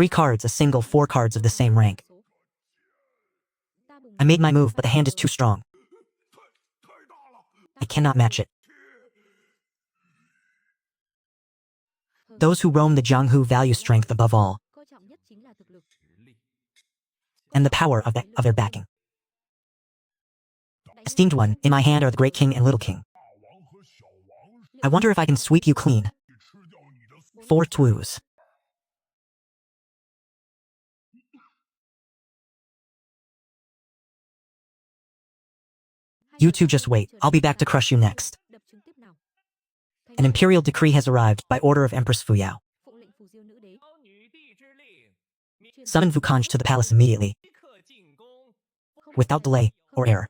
3 cards, a single, 4 cards of the same rank. I made my move, but the hand is too strong. I cannot match it. Those who roam the Jianghu value strength above all, and the power of their backing. Esteemed one, in my hand are the Great King and Little King. I wonder if I can sweep you clean. 4 twos. You two just wait, I'll be back to crush you next. An imperial decree has arrived by order of Empress Fuyao. Summon Vu Thanh to the palace immediately, without delay or error.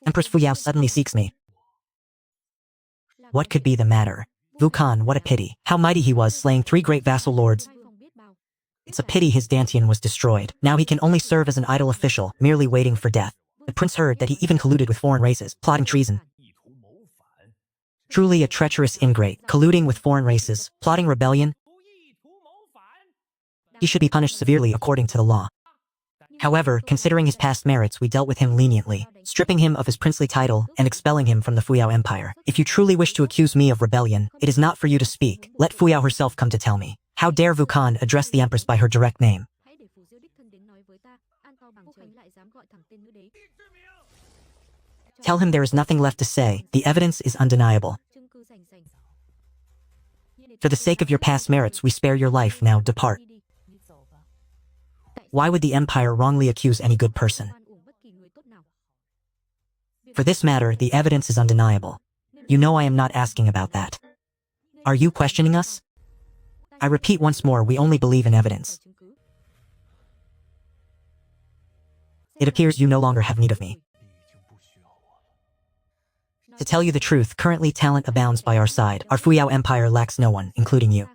Empress Fuyao suddenly seeks me. What could be the matter? Vu Thanh, what a pity. How mighty he was, slaying 3 great vassal lords. It's a pity his Dantian was destroyed. Now he can only serve as an idle official, merely waiting for death. The prince heard that he even colluded with foreign races, plotting treason. Truly a treacherous ingrate, colluding with foreign races, plotting rebellion. He should be punished severely according to the law. However, considering his past merits, we dealt with him leniently, stripping him of his princely title and expelling him from the Fuyao Empire. If you truly wish to accuse me of rebellion, it is not for you to speak. Let Fuyao herself come to tell me. How dare Vu Thanh address the Empress by her direct name? Tell him there is nothing left to say, the evidence is undeniable. For the sake of your past merits, we spare your life, now depart. Why would the Empire wrongly accuse any good person? For this matter, the evidence is undeniable. You know I am not asking about that. Are you questioning us? I repeat once more, we only believe in evidence. It appears you no longer have need of me. To tell you the truth, currently talent abounds by our side. Our Fuyao Empire lacks no one, including you.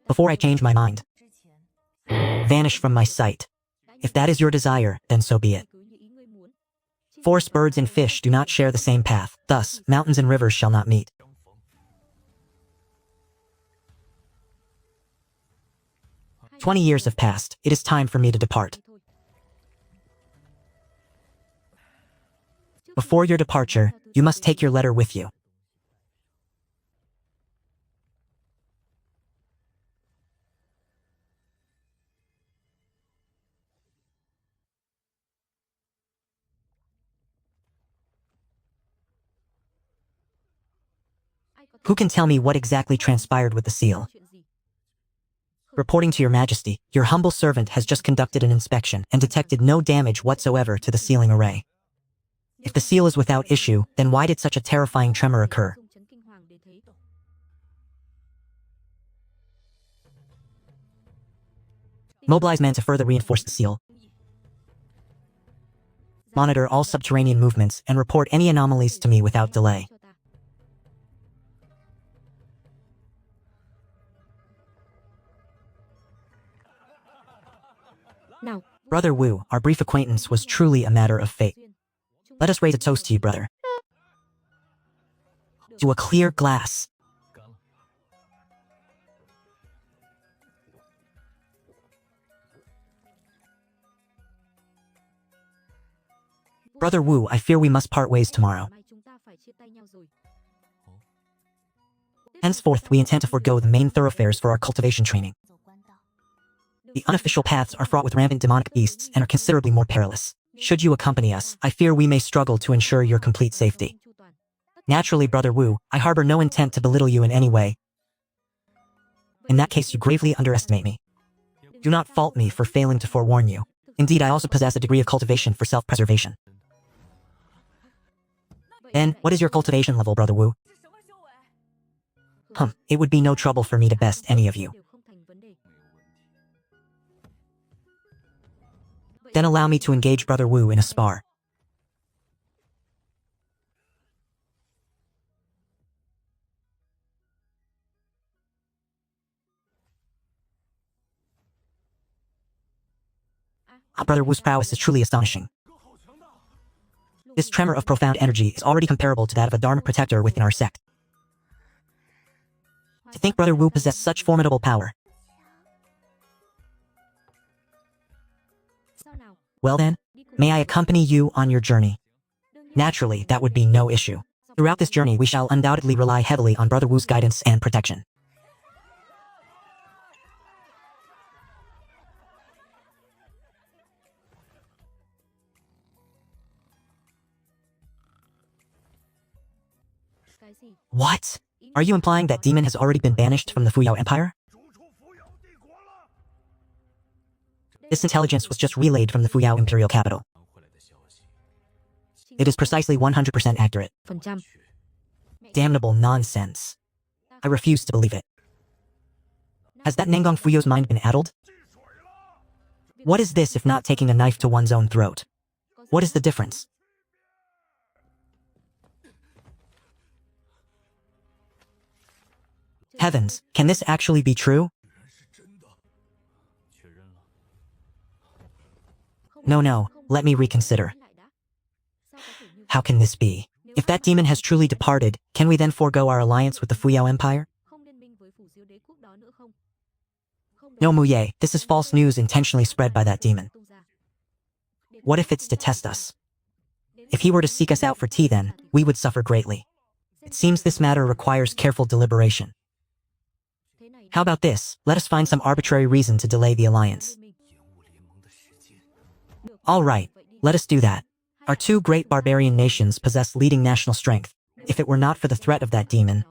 Before I change my mind, vanish from my sight. If that is your desire, then so be it. Forest birds and fish do not share the same path, thus, mountains and rivers shall not meet. "20 years have passed, it is time for me to depart. Before your departure, you must take your letter with you. Who can tell me what exactly transpired with the seal? Reporting to your majesty, your humble servant has just conducted an inspection and detected no damage whatsoever to the sealing array. If the seal is without issue, then why did such a terrifying tremor occur? Mobilize men to further reinforce the seal. Monitor all subterranean movements and report any anomalies to me without delay. Brother Wu, our brief acquaintance was truly a matter of fate. Let us raise a toast to you, brother. To a clear glass. Brother Wu, I fear we must part ways tomorrow. Henceforth, we intend to forego the main thoroughfares for our cultivation training. The unofficial paths are fraught with rampant demonic beasts and are considerably more perilous. Should you accompany us, I fear we may struggle to ensure your complete safety. Naturally, Brother Wu, I harbor no intent to belittle you in any way. In that case, you gravely underestimate me. Do not fault me for failing to forewarn you. Indeed, I also possess a degree of cultivation for self-preservation. Then, what is your cultivation level, Brother Wu? It would be no trouble for me to best any of you. Then allow me to engage Brother Wu in a spar. Brother Wu's prowess is truly astonishing. This tremor of profound energy is already comparable to that of a Dharma protector within our sect. To think Brother Wu possessed such formidable power. Well then, may I accompany you on your journey? Naturally, that would be no issue. Throughout this journey, we shall undoubtedly rely heavily on Brother Wu's guidance and protection. What? Are you implying that demon has already been banished from the Fuyao Empire? This intelligence was just relayed from the Fuyao Imperial capital. It is precisely 100% accurate. Damnable nonsense. I refuse to believe it. Has that Nangong Fuyo's mind been addled? What is this if not taking a knife to one's own throat? What is the difference? Heavens, can this actually be true? No, let me reconsider. How can this be? If that demon has truly departed, can we then forego our alliance with the Fuyao Empire? No, Muye, this is false news intentionally spread by that demon. What if it's to test us? If he were to seek us out for tea then, we would suffer greatly. It seems this matter requires careful deliberation. How about this? Let us find some arbitrary reason to delay the alliance. All right, let us do that. Our two great barbarian nations possess leading national strength. If it were not for the threat of that demon,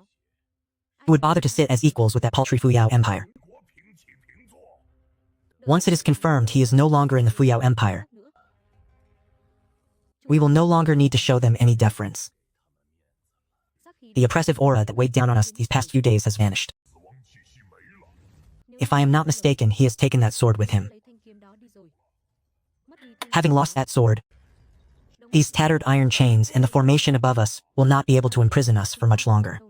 who would bother to sit as equals with that paltry Fuyao Empire? Once it is confirmed he is no longer in the Fuyao Empire, we will no longer need to show them any deference. The oppressive aura that weighed down on us these past few days has vanished. If I am not mistaken, he has taken that sword with him. Having lost that sword, these tattered iron chains and the formation above us will not be able to imprison us for much longer.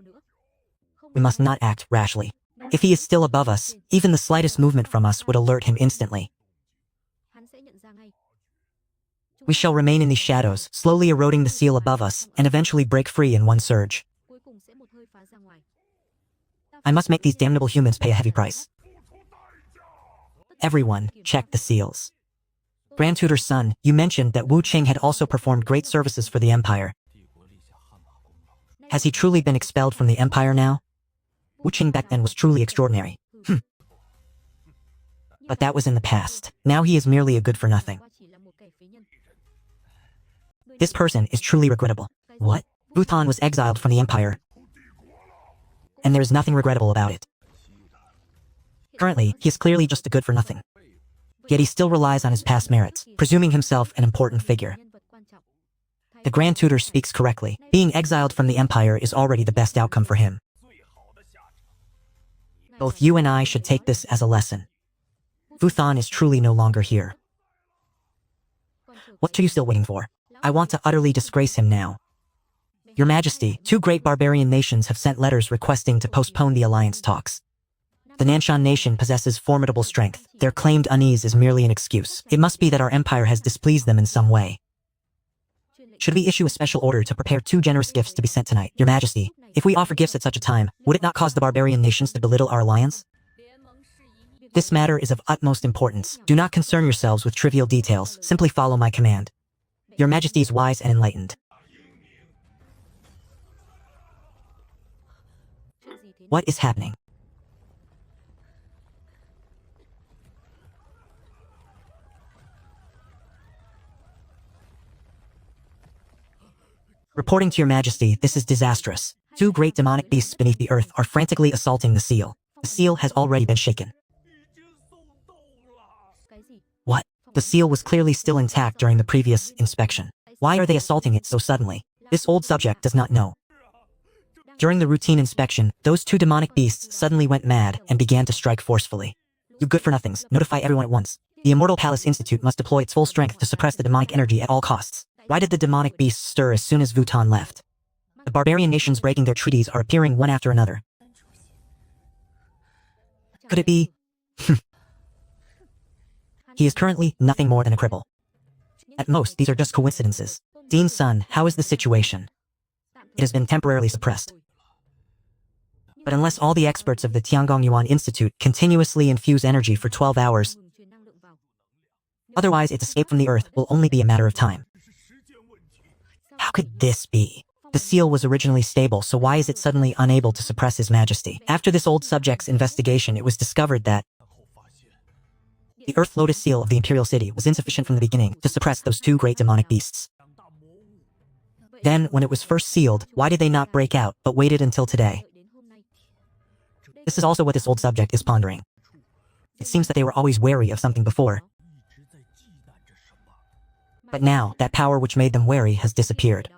We must not act rashly. If he is still above us, even the slightest movement from us would alert him instantly. We shall remain in these shadows, slowly eroding the seal above us, and eventually break free in one surge. I must make these damnable humans pay a heavy price. Everyone, check the seals. Grand Tutor's son, you mentioned that Wu Qing had also performed great services for the Empire. Has he truly been expelled from the Empire now? Wu Qing back then was truly extraordinary. But that was in the past. Now he is merely a good-for-nothing. This person is truly regrettable. What? Vu Thanh was exiled from the Empire, and there is nothing regrettable about it. Currently, he is clearly just a good-for-nothing. Yet he still relies on his past merits, presuming himself an important figure. The Grand Tutor speaks correctly. Being exiled from the Empire is already the best outcome for him. Both you and I should take this as a lesson. Vu Thanh is truly no longer here. What are you still waiting for? I want to utterly disgrace him now. Your Majesty, two great barbarian nations have sent letters requesting to postpone the alliance talks. The Nanshan nation possesses formidable strength. Their claimed unease is merely an excuse. It must be that our empire has displeased them in some way. Should we issue a special order to prepare 2 generous gifts to be sent tonight? Your Majesty, if we offer gifts at such a time, would it not cause the barbarian nations to belittle our alliance? This matter is of utmost importance. Do not concern yourselves with trivial details. Simply follow my command. Your Majesty is wise and enlightened. What is happening? Reporting to your Majesty, this is disastrous. 2 great demonic beasts beneath the earth are frantically assaulting the seal. The seal has already been shaken. What? The seal was clearly still intact during the previous inspection. Why are they assaulting it so suddenly? This old subject does not know. During the routine inspection, those 2 demonic beasts suddenly went mad and began to strike forcefully. You good-for-nothings, notify everyone at once. The Immortal Palace Institute must deploy its full strength to suppress the demonic energy at all costs. Why did the demonic beasts stir as soon as Vu Thanh left? The barbarian nations breaking their treaties are appearing one after another. Could it be? He is currently nothing more than a cripple. At most, these are just coincidences. Dean's son, how is the situation? It has been temporarily suppressed. But unless all the experts of the Tiangong Yuan Institute continuously infuse energy for 12 hours, otherwise its escape from the Earth will only be a matter of time. How could this be? The seal was originally stable, so why is it suddenly unable to suppress His Majesty? After this old subject's investigation, it was discovered that the Earth Lotus seal of the Imperial City was insufficient from the beginning to suppress those two great demonic beasts. Then, when it was first sealed, why did they not break out, but waited until today? This is also what this old subject is pondering. It seems that they were always wary of something before. But now, that power which made them wary has disappeared.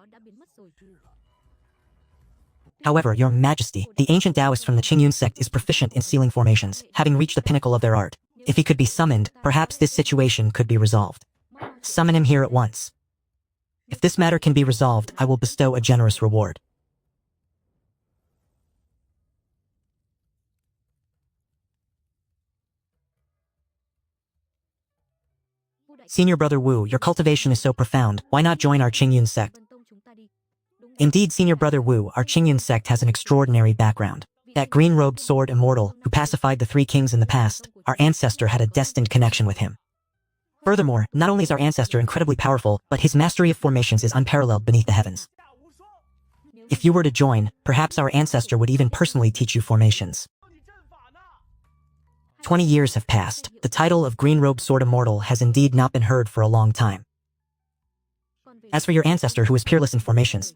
However, Your Majesty, the ancient Taoist from the Qingyun sect is proficient in sealing formations, having reached the pinnacle of their art. If he could be summoned, perhaps this situation could be resolved. Summon him here at once. If this matter can be resolved, I will bestow a generous reward. Senior Brother Wu, your cultivation is so profound, why not join our Qingyun sect? Indeed, Senior Brother Wu, our Qingyun sect has an extraordinary background. That Green-Robed Sword Immortal, who pacified the three kings in the past, our ancestor had a destined connection with him. Furthermore, not only is our ancestor incredibly powerful, but his mastery of formations is unparalleled beneath the heavens. If you were to join, perhaps our ancestor would even personally teach you formations. 20 years have passed. The title of Green-Robed Sword Immortal has indeed not been heard for a long time. As for your ancestor who is peerless in formations,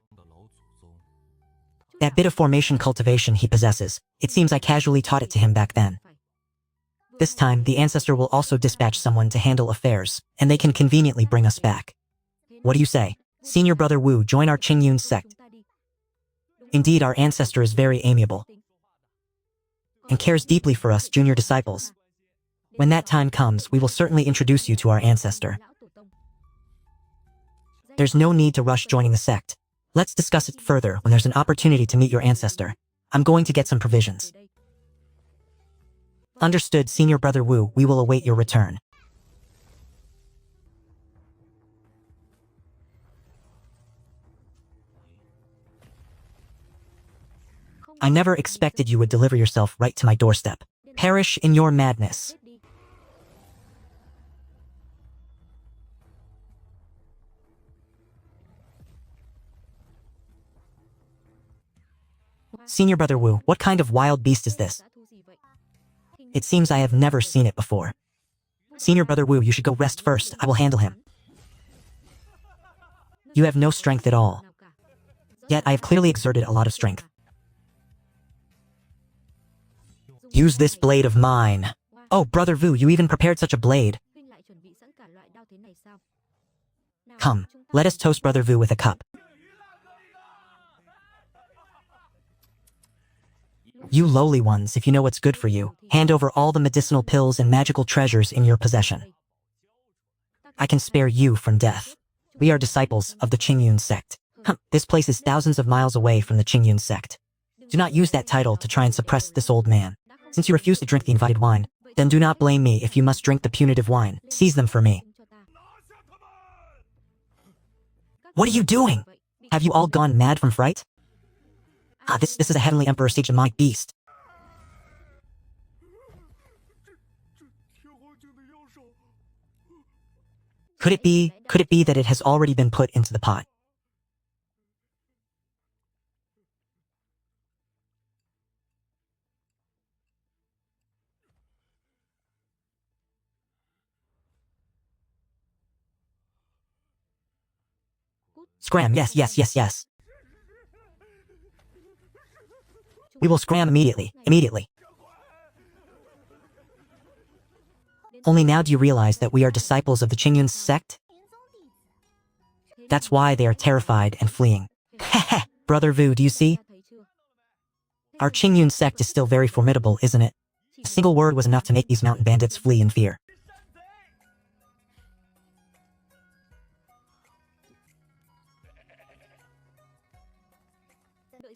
that bit of formation cultivation he possesses, it seems I casually taught it to him back then. This time, the ancestor will also dispatch someone to handle affairs, and they can conveniently bring us back. What do you say? Senior Brother Wu, join our Qingyun sect. Indeed, our ancestor is very amiable and cares deeply for us junior disciples. When that time comes, we will certainly introduce you to our ancestor. There's no need to rush joining the sect. Let's discuss it further when there's an opportunity to meet your ancestor. I'm going to get some provisions. Understood, Senior Brother Wu, we will await your return. I never expected you would deliver yourself right to my doorstep. Perish in your madness. Senior Brother Wu, what kind of wild beast is this? It seems I have never seen it before. Senior Brother Wu, you should go rest first. I will handle him. You have no strength at all. Yet I have clearly exerted a lot of strength. Use this blade of mine. Oh, Brother Vu, you even prepared such a blade. Come, let us toast Brother Vu with a cup. You lowly ones, if you know what's good for you, hand over all the medicinal pills and magical treasures in your possession. I can spare you from death. We are disciples of the Qingyun sect. This place is thousands of miles away from the Qingyun sect. Do not use that title to try and suppress this old man. Since you refuse to drink the invited wine, then do not blame me if you must drink the punitive wine. Seize them for me. What are you doing? Have you all gone mad from fright? This is a heavenly emperor stage demonic beast. Could it be that it has already been put into the pot? Scram, yes. We will scram immediately. Only now do you realize that we are disciples of the Qingyun sect? That's why they are terrified and fleeing. Heh, Brother Vu, do you see? Our Qingyun sect is still very formidable, isn't it? A single word was enough to make these mountain bandits flee in fear.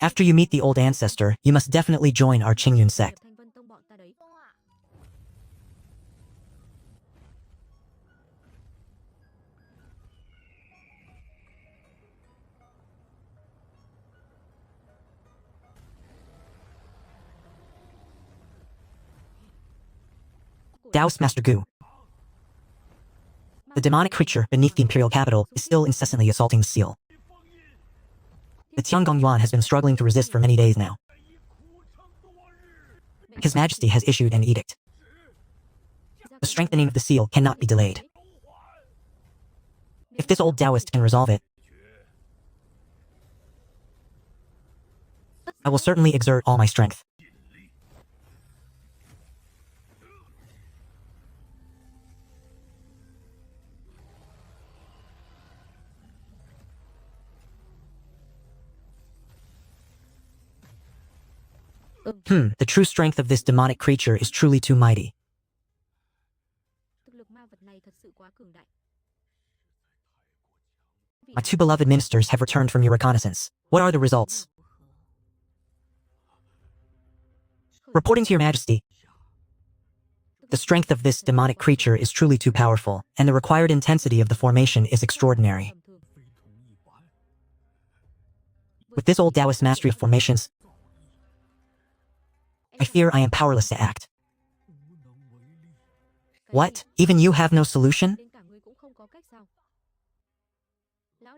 After you meet the old ancestor, you must definitely join our Qingyun sect. Taoist Master Gu. The demonic creature beneath the Imperial capital is still incessantly assaulting the seal. The Tiangong Yuan has been struggling to resist for many days now. His Majesty has issued an edict. The strengthening of the seal cannot be delayed. If this old Taoist can resolve it, I will certainly exert all my strength. The true strength of this demonic creature is truly too mighty. My two beloved ministers have returned from your reconnaissance. What are the results? Reporting to your Majesty, the strength of this demonic creature is truly too powerful, and the required intensity of the formation is extraordinary. With this old Taoist mastery of formations, I fear I am powerless to act. What? Even you have no solution?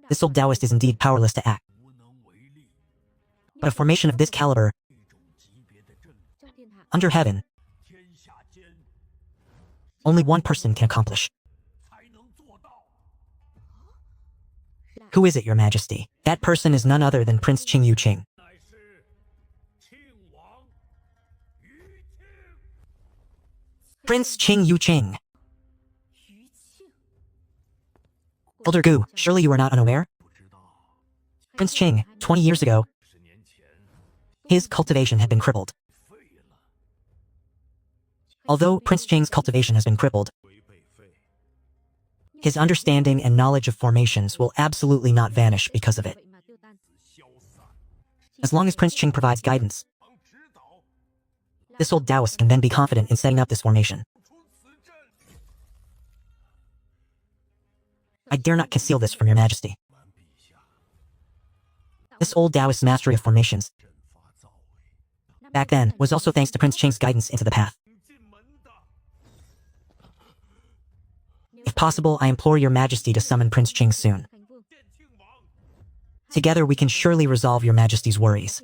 This old Taoist is indeed powerless to act. But a formation of this caliber, under heaven, only one person can accomplish. Who is it, Your Majesty? That person is none other than Prince Qing Yuqing. Prince Qing Yuqing. Elder Gu, surely you are not unaware? Prince Qing, 20 years ago, his cultivation had been crippled. Although Prince Qing's cultivation has been crippled, his understanding and knowledge of formations will absolutely not vanish because of it. As long as Prince Qing provides guidance, this old Taoist can then be confident in setting up this formation. I dare not conceal this from Your Majesty. This old Taoist mastery of formations, back then, was also thanks to Prince Qing's guidance into the path. If possible, I implore Your Majesty to summon Prince Qing soon. Together we can surely resolve Your Majesty's worries.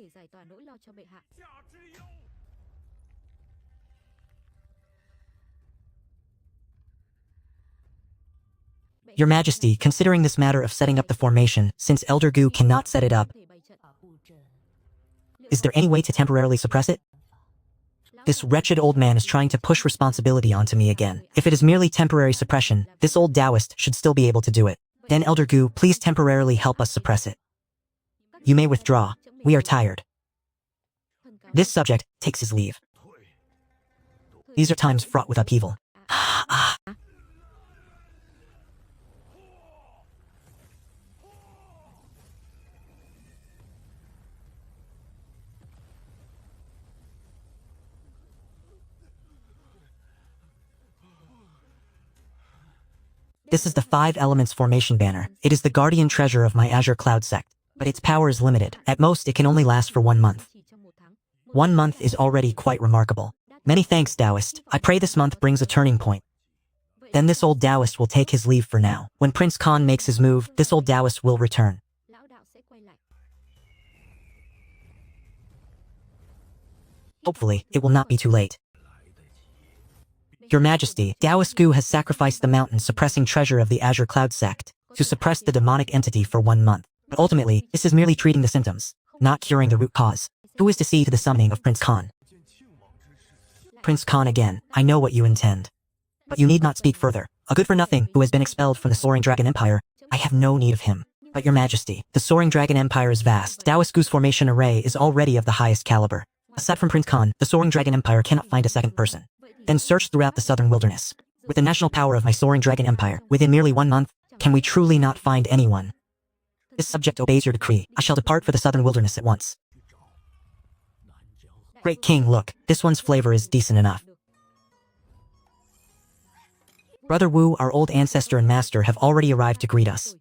Your Majesty, considering this matter of setting up the formation, since Elder Gu cannot set it up, is there any way to temporarily suppress it? This wretched old man is trying to push responsibility onto me again. If it is merely temporary suppression, this old Taoist should still be able to do it. Then Elder Gu, please temporarily help us suppress it. You may withdraw. We are tired. This subject takes his leave. These are times fraught with upheaval. This is the 5 Elements Formation banner. It is the guardian treasure of my Azure Cloud sect, but its power is limited. At most, it can only last for 1 month. 1 month is already quite remarkable. Many thanks, Taoist. I pray this month brings a turning point. Then this old Taoist will take his leave for now. When Prince Khan makes his move, this old Taoist will return. Hopefully, it will not be too late. Your Majesty, Taoist Gu has sacrificed the mountain-suppressing treasure of the Azure Cloud sect to suppress the demonic entity for 1 month. But ultimately, this is merely treating the symptoms, not curing the root cause. Who is to see to the summoning of Prince Khan? Prince Khan again, I know what you intend. But you need not speak further. A good-for-nothing who has been expelled from the Soaring Dragon Empire, I have no need of him. But Your Majesty, the Soaring Dragon Empire is vast. Taoist Gu's formation array is already of the highest caliber. Aside from Prince Khan, the Soaring Dragon Empire cannot find a second person. Then search throughout the southern wilderness. With the national power of my Soaring Dragon Empire, within merely 1 month, can we truly not find anyone? This subject obeys your decree. I shall depart for the southern wilderness at once. Great King, look, this one's flavor is decent enough. Brother Wu, our old ancestor and master, have already arrived to greet us.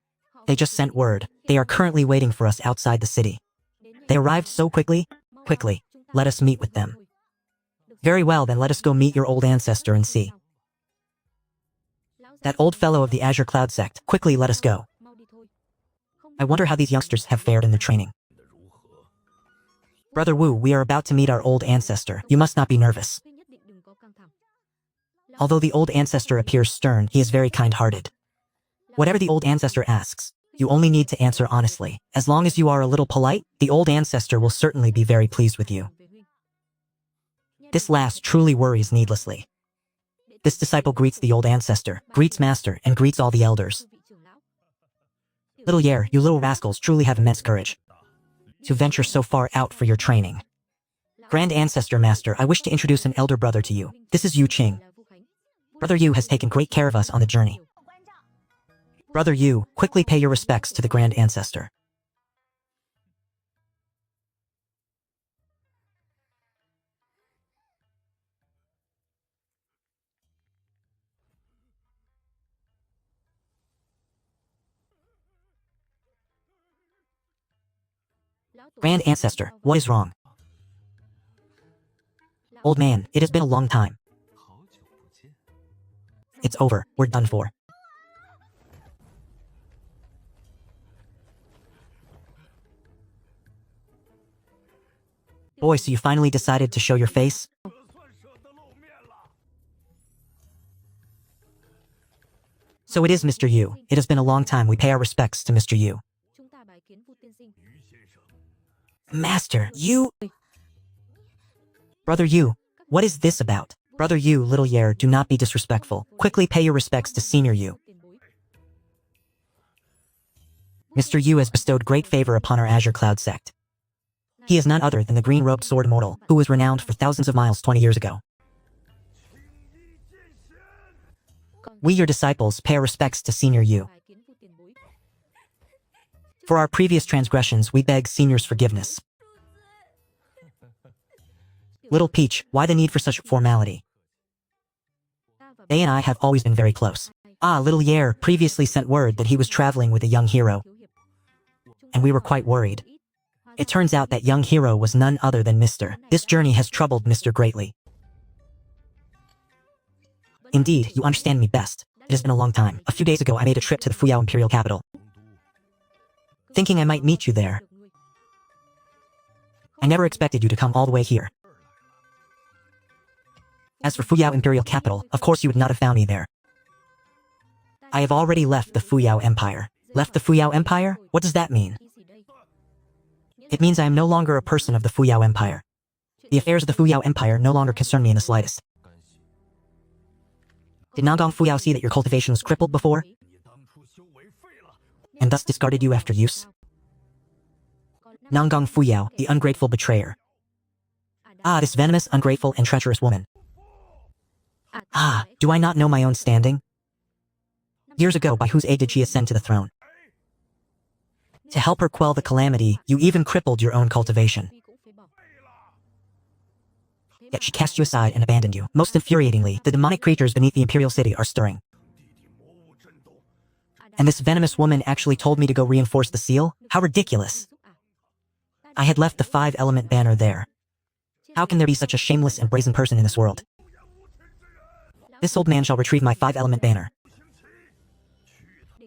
They just sent word. They are currently waiting for us outside the city. They arrived so quickly. Quickly, let us meet with them. Very well, then let us go meet your old ancestor and see. That old fellow of the Azure Cloud sect, quickly let us go. I wonder how these youngsters have fared in their training. Brother Wu, we are about to meet our old ancestor. You must not be nervous. Although the old ancestor appears stern, he is very kind-hearted. Whatever the old ancestor asks, you only need to answer honestly. As long as you are a little polite, the old ancestor will certainly be very pleased with you. This last truly worries needlessly. This disciple greets the old ancestor, greets master, and greets all the elders. Little Yer, you little rascals truly have immense courage to venture so far out for your training. Grand Ancestor Master, I wish to introduce an elder brother to you. This is Yu Qing. Brother Yu has taken great care of us on the journey. Brother Yu, quickly pay your respects to the Grand Ancestor. Grand Ancestor, what is wrong? Old man, it has been a long time. It's over, we're done for. Boy, so you finally decided to show your face? So it is Mr. Yu. It has been a long time. We pay our respects to Mr. Yu. Master, you... Brother Yu, what is this about? Brother Yu, little Yer, do not be disrespectful. Quickly pay your respects to Senior Yu. Mr. Yu has bestowed great favor upon our Azure Cloud sect. He is none other than the Green-Robed Sword Immortal, who was renowned for thousands of miles 20 years ago. We, your disciples, pay our respects to Senior Yu. For our previous transgressions, we beg Senior's forgiveness. Little Peach, why the need for such formality? They and I have always been very close. Ah, little Yer previously sent word that he was traveling with a young hero. And we were quite worried. It turns out that young hero was none other than Mr. This journey has troubled Mr. greatly. Indeed, you understand me best. It has been a long time. A few days ago I made a trip to the Fuyao Imperial capital, thinking I might meet you there. I never expected you to come all the way here. As for Fuyao Imperial capital, of course you would not have found me there. I have already left the Fuyao Empire. Left the Fuyao Empire? What does that mean? It means I am no longer a person of the Fuyao Empire. The affairs of the Fuyao Empire no longer concern me in the slightest. Did Nangong Fuyao see that your cultivation was crippled before, and thus discarded you after use? Nangong Fuyao, the ungrateful betrayer. Ah, this venomous, ungrateful, and treacherous woman. Ah, do I not know my own standing? Years ago, by whose aid did she ascend to the throne? To help her quell the calamity, you even crippled your own cultivation. Yet she cast you aside and abandoned you. Most infuriatingly, the demonic creatures beneath the Imperial City are stirring. And this venomous woman actually told me to go reinforce the seal? How ridiculous! I had left the 5-element banner there. How can there be such a shameless and brazen person in this world? This old man shall retrieve my 5-element banner.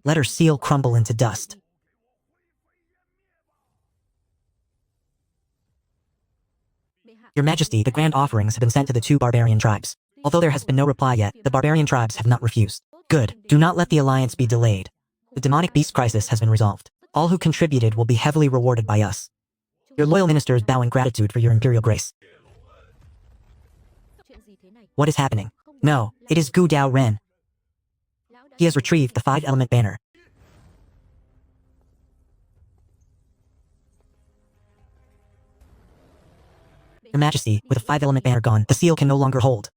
Let her seal crumble into dust. Your Majesty, the grand offerings have been sent to the 2 barbarian tribes. Although there has been no reply yet, the barbarian tribes have not refused. Good. Do not let the alliance be delayed. The demonic beast crisis has been resolved. All who contributed will be heavily rewarded by us. Your loyal ministers bow in gratitude for your imperial grace. What is happening? No, it is Gu Dao Ren. He has retrieved the 5-element banner. Your Majesty, with the 5-element banner gone, the seal can no longer hold.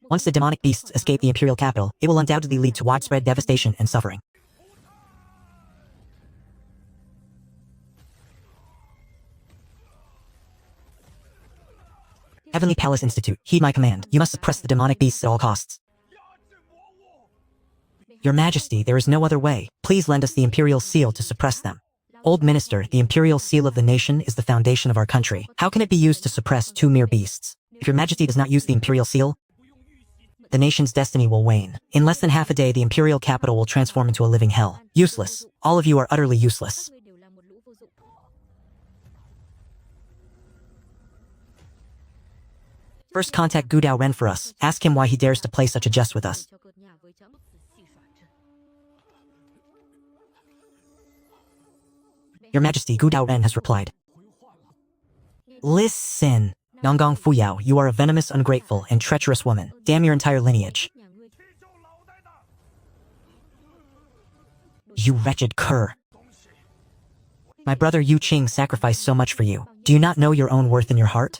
Once the demonic beasts escape the Imperial capital, it will undoubtedly lead to widespread devastation and suffering. Heavenly Palace Institute, heed my command. You must suppress the demonic beasts at all costs. Your Majesty, there is no other way. Please lend us the Imperial Seal to suppress them. Old Minister, the Imperial Seal of the nation is the foundation of our country. How can it be used to suppress 2 mere beasts? If your Majesty does not use the Imperial Seal, The nation's destiny will wane. In less than half a day, the Imperial capital will transform into a living hell. Useless. All of you are utterly useless. First contact Gu Dao Ren for us. Ask him why he dares to play such a jest with us. Your Majesty, Gu Dao Ren has replied. Listen. Nonggong Fuyao, you are a venomous, ungrateful, and treacherous woman. Damn your entire lineage. You wretched cur. My brother Yu Qing sacrificed so much for you. Do you not know your own worth in your heart?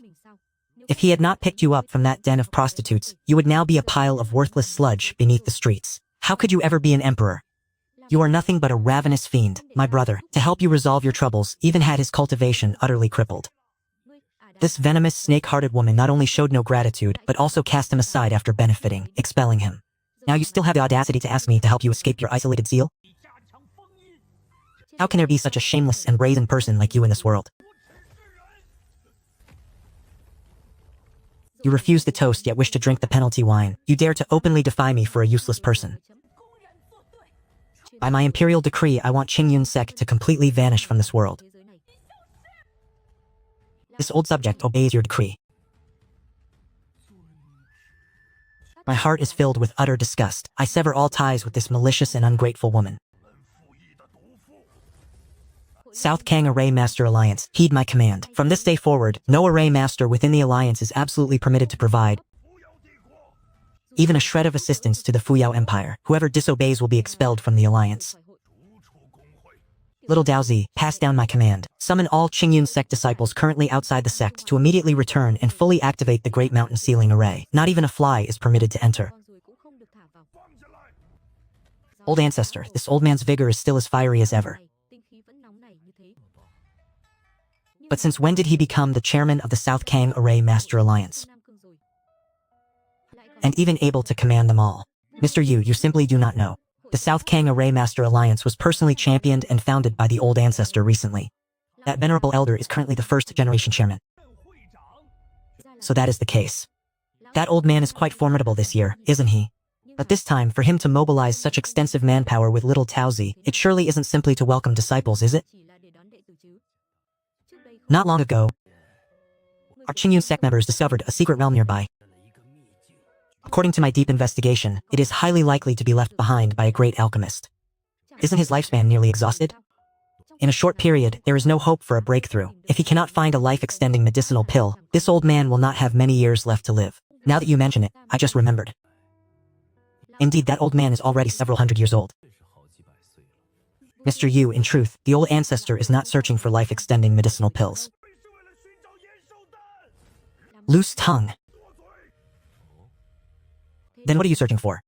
If he had not picked you up from that den of prostitutes, you would now be a pile of worthless sludge beneath the streets. How could you ever be an emperor? You are nothing but a ravenous fiend. My brother, to help you resolve your troubles, even had his cultivation utterly crippled. This venomous, snake-hearted woman not only showed no gratitude, but also cast him aside after benefiting, expelling him. Now you still have the audacity to ask me to help you escape your isolated zeal? How can there be such a shameless and brazen person like you in this world? You refuse the toast yet wish to drink the penalty wine. You dare to openly defy me for a useless person. By my imperial decree, I want Qing Yun Sek to completely vanish from this world. This old subject obeys your decree. My heart is filled with utter disgust. I sever all ties with this malicious and ungrateful woman. South Kang Array Master Alliance, heed my command. From this day forward, no Array Master within the Alliance is absolutely permitted to provide even a shred of assistance to the Fuyao Empire. Whoever disobeys will be expelled from the Alliance. Little Daozi, pass down my command. Summon all Qingyun sect disciples currently outside the sect to immediately return and fully activate the Great Mountain Sealing Array. Not even a fly is permitted to enter. Old Ancestor, this old man's vigor is still as fiery as ever. But since when did he become the chairman of the South Kang Array Master Alliance? And even able to command them all. Mr. Yu, you simply do not know. The South Kang Array Master Alliance was personally championed and founded by the old ancestor recently. That venerable elder is currently the first generation chairman. So that is the case. That old man is quite formidable this year, isn't he? But this time, for him to mobilize such extensive manpower with little Taozi, it surely isn't simply to welcome disciples, is it? Not long ago, our Qingyun sect members discovered a secret realm nearby. According to my deep investigation, it is highly likely to be left behind by a great alchemist. Isn't his lifespan nearly exhausted? In a short period, there is no hope for a breakthrough. If he cannot find a life-extending medicinal pill, this old man will not have many years left to live. Now that you mention it, I just remembered. Indeed, that old man is already several hundred years old. Mr. Yu, in truth, the old ancestor is not searching for life-extending medicinal pills. Loose tongue. Then what are you searching for?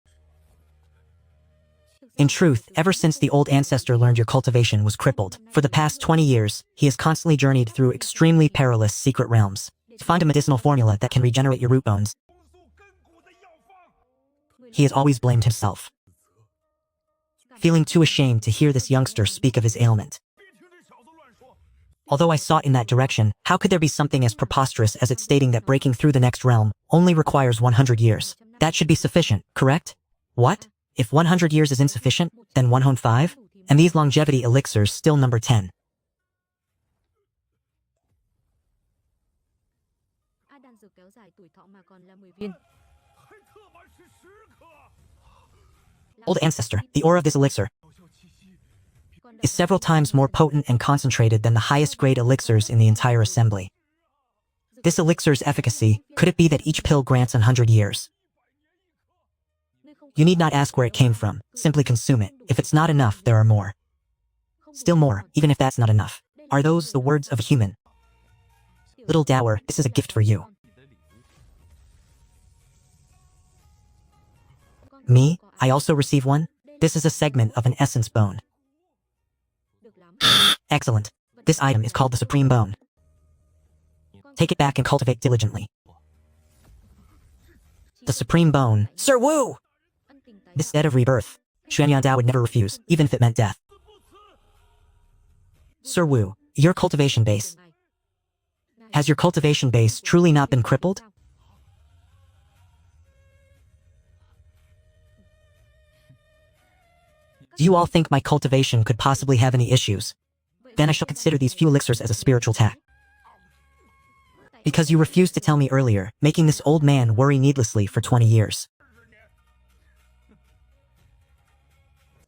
In truth, ever since the old ancestor learned your cultivation was crippled, for the past 20 years, he has constantly journeyed through extremely perilous secret realms to find a medicinal formula that can regenerate your root bones. He has always blamed himself, feeling too ashamed to hear this youngster speak of his ailment. Although I sought in that direction, how could there be something as preposterous as it stating that breaking through the next realm only requires 100 years? That should be sufficient, correct? What? If 100 years is insufficient, then 105? And these longevity elixirs still number 10. Old ancestor, the aura of this elixir is several times more potent and concentrated than the highest grade elixirs in the entire assembly. This elixir's efficacy, could it be that each pill grants 100 years? You need not ask where it came from, simply consume it. If it's not enough, there are more. Still more, even if that's not enough. Are those the words of a human? Little dower, this is a gift for you. Me? I also receive one? This is a segment of an essence bone. Excellent. This item is called the Supreme Bone. Take it back and cultivate diligently. The Supreme Bone. Sir Wu! This debt of rebirth, Xuan Dao would never refuse, even if it meant death. Sir Wu, your cultivation base. Has your cultivation base truly not been crippled? Do you all think my cultivation could possibly have any issues? Then I shall consider these few elixirs as a spiritual tax. Because you refused to tell me earlier, making this old man worry needlessly for 20 years.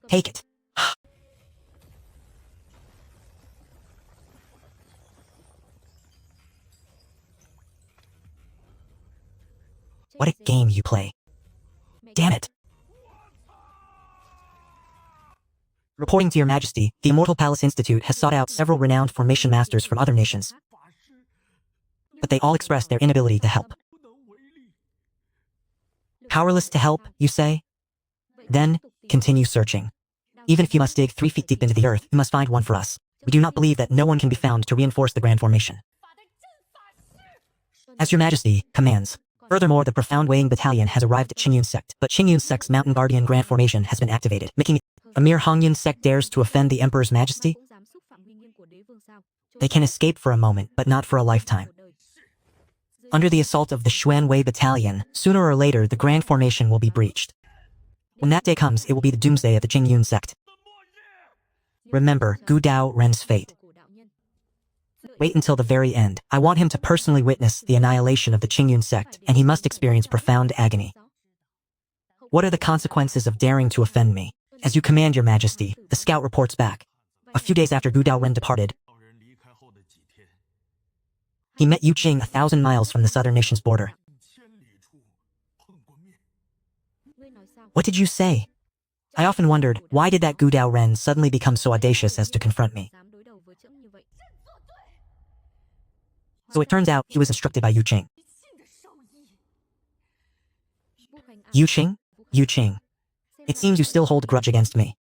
Take it. What a game you play. Damn it. Reporting to your majesty, the Immortal Palace Institute has sought out several renowned formation masters from other nations. But they all expressed their inability to help. Powerless to help, you say? Then, continue searching. Even if you must dig 3 feet deep into the earth, you must find one for us. We do not believe that no one can be found to reinforce the Grand Formation. As your majesty commands. Furthermore, the Profound Weighing Battalion has arrived at Qingyun Sect, but Qingyun Sect's Mountain Guardian Grand Formation has been activated, making it a mere Hongyun Sect dares to offend the Emperor's majesty? They can escape for a moment, but not for a lifetime. Under the assault of the Xuanwei Battalion, sooner or later the Grand Formation will be breached. When that day comes, it will be the doomsday of the Qingyun Sect. Remember Gu Dao Ren's fate. Wait until the very end. I want him to personally witness the annihilation of the Qingyun Sect, and he must experience profound agony. What are the consequences of daring to offend me? As you command, your majesty, the scout reports back. A few days after Gu Dao Ren departed, he met Yu Qing 1,000 miles from the southern nation's border. What did you say? I often wondered, why did that Gu Dao Ren suddenly become so audacious as to confront me? So it turns out he was instructed by Yu Qing. Yu Qing? Yu Qing. It seems you still hold a grudge against me.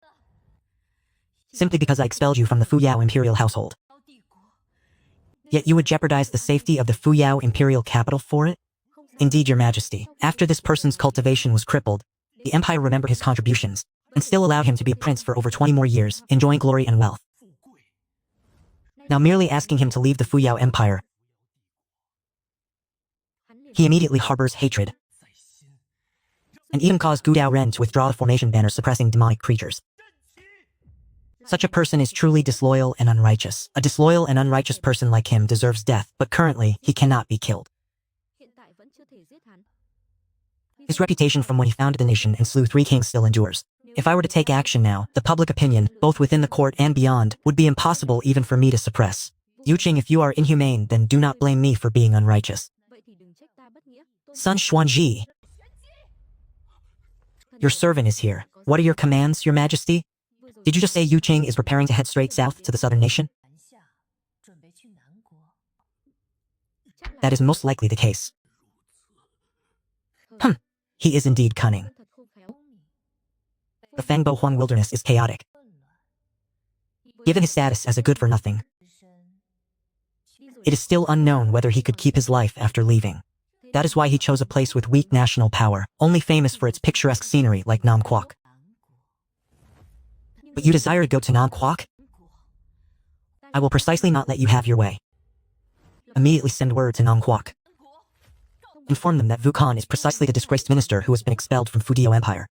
Simply because I expelled you from the Fuyao Imperial household. Yet you would jeopardize the safety of the Fuyao Imperial capital for it? Indeed, your majesty, after this person's cultivation was crippled, the Empire remembered his contributions, and still allowed him to be a prince for over 20 more years, enjoying glory and wealth. Now merely asking him to leave the Fuyao Empire, he immediately harbors hatred, and even caused Gu Dao Ren to withdraw the formation banner suppressing demonic creatures. Such a person is truly disloyal and unrighteous. A disloyal and unrighteous person like him deserves death, but currently, he cannot be killed. His reputation from when he founded the nation and slew 3 kings still endures. If I were to take action now, the public opinion, both within the court and beyond, would be impossible even for me to suppress. Yu Qing, if you are inhumane, then do not blame me for being unrighteous. Sun Xuanji, your servant is here. What are your commands, your majesty? Did you just say Yu Qing is preparing to head straight south to the southern nation? That is most likely the case. He is indeed cunning. The Fangbo Huang wilderness is chaotic. Given his status as a good-for-nothing, it is still unknown whether he could keep his life after leaving. That is why he chose a place with weak national power, only famous for its picturesque scenery like Nam Quoc. But you desire to go to Nam Quoc? I will precisely not let you have your way. Immediately send word to Nam Quoc. Inform them that Vu Thanh is precisely the disgraced minister who has been expelled from Fuyao Empire.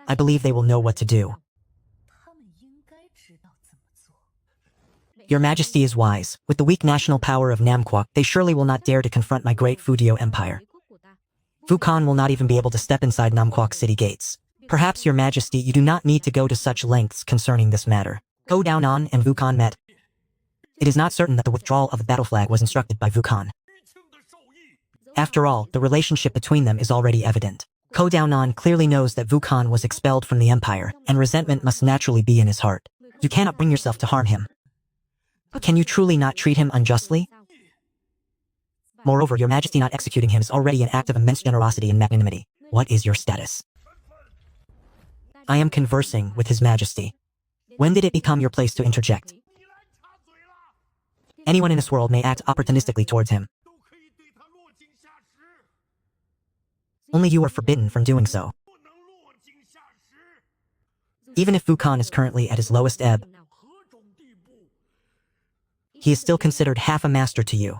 I believe they will know what to do. Your Majesty is wise. With the weak national power of Nam Quoc, they surely will not dare to confront my great Fuyao Empire. Vu Thanh will not even be able to step inside Nam Quoc city gates. Perhaps, Your Majesty, you do not need to go to such lengths concerning this matter. Go Dao Nan and Vu Thanh met. It is not certain that the withdrawal of the battle flag was instructed by Vu Thanh. After all, the relationship between them is already evident. Ko Dao Nan clearly knows that Vu Thanh was expelled from the Empire, and resentment must naturally be in his heart. You cannot bring yourself to harm him. But can you truly not treat him unjustly? Moreover, Your Majesty not executing him is already an act of immense generosity and magnanimity. What is your status? I am conversing with His Majesty. When did it become your place to interject? Anyone in this world may act opportunistically towards him. Only you are forbidden from doing so. Even if Vu Thanh is currently at his lowest ebb, he is still considered half a master to you.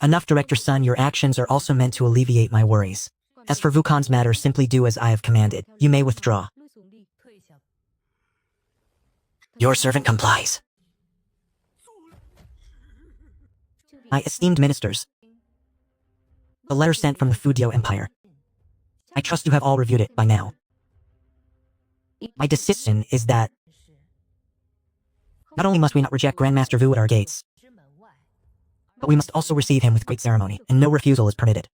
Enough, Director Sun, your actions are also meant to alleviate my worries. As for Vu Than's matter, simply do as I have commanded. You may withdraw. Your servant complies. My esteemed ministers, the letter sent from the Fudio Empire. I trust you have all reviewed it by now. My decision is that not only must we not reject Grandmaster Vu at our gates, but we must also receive him with great ceremony, and no refusal is permitted.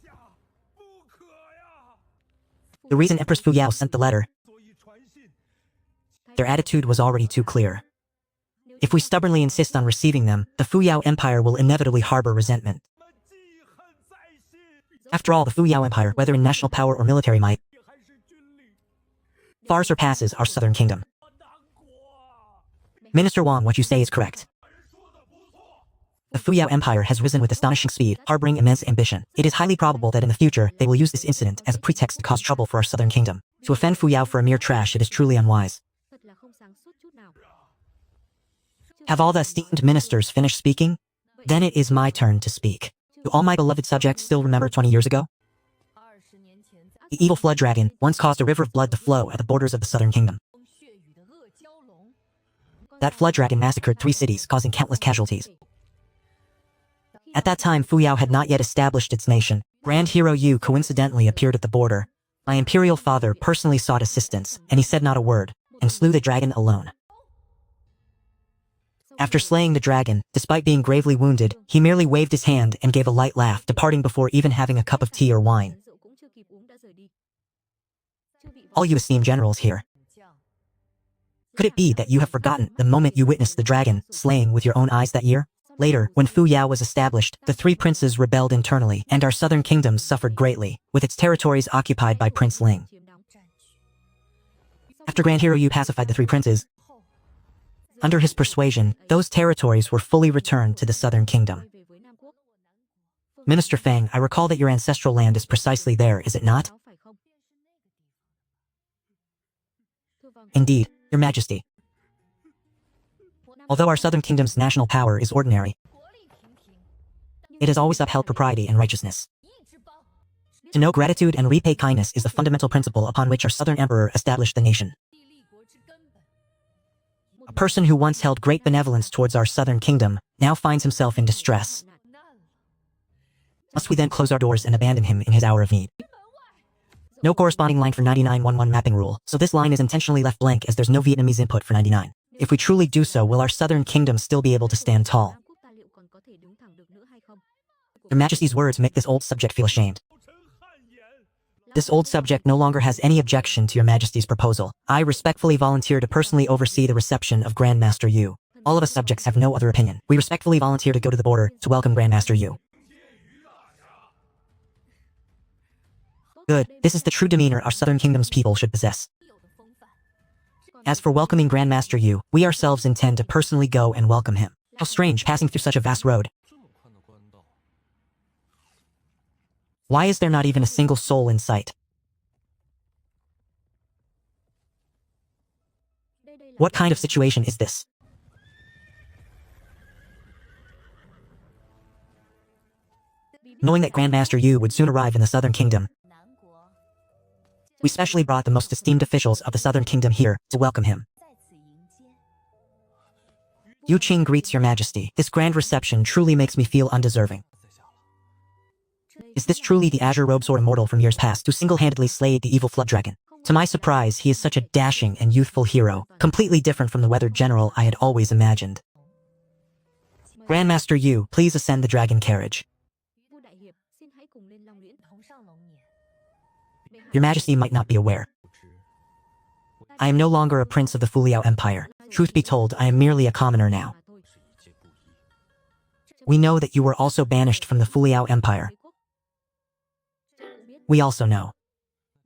The reason Empress Fu Yao sent the letter, their attitude was already too clear. If we stubbornly insist on receiving them, the Fu Yao Empire will inevitably harbor resentment. After all, the Fu Yao Empire, whether in national power or military might, far surpasses our southern kingdom. Minister Wang, what you say is correct. The Fu Yao Empire has risen with astonishing speed, harboring immense ambition. It is highly probable that in the future, they will use this incident as a pretext to cause trouble for our southern kingdom. To offend Fu Yao for a mere trash, it is truly unwise. Have all the esteemed ministers finished speaking? Then it is my turn to speak. Do all my beloved subjects still remember 20 years ago? The evil flood dragon once caused a river of blood to flow at the borders of the southern kingdom. That flood dragon massacred 3 cities, causing countless casualties. At that time, Fu Yao had not yet established its nation. Grand Hero Yu coincidentally appeared at the border. My imperial father personally sought assistance, and he said not a word, and slew the dragon alone. After slaying the dragon, despite being gravely wounded, he merely waved his hand and gave a light laugh, departing before even having a cup of tea or wine. All you esteemed generals here, could it be that you have forgotten the moment you witnessed the dragon slaying with your own eyes that year? Later, when Fu Yao was established, the 3 princes rebelled internally, and our southern kingdom suffered greatly, with its territories occupied by Prince Ling. After Grand Hero Yu pacified the 3 princes, under his persuasion, those territories were fully returned to the southern kingdom. Minister Fang, I recall that your ancestral land is precisely there, is it not? Indeed, Your Majesty. Although our southern kingdom's national power is ordinary, it has always upheld propriety and righteousness. To know gratitude and repay kindness is the fundamental principle upon which our southern emperor established the nation. A person who once held great benevolence towards our southern kingdom now finds himself in distress. Must we then close our doors and abandon him in his hour of need? No corresponding line for 9911 mapping rule, so this line is intentionally left blank as there's no Vietnamese input for 99. If we truly do so, will our southern kingdom still be able to stand tall? Your Majesty's words make this old subject feel ashamed. This old subject no longer has any objection to Your Majesty's proposal. I respectfully volunteer to personally oversee the reception of Grandmaster Yu. All of us subjects have no other opinion. We respectfully volunteer to go to the border to welcome Grandmaster Yu. Good. This is the true demeanor our southern kingdom's people should possess. As for welcoming Grandmaster Yu, we ourselves intend to personally go and welcome him. How strange, passing through such a vast road. Why is there not even a single soul in sight? What kind of situation is this? Knowing that Grandmaster Yu would soon arrive in the southern kingdom, we specially brought the most esteemed officials of the southern kingdom here to welcome him. Yu Qing greets Your Majesty. This grand reception truly makes me feel undeserving. Is this truly the Green-Robed Sword Immortal from years past who single-handedly slayed the evil flood dragon? To my surprise, he is such a dashing and youthful hero, completely different from the weathered general I had always imagined. Grandmaster Yu, please ascend the dragon carriage. Your Majesty might not be aware. I am no longer a prince of the Fu Yao Empire. Truth be told, I am merely a commoner now. We know that you were also banished from the Fu Yao Empire. We also know.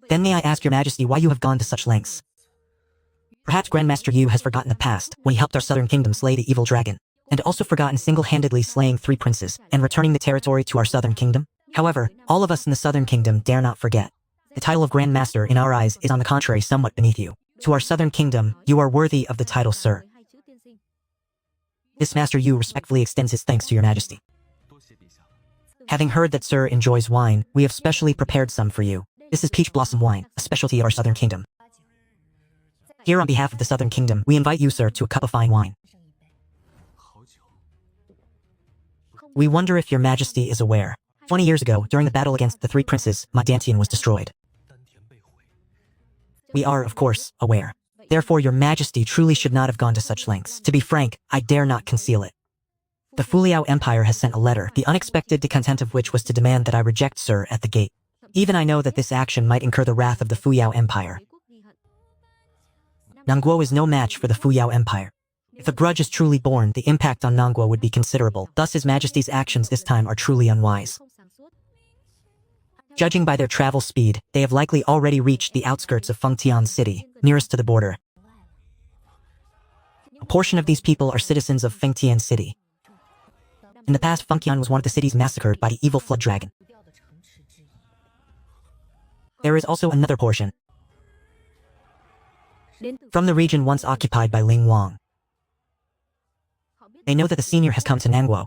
Then may I ask Your Majesty why you have gone to such lengths? Perhaps Grandmaster Yu has forgotten the past, when he helped our southern kingdom slay the evil dragon, and also forgotten single-handedly slaying 3 princes, and returning the territory to our southern kingdom? However, all of us in the southern kingdom dare not forget. The title of Grand Master in our eyes is on the contrary somewhat beneath you. To our southern kingdom, you are worthy of the title Sir. This Master Yu respectfully extends his thanks to Your Majesty. Having heard that Sir enjoys wine, we have specially prepared some for you. This is peach blossom wine, a specialty of our southern kingdom. Here on behalf of the Southern Kingdom, we invite you, sir, to a cup of fine wine. We wonder if your majesty is aware. 20 years ago, during the battle against the three princes, my Dantian was destroyed. We are, of course, aware. Therefore, your majesty truly should not have gone to such lengths. To be frank, I dare not conceal it. The Fuliao Empire has sent a letter, the unexpected discontent of which was to demand that I reject sir at the gate. Even I know that this action might incur the wrath of the Fuyao Empire. Nangguo is no match for the Fuyao Empire. If a grudge is truly born, the impact on Nangguo would be considerable. Thus His Majesty's actions this time are truly unwise. Judging by their travel speed, they have likely already reached the outskirts of Fengtian City, nearest to the border. A portion of these people are citizens of Fengtian City. In the past, Fengtian was one of the cities massacred by the evil flood dragon. There is also another portion from the region once occupied by Ling Wang. They know that the senior has come to Nangguo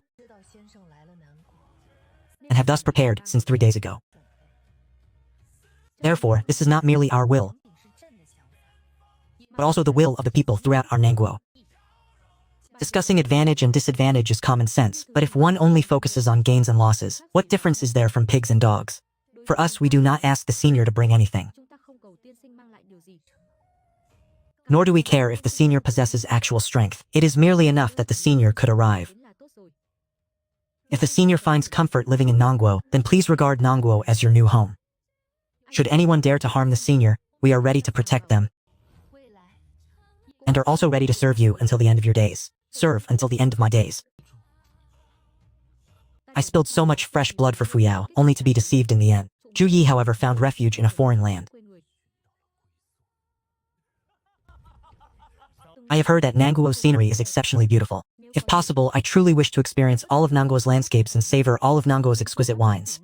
and have thus prepared since 3 days ago. Therefore, this is not merely our will, but also the will of the people throughout our Nangguo. Discussing advantage and disadvantage is common sense, but if one only focuses on gains and losses, what difference is there from pigs and dogs? For us, we do not ask the senior to bring anything. Nor do we care if the senior possesses actual strength. It is merely enough that the senior could arrive. If the senior finds comfort living in Nangguo, then please regard Nangguo as your new home. Should anyone dare to harm the senior, we are ready to protect them, and are also ready to serve you until the end of your days. Serve until the end of my days. I spilled so much fresh blood for Fuyao, only to be deceived in the end. Zhu Yi, however, found refuge in a foreign land. I have heard that Nangguo's scenery is exceptionally beautiful. If possible, I truly wish to experience all of Nangguo's landscapes and savor all of Nangguo's exquisite wines.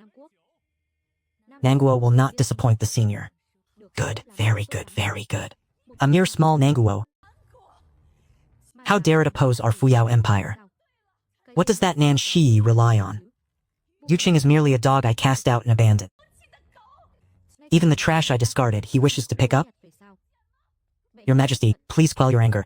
Nangguo will not disappoint the senior. Good, very good, very good. A mere small Nangguo. How dare it oppose our Fuyao Empire? What does that Nan Shi rely on? Yuqing is merely a dog I cast out and abandoned. Even the trash I discarded, he wishes to pick up? Your Majesty, please quell your anger.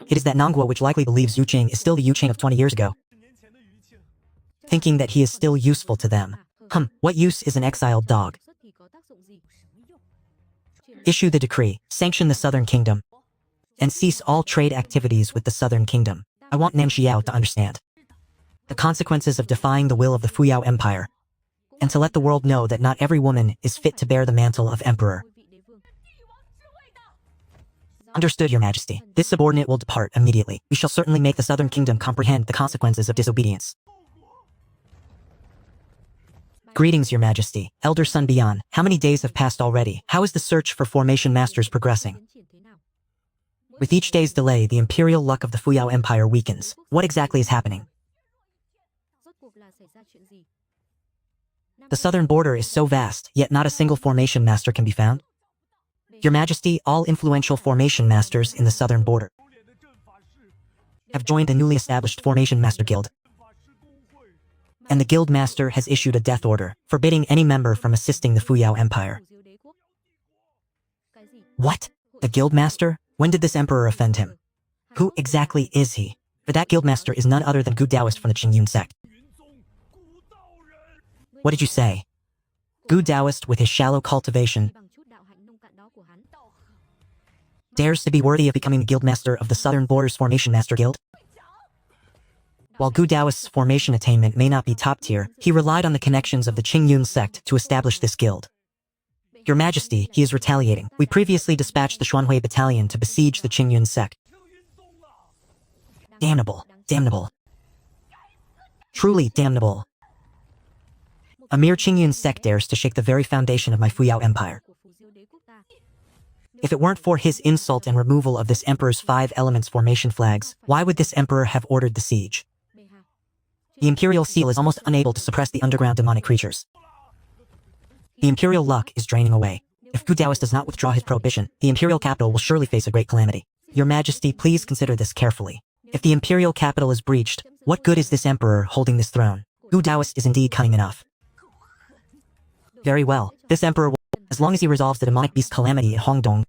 It is that Nangguo which likely believes Yuqing is still the Yuqing of 20 years ago, thinking that he is still useful to them. What use is an exiled dog? Issue the decree, sanction the Southern Kingdom, and cease all trade activities with the Southern Kingdom. I want Nan Xiao to understand the consequences of defying the will of the Fuyao Empire, and to let the world know that not every woman is fit to bear the mantle of emperor. Understood, Your Majesty. This subordinate will depart immediately. We shall certainly make the Southern Kingdom comprehend the consequences of disobedience. Greetings, Your Majesty. Elder Sun Bian, how many days have passed already? How is the search for formation masters progressing? With each day's delay, the imperial luck of the Fuyao Empire weakens. What exactly is happening? The southern border is so vast, yet not a single formation master can be found. Your Majesty, all influential formation masters in the southern border have joined the newly established Formation Master Guild, and the Guild Master has issued a death order, forbidding any member from assisting the Fuyao Empire. What? The Guild Master? When did this emperor offend him? Who exactly is he? For that Guild Master is none other than Gu Daoist from the Qingyun sect. What did you say? Gu Daoist with his shallow cultivation dares to be worthy of becoming the Guildmaster of the Southern Borders Formation Master Guild? While Gu Daoist's formation attainment may not be top tier, he relied on the connections of the Qingyun sect to establish this guild. Your Majesty, he is retaliating. We previously dispatched the Xuanhui Battalion to besiege the Qingyun sect. Damnable. Damnable. Truly damnable. A mere Qingyun sect dares to shake the very foundation of my Fuyao Empire. If it weren't for his insult and removal of this emperor's 5 elements formation flags, why would this emperor have ordered the siege? The Imperial Seal is almost unable to suppress the underground demonic creatures. The Imperial luck is draining away. If Gu Daoist does not withdraw his prohibition, the Imperial capital will surely face a great calamity. Your Majesty, please consider this carefully. If the Imperial capital is breached, what good is this emperor holding this throne? Gu Daoist is indeed cunning enough. Very well. This emperor will, as long as he resolves the demonic beast calamity in Huangdong,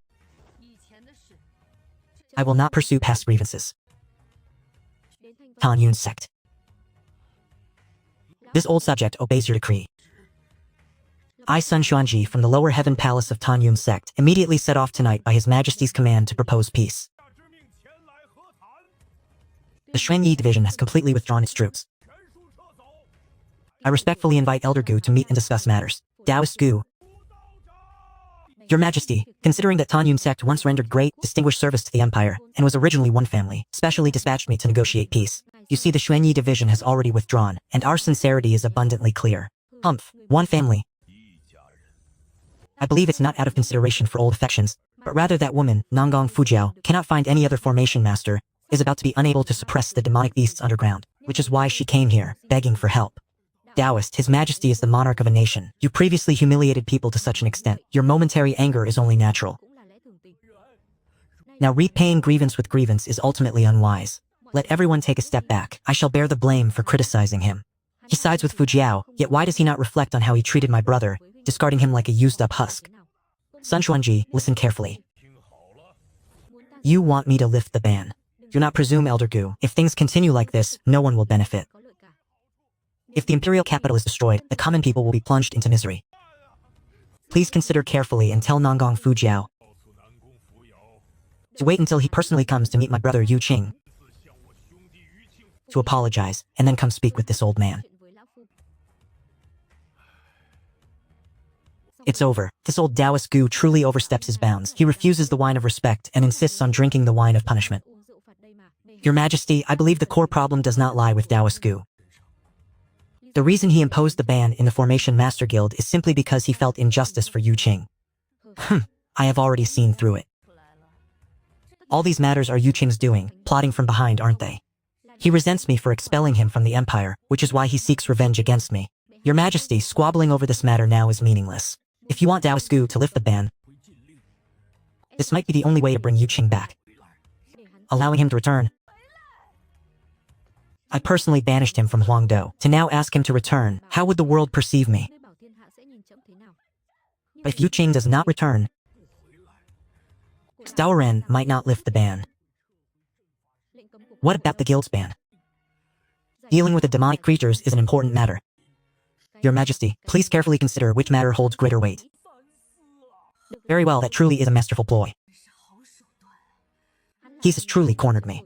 I will not pursue past grievances. Han Yun's sect. This old subject obeys your decree. I, Sun Xuanji, from the lower heaven palace of Tan Yun's sect, immediately set off tonight by His Majesty's command to propose peace. The Xuanyi division has completely withdrawn its troops. I respectfully invite Elder Gu to meet and discuss matters. Taoist Gu. Your Majesty, considering that Tan Yun's sect once rendered great, distinguished service to the Empire, and was originally one family, specially dispatched me to negotiate peace. You see, the Xuanyi division has already withdrawn, and our sincerity is abundantly clear. Humph, one family. I believe it's not out of consideration for old affections, but rather that woman, Nanggong Fujiao, cannot find any other formation master, is about to be unable to suppress the demonic beasts underground, which is why she came here, begging for help. Taoist, His Majesty is the monarch of a nation. You previously humiliated people to such an extent. Your momentary anger is only natural. Now repaying grievance with grievance is ultimately unwise. Let everyone take a step back. I shall bear the blame for criticizing him. He sides with Fujiao, yet why does he not reflect on how he treated my brother, discarding him like a used-up husk? Sun Xuanji, listen carefully. You want me to lift the ban. Do not presume, Elder Gu. If things continue like this, no one will benefit. If the imperial capital is destroyed, the common people will be plunged into misery. Please consider carefully and tell Nanggong Fujiao to wait until he personally comes to meet my brother Yu Qing, to apologize, and then come speak with this old man. It's over. This old Taoist Gu truly oversteps his bounds. He refuses the wine of respect and insists on drinking the wine of punishment. Your Majesty, I believe the core problem does not lie with Taoist Gu. The reason he imposed the ban in the Formation Master Guild is simply because he felt injustice for Yu Qing. I have already seen through it. All these matters are Yu Qing's doing, plotting from behind, aren't they? He resents me for expelling him from the Empire, which is why he seeks revenge against me. Your Majesty, squabbling over this matter now is meaningless. If you want Taoist Gu to lift the ban, this might be the only way to bring Yu Qing back. Allowing him to return. I personally banished him from Huangdou. To now ask him to return, how would the world perceive me? But if Yu Qing does not return, Daoren might not lift the ban. What about the guild's ban? Dealing with the demonic creatures is an important matter. Your Majesty, please carefully consider which matter holds greater weight. Very well, that truly is a masterful ploy. He has truly cornered me.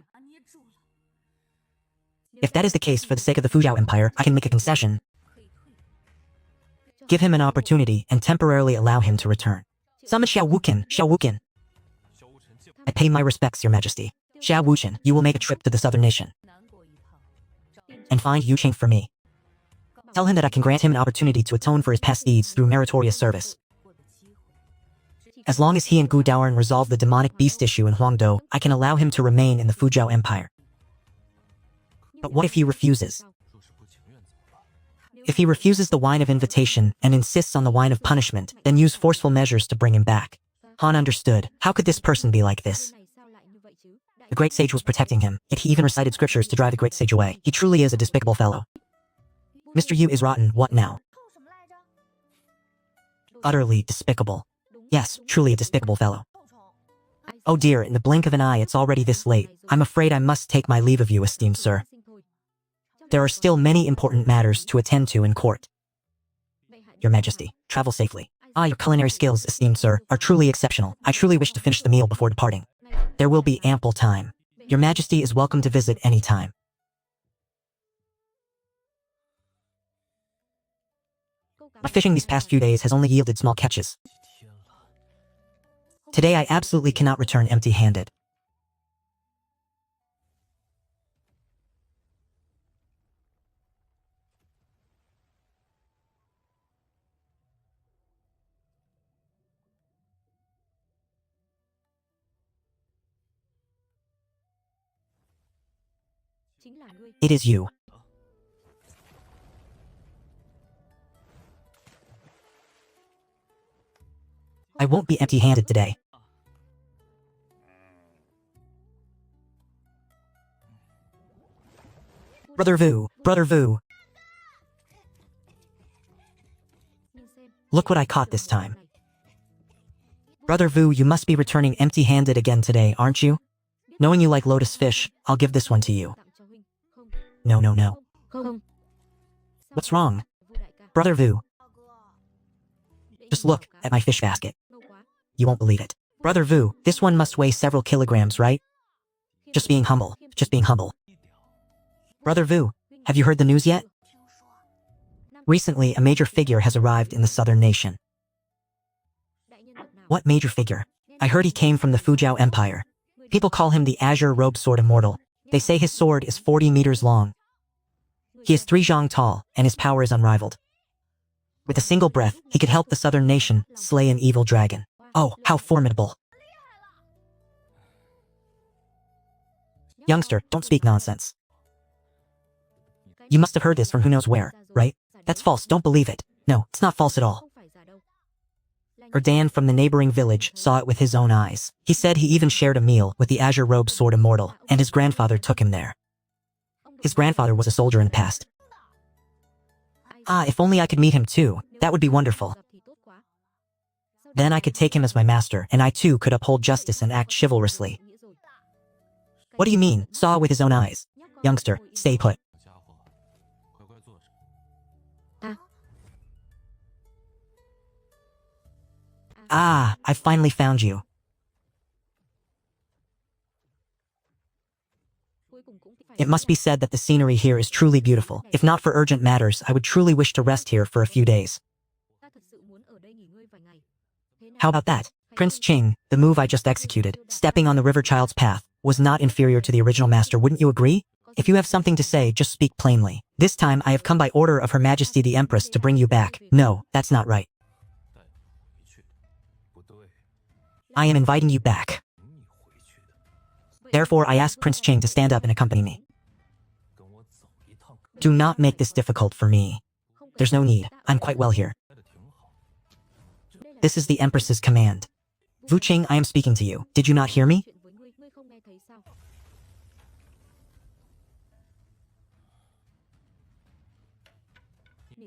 If that is the case, for the sake of the Fujiao Empire, I can make a concession. Give him an opportunity and temporarily allow him to return. Summon Xiao Wuqin, Xiao Wuqin. I pay my respects, Your Majesty. Xiao Wuqin, you will make a trip to the southern nation and find Yu Qing for me. Tell him that I can grant him an opportunity to atone for his past deeds through meritorious service. As long as he and Gu Daoren resolve the demonic beast issue in Huangdou, I can allow him to remain in the Fujiao Empire. But what if he refuses? If he refuses the wine of invitation and insists on the wine of punishment, then use forceful measures to bring him back. Han understood. How could this person be like this? The great sage was protecting him, yet he even recited scriptures to drive the great sage away. He truly is a despicable fellow. Mr. Yu is rotten, what now? Utterly despicable. Yes, truly a despicable fellow. Oh dear, in the blink of an eye it's already this late. I'm afraid I must take my leave of you, esteemed sir. There are still many important matters to attend to in court. Your Majesty, travel safely. Your culinary skills, esteemed sir, are truly exceptional. I truly wish to finish the meal before departing. There will be ample time. Your Majesty is welcome to visit any time. My fishing these past few days has only yielded small catches. Today I absolutely cannot return empty-handed. It is you. I won't be empty-handed today. Brother Vu, Brother Vu. Look what I caught this time. Brother Vu, you must be returning empty-handed again today, aren't you? Knowing you like lotus fish, I'll give this one to you. No, no, no. What's wrong? Brother Vu. Just look at my fish basket. You won't believe it. Brother Vu, this one must weigh several kilograms, right? Just being humble. Just being humble. Brother Vu, have you heard the news yet? Recently, a major figure has arrived in the southern nation. What major figure? I heard he came from the Fujiao Empire. People call him the Azure-Robed Sword Immortal. They say his sword is 40 meters long. He is 3 zhang tall, and his power is unrivaled. With a single breath, he could help the southern nation slay an evil dragon. Oh, how formidable. Youngster, don't speak nonsense. You must have heard this from who knows where, right? That's false, don't believe it. No, it's not false at all. Erdan from the neighboring village saw it with his own eyes. He said he even shared a meal with the Azure-Robed Sword Immortal, and his grandfather took him there. His grandfather was a soldier in the past. Ah, if only I could meet him too. That would be wonderful. Then I could take him as my master, and I too could uphold justice and act chivalrously. What do you mean, saw with his own eyes? Youngster, stay put. Ah, I finally found you. It must be said that the scenery here is truly beautiful. If not for urgent matters, I would truly wish to rest here for a few days. How about that? Prince Qing, the move I just executed, stepping on the river child's path, was not inferior to the original master, wouldn't you agree? If you have something to say, just speak plainly. This time I have come by order of Her Majesty the Empress to bring you back. No, that's not right. I am inviting you back. Therefore, I ask Prince Qing to stand up and accompany me. Do not make this difficult for me. There's no need. I'm quite well here. This is the Empress's command. Vu Qing, I am speaking to you. Did you not hear me?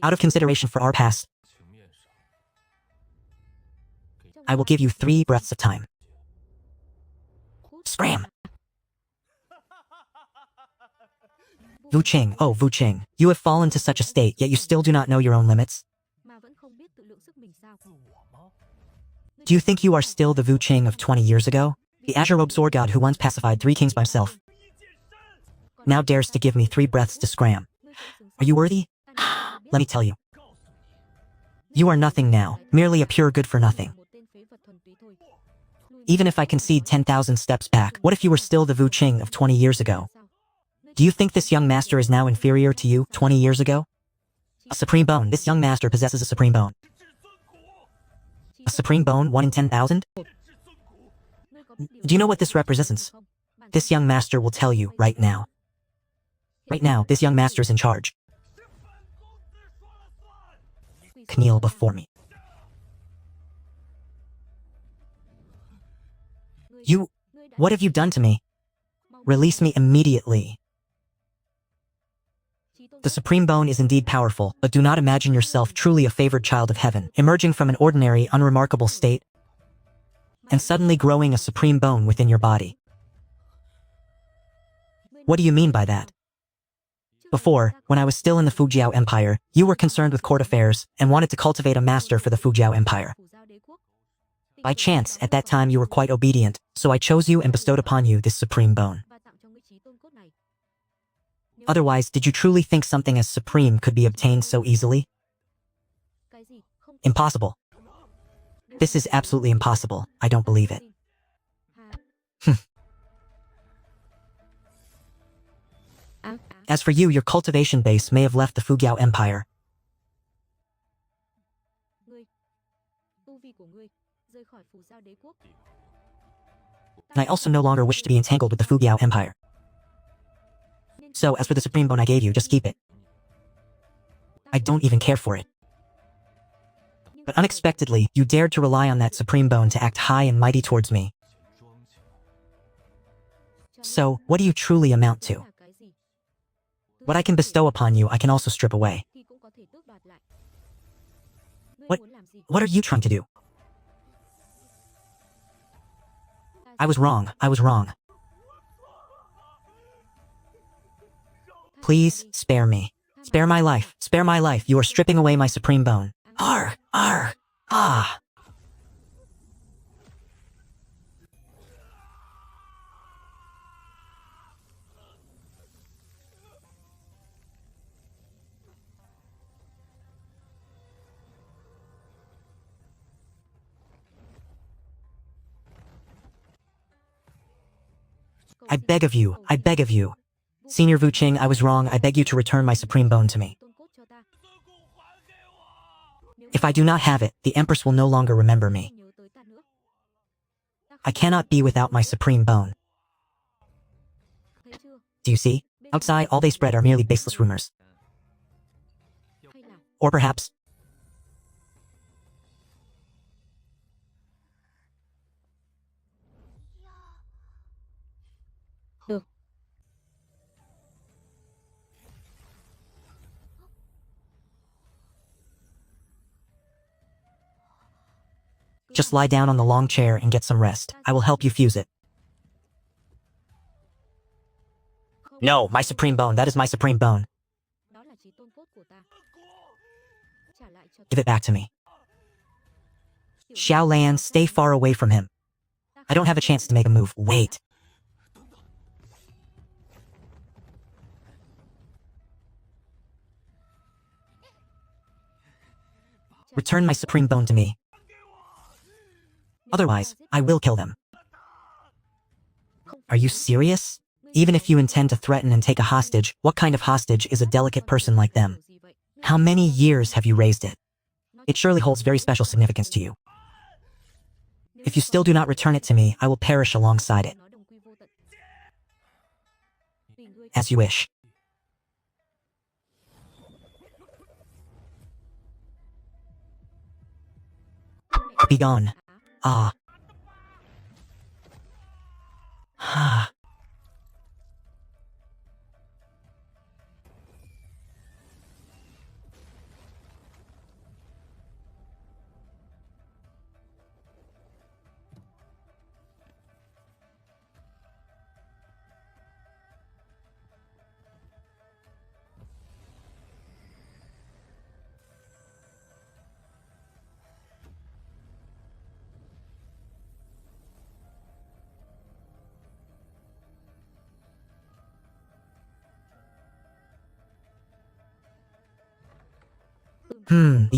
Out of consideration for our past, I will give you 3 breaths of time. Scram! Vu Qing, oh Vu Qing, you have fallen to such a state, yet you still do not know your own limits? Do you think you are still the Vu Qing of 20 years ago? The Azure-Robed Sword God who once pacified 3 kings by himself? Now dares to give me 3 breaths to scram. Are you worthy? Let me tell you. You are nothing now, merely a pure good for nothing. Even if I concede 10,000 steps back, what if you were still the Vu Qing of 20 years ago? Do you think this young master is now inferior to you 20 years ago? A supreme bone. This young master possesses a supreme bone. A supreme bone, 1 in 10,000? Do you know what this represents? This young master will tell you right now. Right now, this young master is in charge. Kneel before me. You... What have you done to me? Release me immediately. The Supreme Bone is indeed powerful, but do not imagine yourself truly a favored child of heaven, emerging from an ordinary, unremarkable state, and suddenly growing a Supreme Bone within your body. What do you mean by that? Before, when I was still in the Fujiao Empire, you were concerned with court affairs and wanted to cultivate a master for the Fujiao Empire. By chance, at that time you were quite obedient, so I chose you and bestowed upon you this Supreme Bone. Otherwise, did you truly think something as supreme could be obtained so easily? Impossible. This is absolutely impossible. I don't believe it. As for you, your cultivation base may have left the Fujiao Empire. And I also no longer wish to be entangled with the Fujiao Empire. So, as for the Supreme Bone I gave you, just keep it. I don't even care for it. But unexpectedly, you dared to rely on that Supreme Bone to act high and mighty towards me. So, what do you truly amount to? What I can bestow upon you, I can also strip away. What are you trying to do? I was wrong. Please, spare me. Spare my life. You are stripping away my supreme bone. Arr! Ah! I beg of you. Senior Vu Ching, I was wrong. I beg you to return my supreme bone to me. If I do not have it, the Empress will no longer remember me. I cannot be without my supreme bone. Do you see? Outside, all they spread are merely baseless rumors. Or perhaps... Just lie down on the long chair and get some rest. I will help you fuse it. No, my supreme bone. That is my supreme bone. Give it back to me. Xiao Lan, stay far away from him. I don't have a chance to make a move. Wait. Return my supreme bone to me. Otherwise, I will kill them. Are you serious? Even if you intend to threaten and take a hostage, what kind of hostage is a delicate person like them? How many years have you raised it? It surely holds very special significance to you. If you still do not return it to me, I will perish alongside it. As you wish. Be gone. Ah. Ah.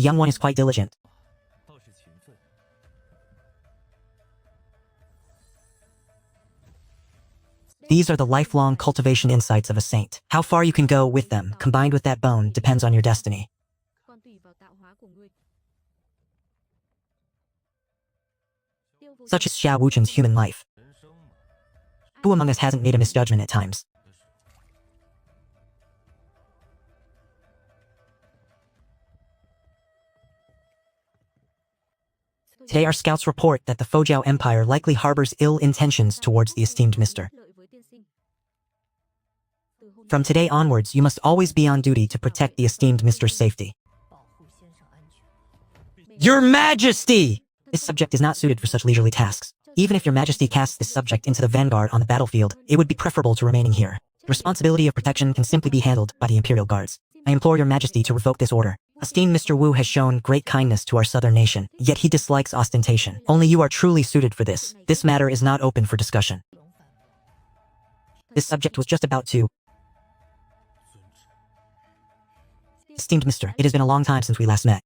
The young one is quite diligent. These are the lifelong cultivation insights of a saint. How far you can go with them, combined with that bone, depends on your destiny. Such is Xiao Wuchen's human life. Who among us hasn't made a misjudgment at times? Today our scouts report that the Fojiao Empire likely harbors ill intentions towards the esteemed Mr. From today onwards, you must always be on duty to protect the esteemed Mr.'s safety. Your Majesty! This subject is not suited for such leisurely tasks. Even if your Majesty casts this subject into the vanguard on the battlefield, it would be preferable to remaining here. The responsibility of protection can simply be handled by the Imperial Guards. I implore your Majesty to revoke this order. Esteemed Mr. Wu has shown great kindness to our southern nation, yet he dislikes ostentation. Only you are truly suited for this. This matter is not open for discussion. This subject was just about to... Esteemed Mr., it has been a long time since we last met.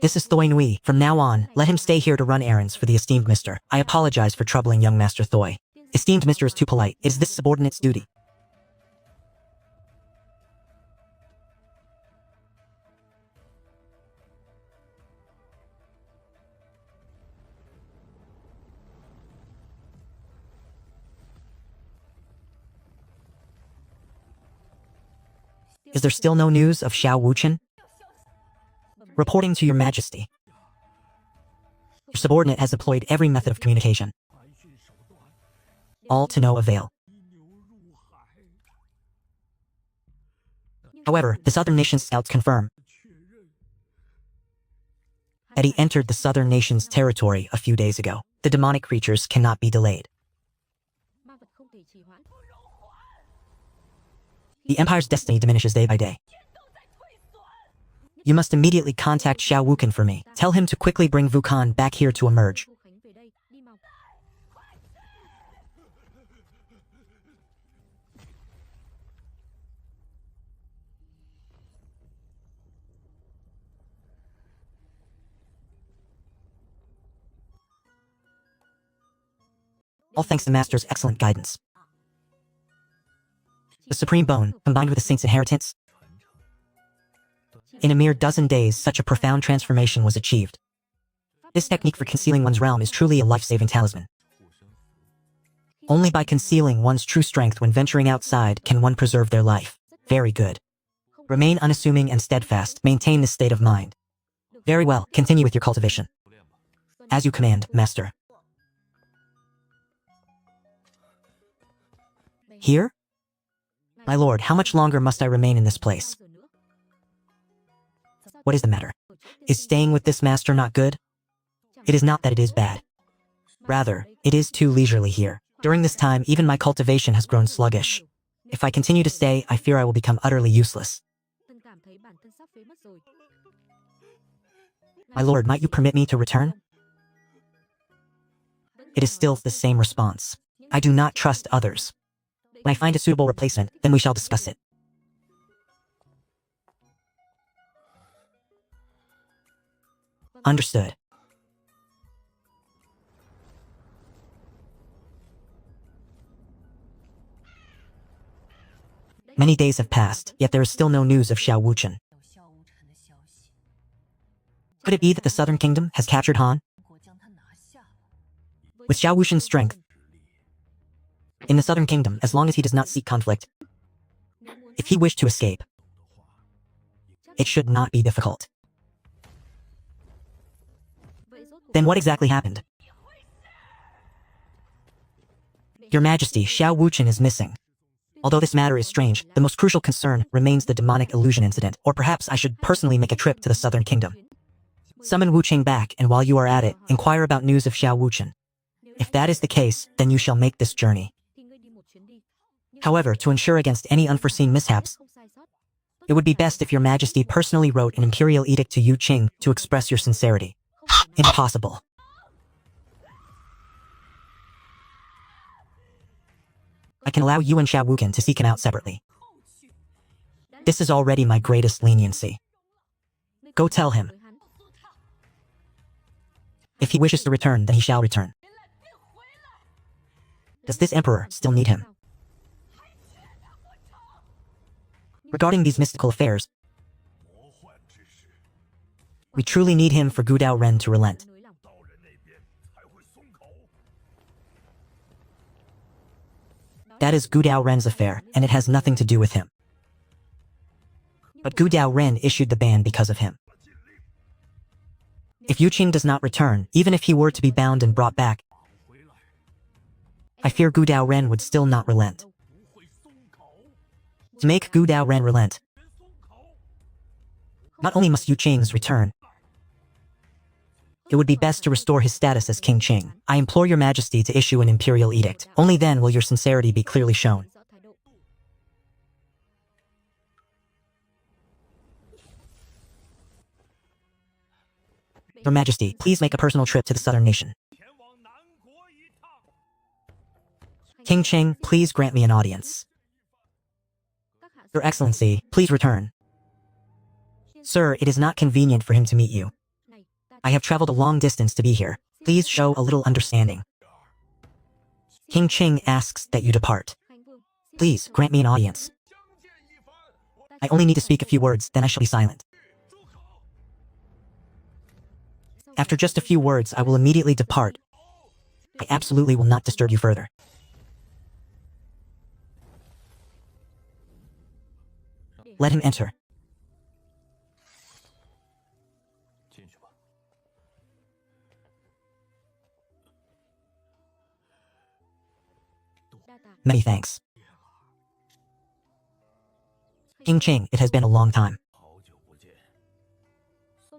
This is Thoi Nui. From now on, let him stay here to run errands for the esteemed Mr. I apologize for troubling young Master Thoi. Esteemed Mr. is too polite. It is this subordinate's duty. Is there still no news of Xiao Wuchen? Reporting to your Majesty. Your subordinate has deployed every method of communication. All to no avail. However, the southern nation scouts confirm Eddie entered the southern nation's territory a few days ago. The demonic creatures cannot be delayed. The Empire's destiny diminishes day by day. You must immediately contact Xiao Wukan for me. Tell him to quickly bring Vu Thanh back here to emerge. All thanks to Master's excellent guidance. The Supreme Bone, combined with the Saint's inheritance. In a mere dozen days, such a profound transformation was achieved. This technique for concealing one's realm is truly a life-saving talisman. Only by concealing one's true strength when venturing outside can one preserve their life. Very good. Remain unassuming and steadfast. Maintain this state of mind. Very well, continue with your cultivation. As you command, Master. Here? My lord, how much longer must I remain in this place? What is the matter? Is staying with this master not good? It is not that it is bad. Rather, it is too leisurely here. During this time, even my cultivation has grown sluggish. If I continue to stay, I fear I will become utterly useless. My lord, might you permit me to return? It is still the same response. I do not trust others. When I find a suitable replacement, then we shall discuss it. Understood. Many days have passed, yet there is still no news of Xiao Wuchen. Could it be that the Southern Kingdom has captured Han? With Xiao Wuchen's strength, in the Southern Kingdom, as long as he does not seek conflict, if he wished to escape, it should not be difficult. Then what exactly happened? Your Majesty, Xiao Wuchen is missing. Although this matter is strange, the most crucial concern remains the demonic illusion incident, or perhaps I should personally make a trip to the Southern Kingdom. Summon Wu Qing back, and while you are at it, inquire about news of Xiao Wuchen. If that is the case, then you shall make this journey. However, to ensure against any unforeseen mishaps, it would be best if your Majesty personally wrote an imperial edict to Yu Qing to express your sincerity. Impossible. I can allow you and Xiao Wuchen to seek him out separately. This is already my greatest leniency. Go tell him. If he wishes to return, then he shall return. Does this emperor still need him? Regarding these mystical affairs, we truly need him for Gudao Ren to relent. That is Gudao Ren's affair, and it has nothing to do with him. But Gudao Ren issued the ban because of him. If Yu Qing does not return, even if he were to be bound and brought back, I fear Gudao Ren would still not relent. To make Gudao Ren relent, not only must Yu Qing's return, it would be best to restore his status as King Qing. I implore your Majesty to issue an imperial edict. Only then will your sincerity be clearly shown. Your Majesty, please make a personal trip to the southern nation. King Qing, please grant me an audience. Your Excellency, please return. Sir, it is not convenient for him to meet you. I have traveled a long distance to be here. Please show a little understanding. King Qing asks that you depart. Please, grant me an audience. I only need to speak a few words, then I shall be silent. After just a few words, I will immediately depart. I absolutely will not disturb you further. Let him enter. Many thanks. King Qing, it has been a long time.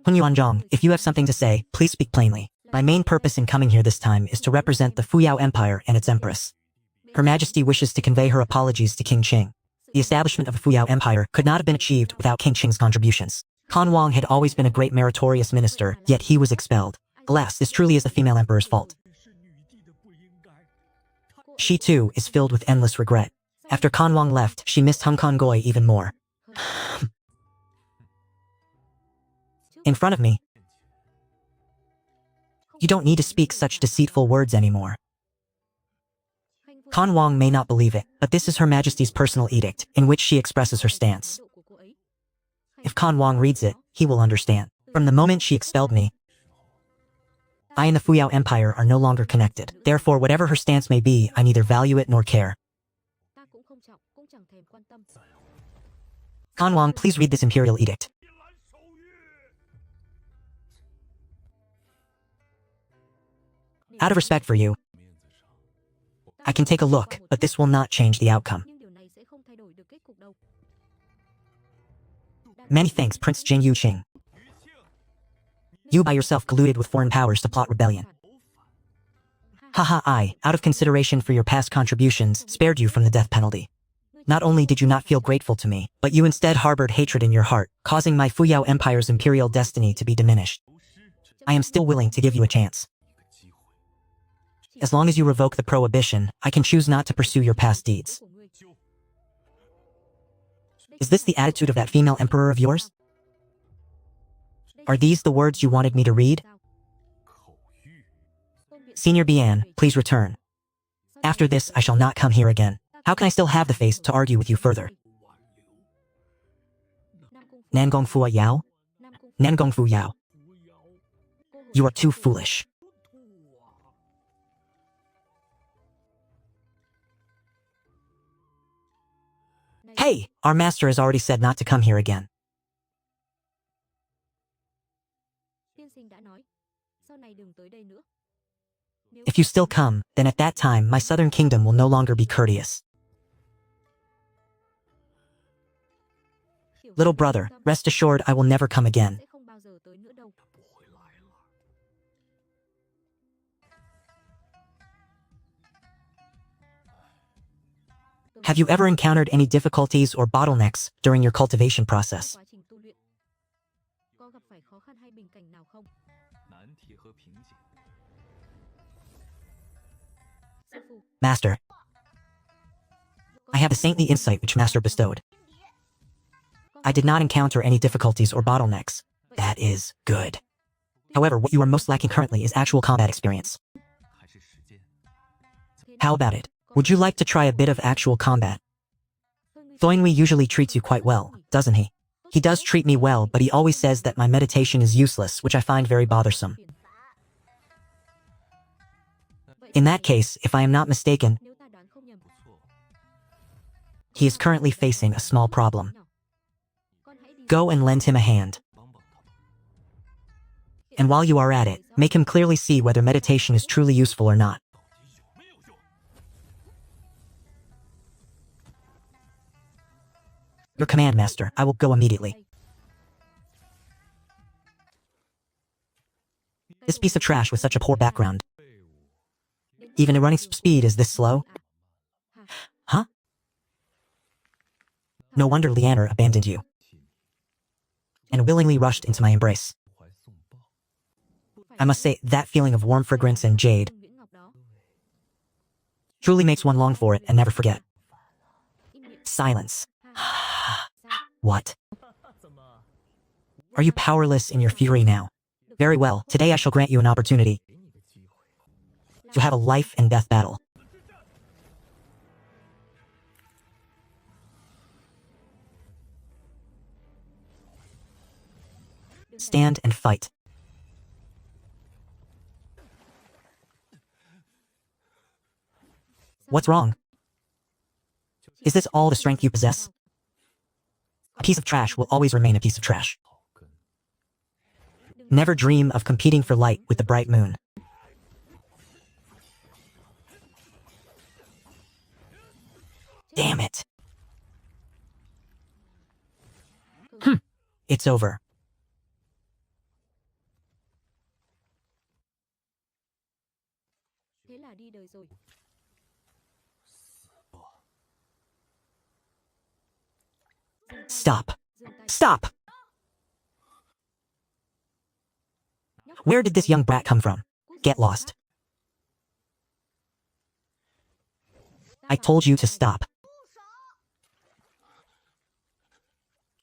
Hun Yuanzhong, if you have something to say, please speak plainly. My main purpose in coming here this time is to represent the Fuyao Empire and its empress. Her Majesty wishes to convey her apologies to King Qing. The establishment of the Fuyao Empire could not have been achieved without King Qing's contributions. Kan Wang had always been a great meritorious minister, yet he was expelled. Alas, this truly is the female emperor's fault. She too is filled with endless regret. After Kan Wang left, she missed Hung Kongoi even more. In front of me. You don't need to speak such deceitful words anymore. Kan Wang may not believe it, but this is Her Majesty's personal edict, in which she expresses her stance. If Kan Wang reads it, he will understand. From the moment she expelled me, I and the Fuyao Empire are no longer connected. Therefore, whatever her stance may be, I neither value it nor care. Kan Wang, please read this imperial edict. Out of respect for you, I can take a look, but this will not change the outcome. Many thanks, Prince Jing Yuqing. You by yourself colluded with foreign powers to plot rebellion. Haha, I, out of consideration for your past contributions, spared you from the death penalty. Not only did you not feel grateful to me, but you instead harbored hatred in your heart, causing my Fuyao Empire's imperial destiny to be diminished. I am still willing to give you a chance. As long as you revoke the prohibition, I can choose not to pursue your past deeds. Is this the attitude of that female emperor of yours? Are these the words you wanted me to read? Senior Bian, please return. After this, I shall not come here again. How can I still have the face to argue with you further? Nangong Fua Yao? Nangong Fu Yao. You are too foolish. Hey, our master has already said not to come here again. If you still come, then at that time my southern kingdom will no longer be courteous. Little brother, rest assured I will never come again. Have you ever encountered any difficulties or bottlenecks during your cultivation process? Master, I have the saintly insight which Master bestowed. I did not encounter any difficulties or bottlenecks. That is good. However, what you are most lacking currently is actual combat experience. How about it? Would you like to try a bit of actual combat? Thoinui usually treats you quite well, doesn't he? He does treat me well, but he always says that my meditation is useless, which I find very bothersome. In that case, if I am not mistaken, he is currently facing a small problem. Go and lend him a hand. And while you are at it, make him clearly see whether meditation is truly useful or not. Your command, Master. I will go immediately. This piece of trash with such a poor background. Even a running speed is this slow? Huh? No wonder Lianer abandoned you and willingly rushed into my embrace. I must say, that feeling of warm fragrance and jade truly makes one long for it and never forget. Silence. What? Are you powerless in your fury now? Very well, today I shall grant you an opportunity to have a life and death battle. Stand and fight. What's wrong? Is this all the strength you possess? A piece of trash will always remain a piece of trash. Never dream of competing for light with the bright moon. Damn it. It's over. Stop. Stop! Where did this young brat come from? Get lost. I told you to stop.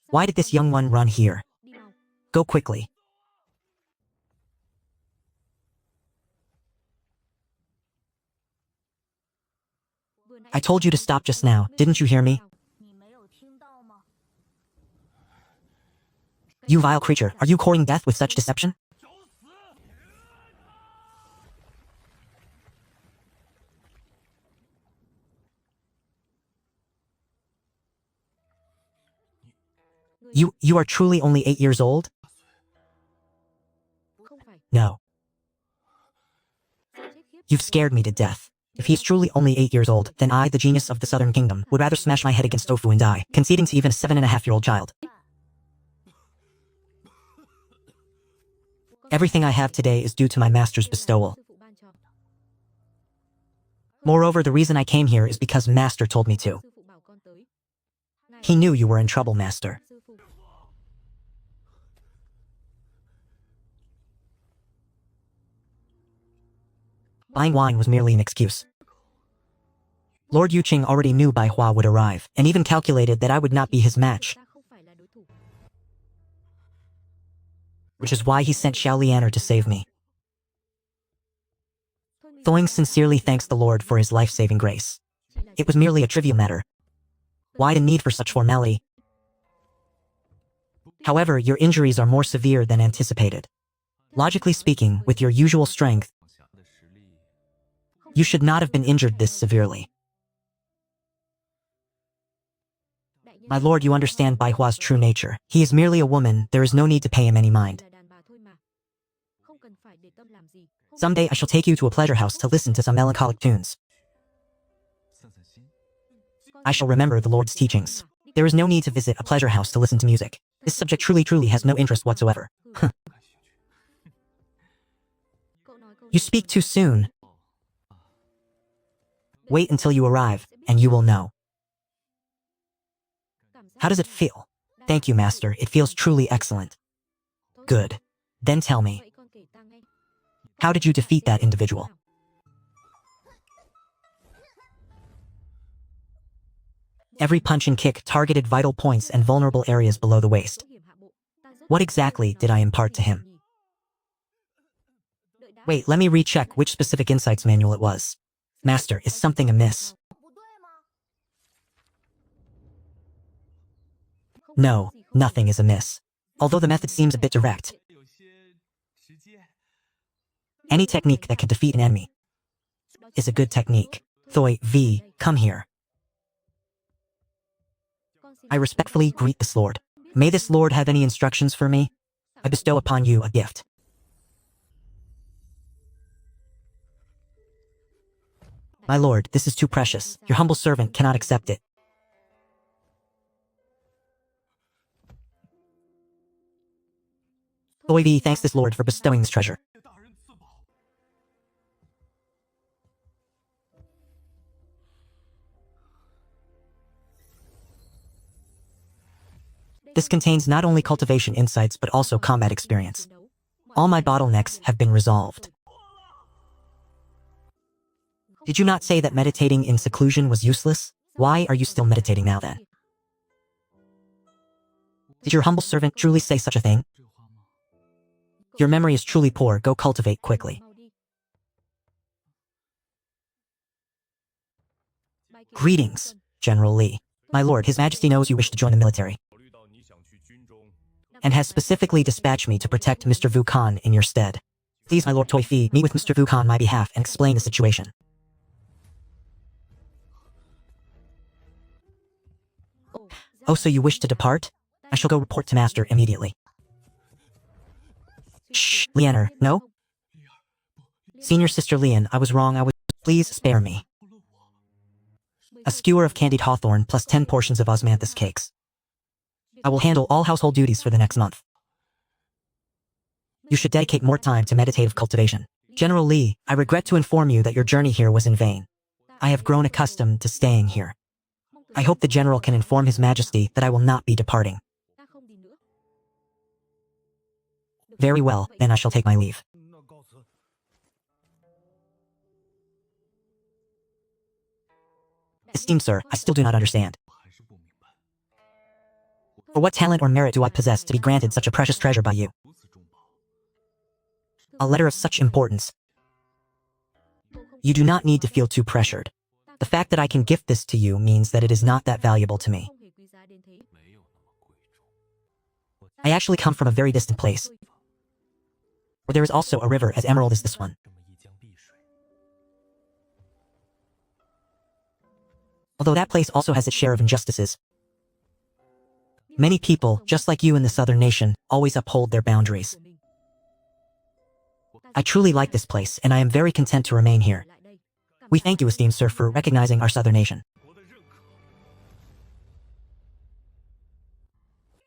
Why did this young one run here? Go quickly. I told you to stop just now, didn't you hear me? You vile creature, are you courting death with such deception? You are truly only 8 years old? No. You've scared me to death. If he's truly only 8 years old, then I, the genius of the Southern Kingdom, would rather smash my head against tofu and die, conceding to even a 7.5-year-old child. Everything I have today is due to my master's bestowal. Moreover, the reason I came here is because Master told me to. He knew you were in trouble, Master. Buying wine was merely an excuse. Lord Yuqing already knew Bai Hua would arrive, and even calculated that I would not be his match. Which is why he sent Xiao Lianer to save me. Thoing sincerely thanks the Lord for his life-saving grace. It was merely a trivial matter. Why the need for such formality? However, your injuries are more severe than anticipated. Logically speaking, with your usual strength, you should not have been injured this severely. My lord, you understand Bai Hua's true nature. He is merely a woman, there is no need to pay him any mind. Someday I shall take you to a pleasure house to listen to some melancholic tunes. I shall remember the Lord's teachings. There is no need to visit a pleasure house to listen to music. This subject truly has no interest whatsoever. You speak too soon. Wait until you arrive, and you will know. How does it feel? Thank you, Master. It feels truly excellent. Good. Then tell me. How did you defeat that individual? Every punch and kick targeted vital points and vulnerable areas below the waist. What exactly did I impart to him? Wait, let me recheck which specific insights manual it was. Master, is something amiss? No, nothing is amiss. Although the method seems a bit direct. Any technique that can defeat an enemy is a good technique. Thoi V, come here. I respectfully greet this lord. May this lord have any instructions for me? I bestow upon you a gift. My lord, this is too precious. Your humble servant cannot accept it. Thoi V thanks this lord for bestowing this treasure. This contains not only cultivation insights but also combat experience. All my bottlenecks have been resolved. Did you not say that meditating in seclusion was useless? Why are you still meditating now then? Did your humble servant truly say such a thing? Your memory is truly poor, go cultivate quickly. Greetings, General Li. My lord, His Majesty knows you wish to join the military, and has specifically dispatched me to protect Mr. Vu Khan in your stead. Please, my lord Toi Fi, meet with Mr. Vu Khan on my behalf and explain the situation. Oh, so you wish to depart? I shall go report to Master immediately. Shh, Lianer, no? Senior Sister Lian, I was wrong, Please spare me. A skewer of candied hawthorn plus 10 portions of osmanthus cakes. I will handle all household duties for the next month. You should dedicate more time to meditative cultivation. General Li, I regret to inform you that your journey here was in vain. I have grown accustomed to staying here. I hope the general can inform His Majesty that I will not be departing. Very well, then I shall take my leave. Esteemed sir, I still do not understand. For what talent or merit do I possess to be granted such a precious treasure by you? A letter of such importance. You do not need to feel too pressured. The fact that I can gift this to you means that it is not that valuable to me. I actually come from a very distant place, where there is also a river as emerald as this one. Although that place also has its share of injustices. Many people, just like you in the southern nation, always uphold their boundaries. I truly like this place, and I am very content to remain here. We thank you, esteemed sir, for recognizing our southern nation.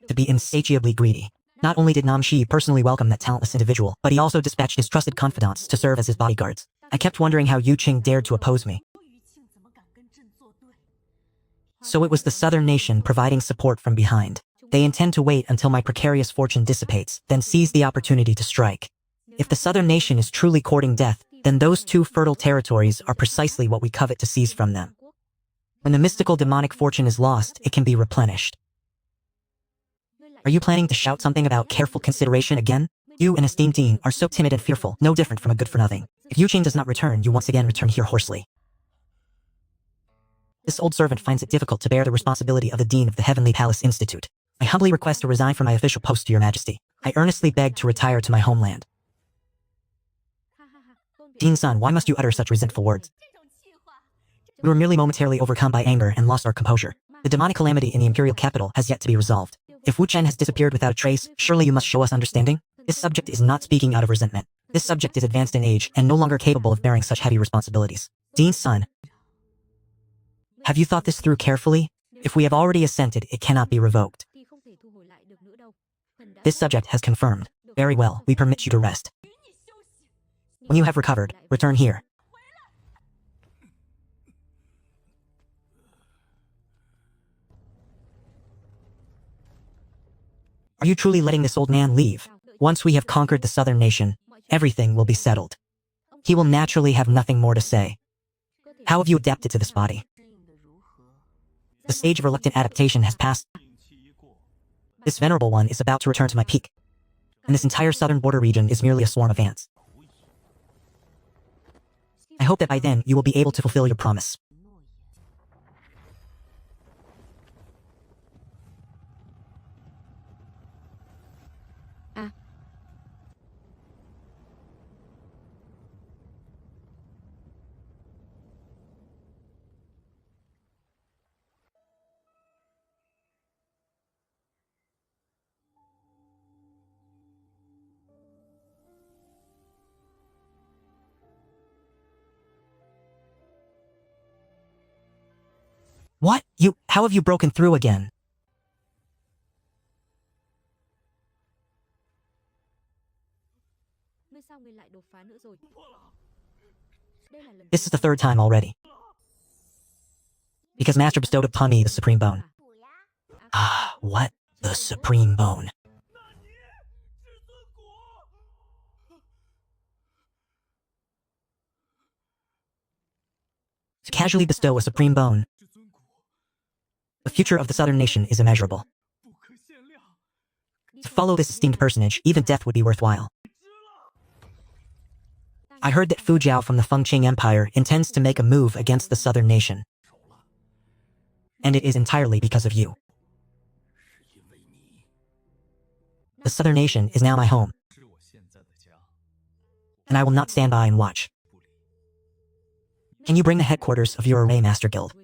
To be insatiably greedy. Not only did Nam Shi personally welcome that talentless individual, but he also dispatched his trusted confidants to serve as his bodyguards. I kept wondering how Yu Qing dared to oppose me. So it was the southern nation providing support from behind. They intend to wait until my precarious fortune dissipates, then seize the opportunity to strike. If the southern nation is truly courting death, then those two fertile territories are precisely what we covet to seize from them. When the mystical demonic fortune is lost, it can be replenished. Are you planning to shout something about careful consideration again? You and esteemed Dean are so timid and fearful, no different from a good-for-nothing. If Yu Qing does not return, you once again return here hoarsely. This old servant finds it difficult to bear the responsibility of the Dean of the Heavenly Palace Institute. I humbly request to resign from my official post to your majesty. I earnestly beg to retire to my homeland. Dean-san, why must you utter such resentful words? We were merely momentarily overcome by anger and lost our composure. The demonic calamity in the Imperial capital has yet to be resolved. If Wu Chen has disappeared without a trace, surely you must show us understanding? This subject is not speaking out of resentment. This subject is advanced in age and no longer capable of bearing such heavy responsibilities. Dean-san, have you thought this through carefully? If we have already assented, it cannot be revoked. This subject has confirmed. Very well, we permit you to rest. When you have recovered, return here. Are you truly letting this old man leave? Once we have conquered the southern nation, everything will be settled. He will naturally have nothing more to say. How have you adapted to this body? The stage of reluctant adaptation has passed. This venerable one is about to return to my peak. And this entire southern border region is merely a swarm of ants. I hope that by then you will be able to fulfill your promise. What? How have you broken through again? This is the third time already. Because Master bestowed upon me the Supreme Bone. Ah, what? The Supreme Bone. To casually bestow a Supreme Bone, the future of the southern nation is immeasurable. To follow this esteemed personage, even death would be worthwhile. I heard that Fu Jiao from the Fengqing Empire intends to make a move against the southern nation. And it is entirely because of you. The southern nation is now my home. And I will not stand by and watch. Can you bring the headquarters of your Array Master Guild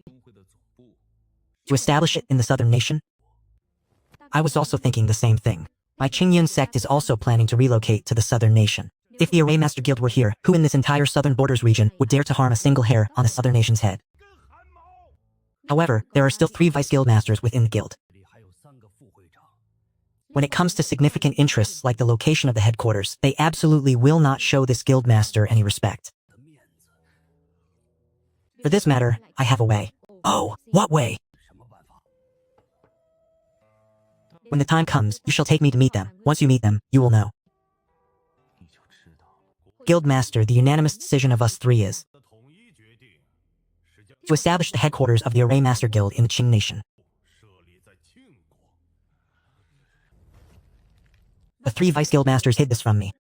to establish it in the southern nation? I was also thinking the same thing. My Qingyun sect is also planning to relocate to the southern nation. If the Array Master Guild were here, who in this entire southern borders region would dare to harm a single hair on the southern nation's head? However, there are still 3 vice guild masters within the guild. When it comes to significant interests like the location of the headquarters, they absolutely will not show this guildmaster any respect. For this matter, I have a way. Oh, what way? When the time comes, you shall take me to meet them. Once you meet them, you will know. Guildmaster, the unanimous decision of us three is to establish the headquarters of the Array Master Guild in the Qing Nation. The three Vice Guildmasters hid this from me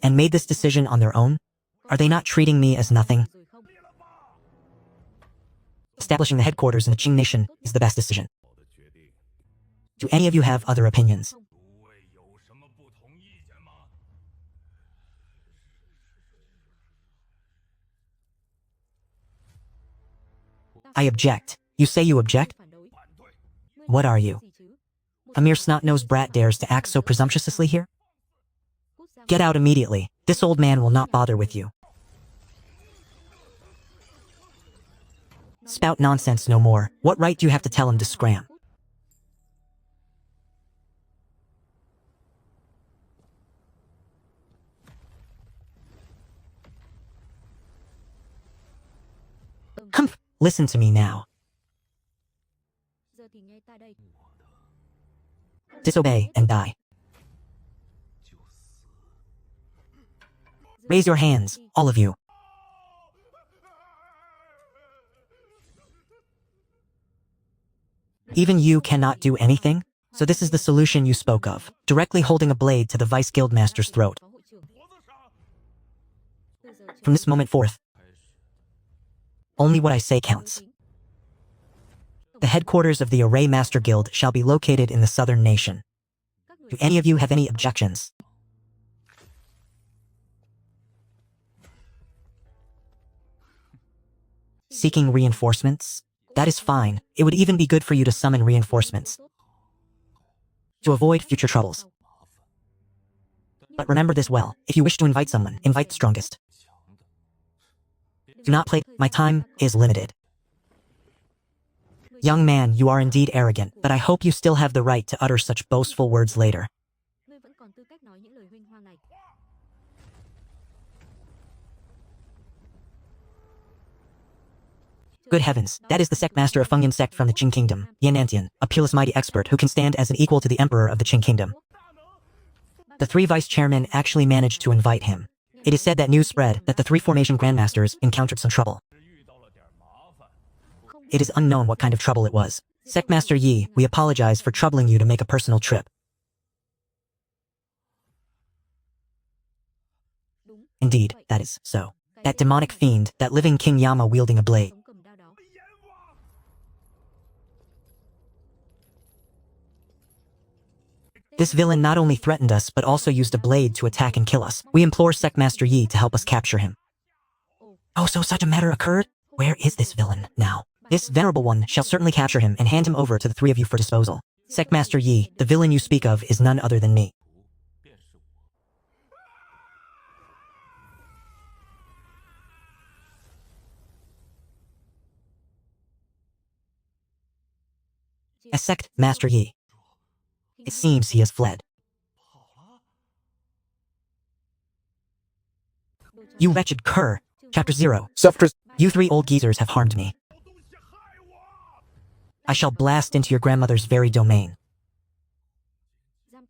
and made this decision on their own? Are they not treating me as nothing? Establishing the headquarters in the Qing Nation is the best decision. Do any of you have other opinions? I object. You say you object? What are you? A mere snot-nosed brat dares to act so presumptuously here? Get out immediately. This old man will not bother with you. Spout nonsense no more. What right do you have to tell him to scram? Humph! Listen to me now. Disobey and die. Raise your hands, all of you. Even you cannot do anything? So this is the solution you spoke of, directly holding a blade to the Vice Guildmaster's throat. From this moment forth, only what I say counts. The headquarters of the Array Master Guild shall be located in the Southern Nation. Do any of you have any objections? Seeking reinforcements? That is fine. It would even be good for you to summon reinforcements to avoid future troubles. But remember this well. If you wish to invite someone, invite the strongest. Do not play. My time is limited. Young man, you are indeed arrogant, but I hope you still have the right to utter such boastful words later. Good heavens, that is the sectmaster of Fengyan sect from the Qing Kingdom, Yan Antian, a peerless mighty expert who can stand as an equal to the emperor of the Qing Kingdom. The three vice-chairmen actually managed to invite him. It is said that news spread that the three formation grandmasters encountered some trouble. It is unknown what kind of trouble it was. Sectmaster Yi, we apologize for troubling you to make a personal trip. Indeed, that is so. That demonic fiend, that living King Yama wielding a blade. This villain not only threatened us, but also used a blade to attack and kill us. We implore Sectmaster Yi to help us capture him. Oh, so such a matter occurred? Where is this villain now? This venerable one shall certainly capture him and hand him over to the three of you for disposal. Sectmaster Yi, the villain you speak of is none other than me. As Sectmaster Yi. It seems he has fled. You wretched cur. Chapter 0. You three old geezers have harmed me. I shall blast into your grandmother's very domain.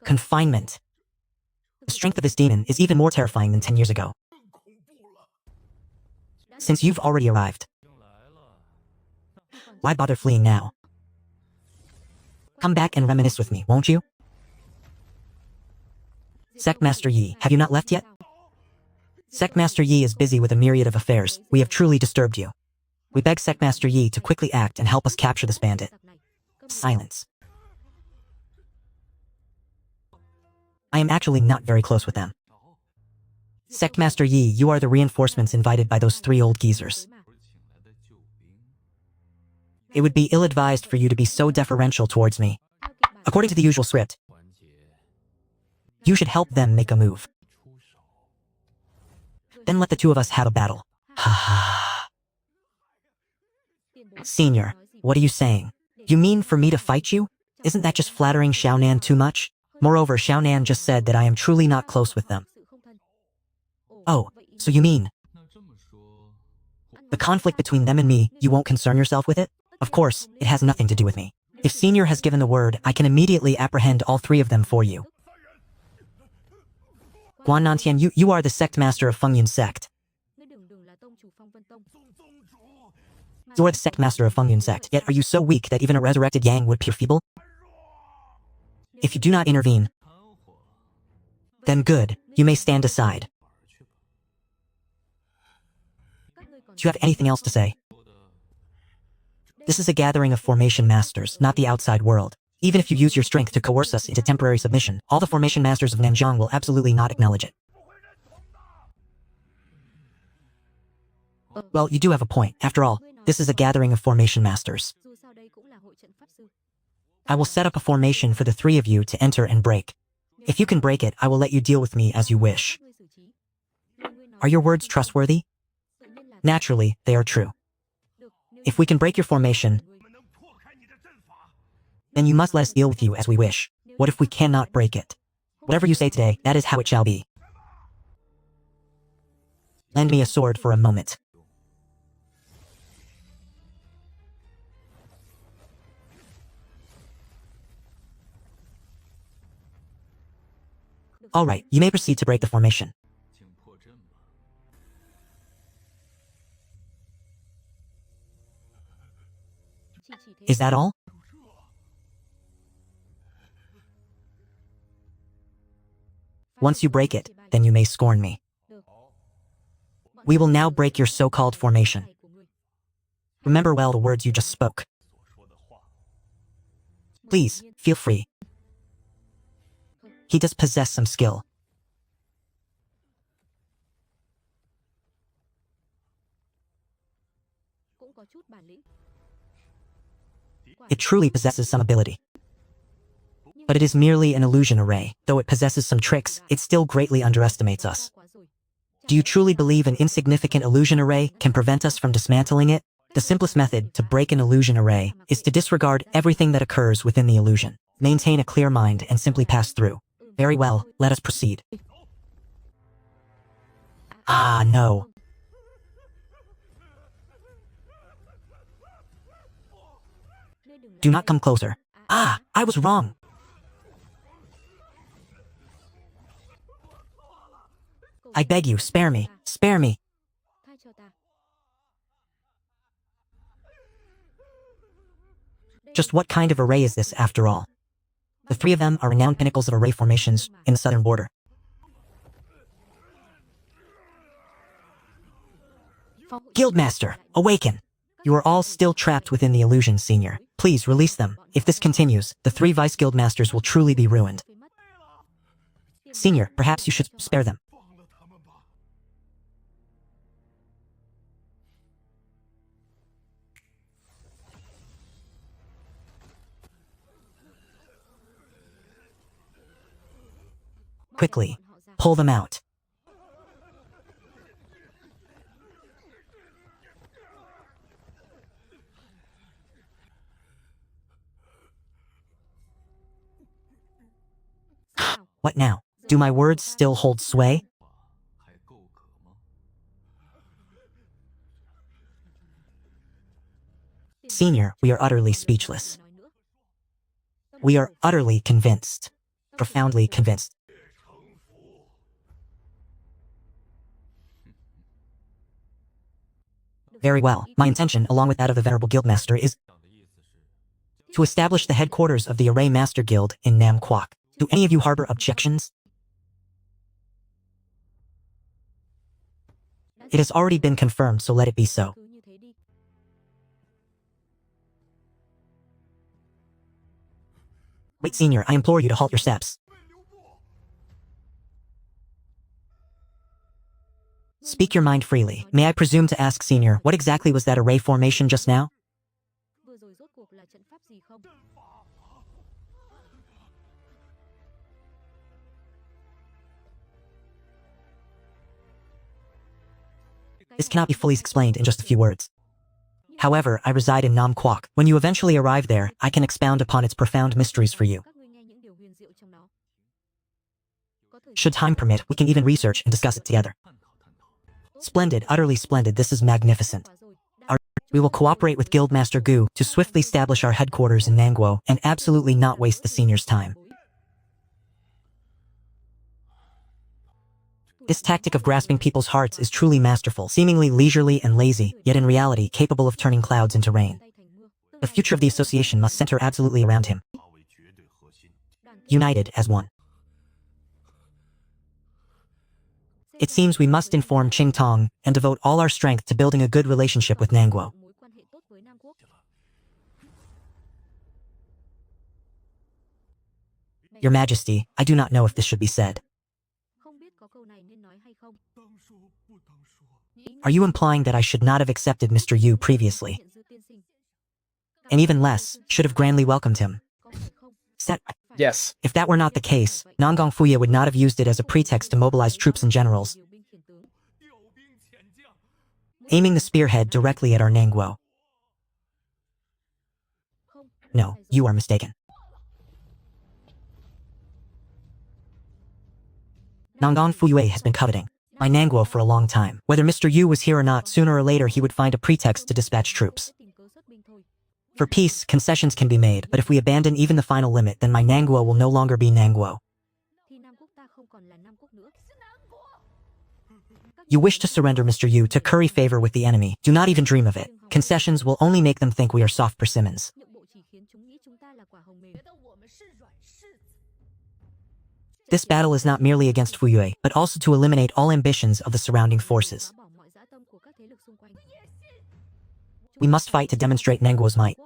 Confinement. The strength of this demon is even more terrifying than 10 years ago. Since you've already arrived, why bother fleeing now? Come back and reminisce with me, won't you? Sectmaster Yi, have you not left yet? Sectmaster Yi is busy with a myriad of affairs. We have truly disturbed you. We beg Sectmaster Yi to quickly act and help us capture this bandit. Silence. I am actually not very close with them. Sectmaster Yi, you are the reinforcements invited by those three old geezers. It would be ill-advised for you to be so deferential towards me. According to the usual script, you should help them make a move. Then let the two of us have a battle. Ha ha. Senior, what are you saying? You mean for me to fight you? Isn't that just flattering Xiaonan too much? Moreover, Xiaonan just said that I am truly not close with them. Oh, so you mean the conflict between them and me, you won't concern yourself with it? Of course, it has nothing to do with me. If Senior has given the word, I can immediately apprehend all three of them for you. Guan Nantian, you are the sect master of Fengyun sect. You are the sect master of Fengyun sect, yet are you so weak that even a resurrected Yang would appear feeble? If you do not intervene, then good, you may stand aside. Do you have anything else to say? This is a gathering of formation masters, not the outside world. Even if you use your strength to coerce us into temporary submission, all the formation masters of Nanjiang will absolutely not acknowledge it. Well, you do have a point. After all, this is a gathering of formation masters. I will set up a formation for the three of you to enter and break. If you can break it, I will let you deal with me as you wish. Are your words trustworthy? Naturally, they are true. If we can break your formation, then you must let us deal with you as we wish. What if we cannot break it? Whatever you say today, that is how it shall be. Lend me a sword for a moment. All right, you may proceed to break the formation. Is that all? Once you break it, then you may scorn me. We will now break your so-called formation. Remember well the words you just spoke. Please, feel free. He does possess some skill. It truly possesses some ability. But it is merely an illusion array. Though it possesses some tricks, it still greatly underestimates us. Do you truly believe an insignificant illusion array can prevent us from dismantling it? The simplest method to break an illusion array is to disregard everything that occurs within the illusion. Maintain a clear mind and simply pass through. Very well, let us proceed. Ah, no. Do not come closer. Ah, I was wrong. I beg you, spare me. Spare me. Just what kind of array is this, after all? The three of them are renowned pinnacles of array formations in the southern border. Guildmaster, awaken! You are all still trapped within the illusion, Senior. Please release them. If this continues, the three Vice Guildmasters will truly be ruined. Senior, perhaps you should spare them. Quickly, pull them out. What now? Do my words still hold sway? Senior, we are utterly speechless. We are utterly convinced. Profoundly convinced. Very well. My intention, along with that of the Venerable Guildmaster, is to establish the headquarters of the Array Master Guild in Nam Quoc. Do any of you harbor objections? It has already been confirmed, so let it be so. Wait, Senior, I implore you to halt your steps. Speak your mind freely. May I presume to ask, Senior, what exactly was that array formation just now? This cannot be fully explained in just a few words. However, I reside in Nam Quoc. When you eventually arrive there, I can expound upon its profound mysteries for you. Should time permit, we can even research and discuss it together. Splendid, utterly splendid, this is magnificent. We will cooperate with Guildmaster Gu to swiftly establish our headquarters in Nangguo and absolutely not waste the senior's time. This tactic of grasping people's hearts is truly masterful, seemingly leisurely and lazy, yet in reality capable of turning clouds into rain. The future of the association must center absolutely around him. United as one. It seems we must inform Qing Tong and devote all our strength to building a good relationship with Nangguo. Your Majesty, I do not know if this should be said. Are you implying that I should not have accepted Mr. Yu previously? And even less, should have grandly welcomed him? Yes. If that were not the case, Nanggong Fuye would not have used it as a pretext to mobilize troops and generals, aiming the spearhead directly at our Nangguo. No, you are mistaken. Nanggong Fuye has been coveting my Nangguo for a long time. Whether Mr. Yu was here or not, sooner or later he would find a pretext to dispatch troops. For peace, concessions can be made, but if we abandon even the final limit, then my Nangguo will no longer be Nangguo. You wish to surrender Mr. Yu to curry favor with the enemy. Do not even dream of it. Concessions will only make them think we are soft persimmons. This battle is not merely against Fuyue, but also to eliminate all ambitions of the surrounding forces. We must fight to demonstrate Nangguo's might.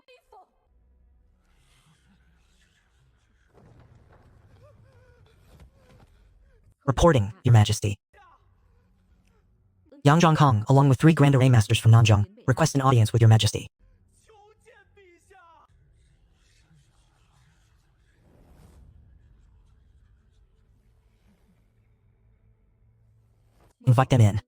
Reporting, Your Majesty. Yang Zhongkong, along with 3 Grand Array Masters from Nanzhong, request an audience with Your Majesty. Invite them in.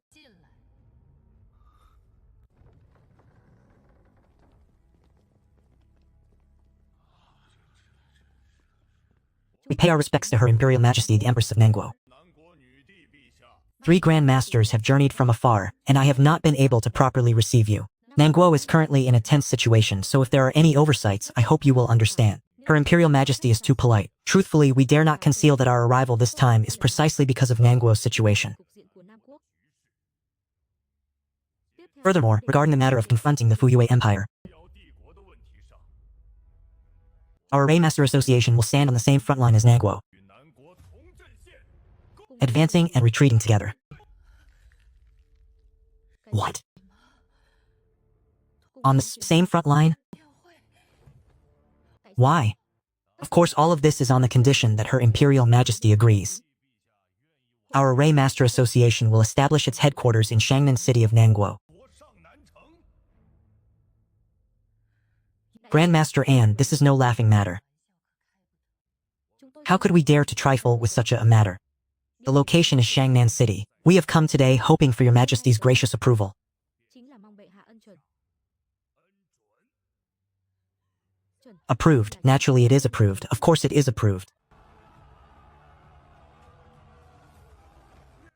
We pay our respects to Her Imperial Majesty the Empress of Nangguo. 3 Grand Masters have journeyed from afar, and I have not been able to properly receive you. Nangguo is currently in a tense situation, so if there are any oversights, I hope you will understand. Her Imperial Majesty is too polite. Truthfully, we dare not conceal that our arrival this time is precisely because of Nangguo's situation. Furthermore, regarding the matter of confronting the Fuyue Empire, our Array-Master Association will stand on the same front line as Nangguo, advancing and retreating together. What? On the same front line? Why? Of course, all of this is on the condition that Her Imperial Majesty agrees. Our Array-Master Association will establish its headquarters in Shangnan City of Nangguo. Grandmaster An, this is no laughing matter. How could we dare to trifle with such a matter? The location is Shangnan City. We have come today hoping for Your Majesty's gracious approval. Approved. Naturally it is approved. Of course it is approved.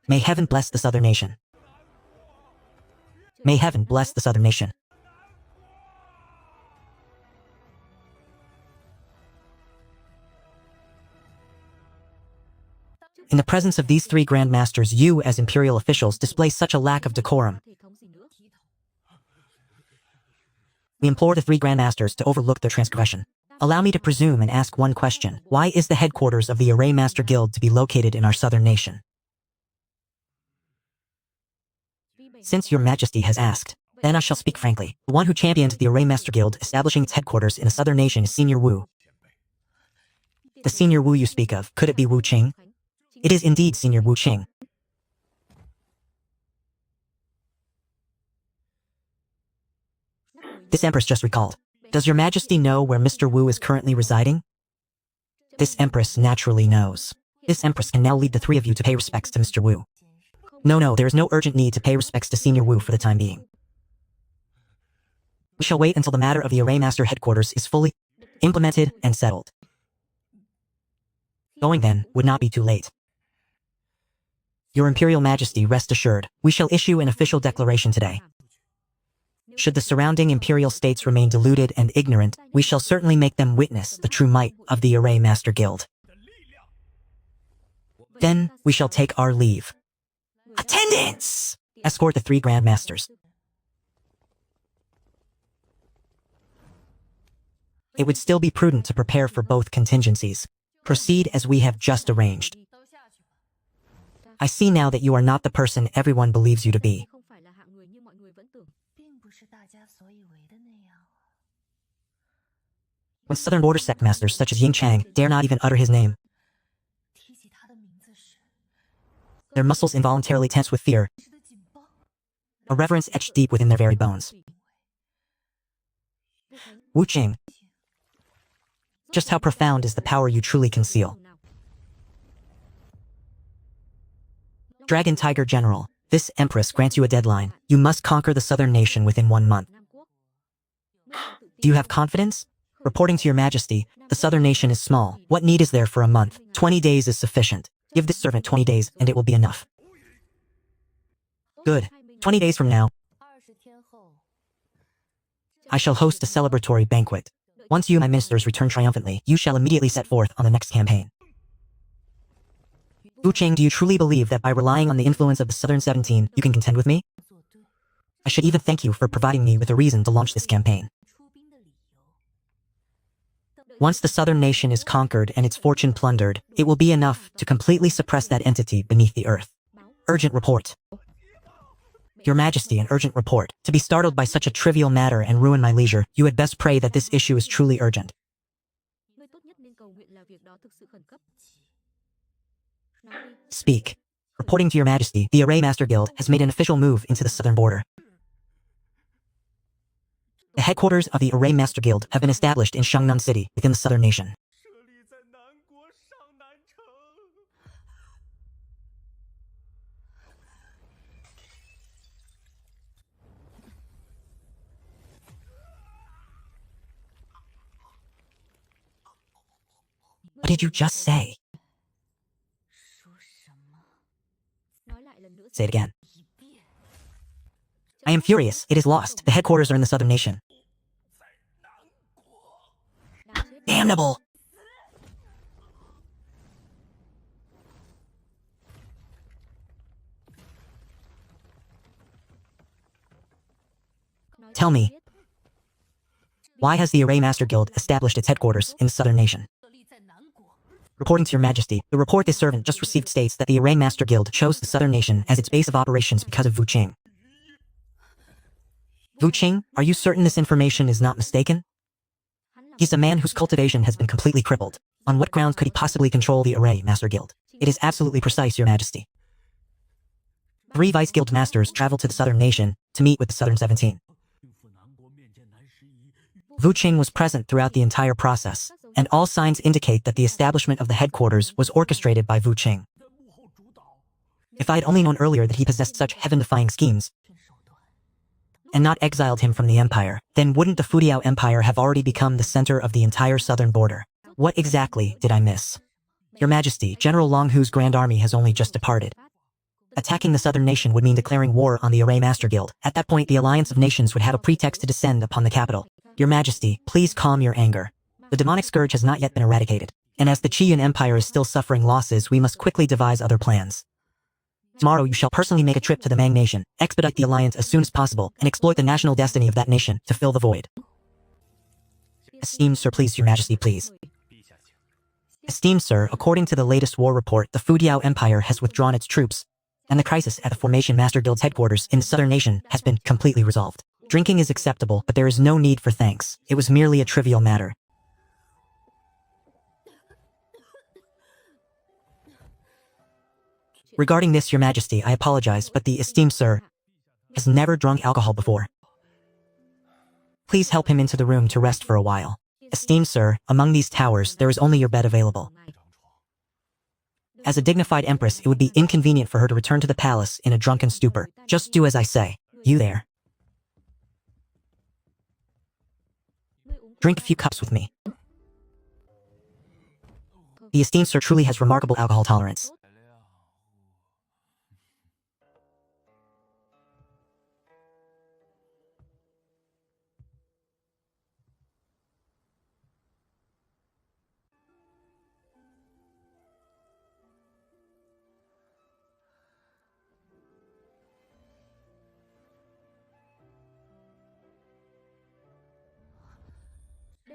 May heaven bless this other nation. May heaven bless this other nation. In the presence of these 3 Grand Masters, you, as Imperial officials, display such a lack of decorum. We implore the 3 Grand Masters to overlook their transgression. Allow me to presume and ask one question. Why is the headquarters of the Array Master Guild to be located in our southern nation? Since Your Majesty has asked, then I shall speak frankly. The one who championed the Array Master Guild establishing its headquarters in a southern nation is Senior Wu. The Senior Wu you speak of, could it be Wu Qing? It is indeed Senior Wu Qing. This Empress just recalled. Does Your Majesty know where Mr. Wu is currently residing? This Empress naturally knows. This Empress can now lead the 3 of you to pay respects to Mr. Wu. No, there is no urgent need to pay respects to Senior Wu for the time being. We shall wait until the matter of the Array Master headquarters is fully implemented and settled. Going then would not be too late. Your Imperial Majesty, rest assured, we shall issue an official declaration today. Should the surrounding Imperial states remain deluded and ignorant, we shall certainly make them witness the true might of the Array Master Guild. Then we shall take our leave. Attendants! Escort the 3 Grand Masters. It would still be prudent to prepare for both contingencies. Proceed as we have just arranged. I see now that you are not the person everyone believes you to be. When Southern Border sect masters such as Ying Chang dare not even utter his name, their muscles involuntarily tense with fear, a reverence etched deep within their very bones. Wu Qing, just how profound is the power you truly conceal? Dragon Tiger General, this Empress grants you a deadline. You must conquer the southern nation within 1 month. Do you have confidence? Reporting to your Majesty, the southern nation is small. What need is there for a month? 20 days is sufficient. Give this servant 20 days and it will be enough. Good. 20 days from now, I shall host a celebratory banquet. Once you, my ministers, return triumphantly, you shall immediately set forth on the next campaign. Vu Cheng, do you truly believe that by relying on the influence of the Southern 17, you can contend with me? I should even thank you for providing me with a reason to launch this campaign. Once the Southern nation is conquered and its fortune plundered, it will be enough to completely suppress that entity beneath the earth. Urgent report. Your Majesty, an urgent report. To be startled by such a trivial matter and ruin my leisure, you had best pray that this issue is truly urgent. Speak. Reporting to your Majesty, the Array Master Guild has made an official move into the southern border. The headquarters of the Array Master Guild have been established in Shangnan City, within the southern nation. What did you just say? Say it again. I am furious. It is lost. The headquarters are in the southern nation. Damnable! Tell me, why has the Array Master Guild established its headquarters in the southern nation? Reporting to your Majesty, the report this servant just received states that the Array Master Guild chose the southern nation as its base of operations because of Vu Ching. Vu Ching, are you certain this information is not mistaken? He's a man whose cultivation has been completely crippled. On what grounds could he possibly control the Array Master Guild? It is absolutely precise, your Majesty. 3 Vice Guild Masters traveled to the southern nation to meet with the Southern 17. Vu Ching was present throughout the entire process, and all signs indicate that the establishment of the headquarters was orchestrated by Vu Ching. If I had only known earlier that he possessed such heaven-defying schemes, and not exiled him from the Empire, then wouldn't the Fudiao Empire have already become the center of the entire southern border? What exactly did I miss? Your Majesty, General Long Hu's Grand Army has only just departed. Attacking the southern nation would mean declaring war on the Array Master Guild. At that point, the Alliance of Nations would have a pretext to descend upon the capital. Your Majesty, please calm your anger. The demonic scourge has not yet been eradicated, and as the Qiyun Empire is still suffering losses, we must quickly devise other plans. Tomorrow you shall personally make a trip to the Mang Nation, expedite the alliance as soon as possible, and exploit the national destiny of that nation to fill the void. Esteemed Sir, please, your Majesty, please. Esteemed Sir, according to the latest war report, the Fudiao Empire has withdrawn its troops, and the crisis at the Formation Master Guild's headquarters in the southern nation has been completely resolved. Drinking is acceptable, but there is no need for thanks. It was merely a trivial matter. Regarding this, your Majesty, I apologize, but the esteemed Sir has never drunk alcohol before. Please help him into the room to rest for a while. Esteemed Sir, among these towers, there is only your bed available. As a dignified empress, it would be inconvenient for her to return to the palace in a drunken stupor. Just do as I say. You there. Drink a few cups with me. The esteemed sir truly has remarkable alcohol tolerance.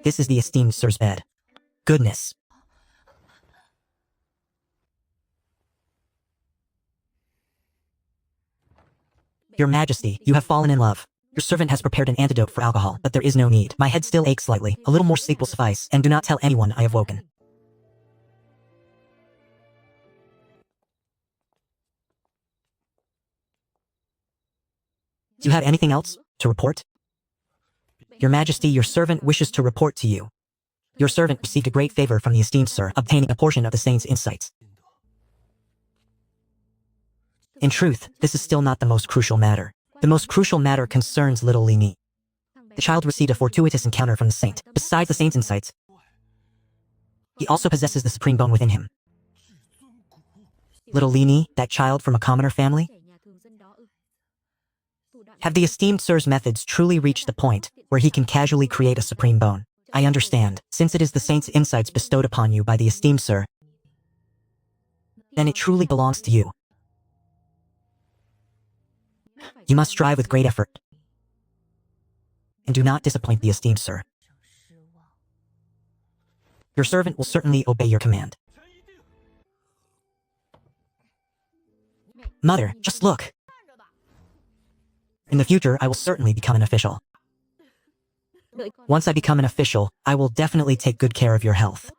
This is the esteemed sir's bed. Goodness. Your Majesty, you have fallen in love. Your servant has prepared an antidote for alcohol, but there is no need. My head still aches slightly. A little more sleep will suffice, and do not tell anyone I have woken. Do you have anything else to report? Your Majesty, your servant wishes to report to you. Your servant received a great favor from the esteemed sir, obtaining a portion of the saint's insights. In truth, this is still not the most crucial matter. The most crucial matter concerns little Li Ni. The child received a fortuitous encounter from the saint. Besides the saint's insights, he also possesses the supreme bone within him. Little Li Ni, that child from a commoner family? Have the esteemed sir's methods truly reached the point where he can casually create a supreme bone? I understand. Since it is the saint's insights bestowed upon you by the esteemed sir, then it truly belongs to you. You must strive with great effort, and do not disappoint the esteemed sir. Your servant will certainly obey your command. Mother, just look. In the future, I will certainly become an official. Once I become an official, I will definitely take good care of your health.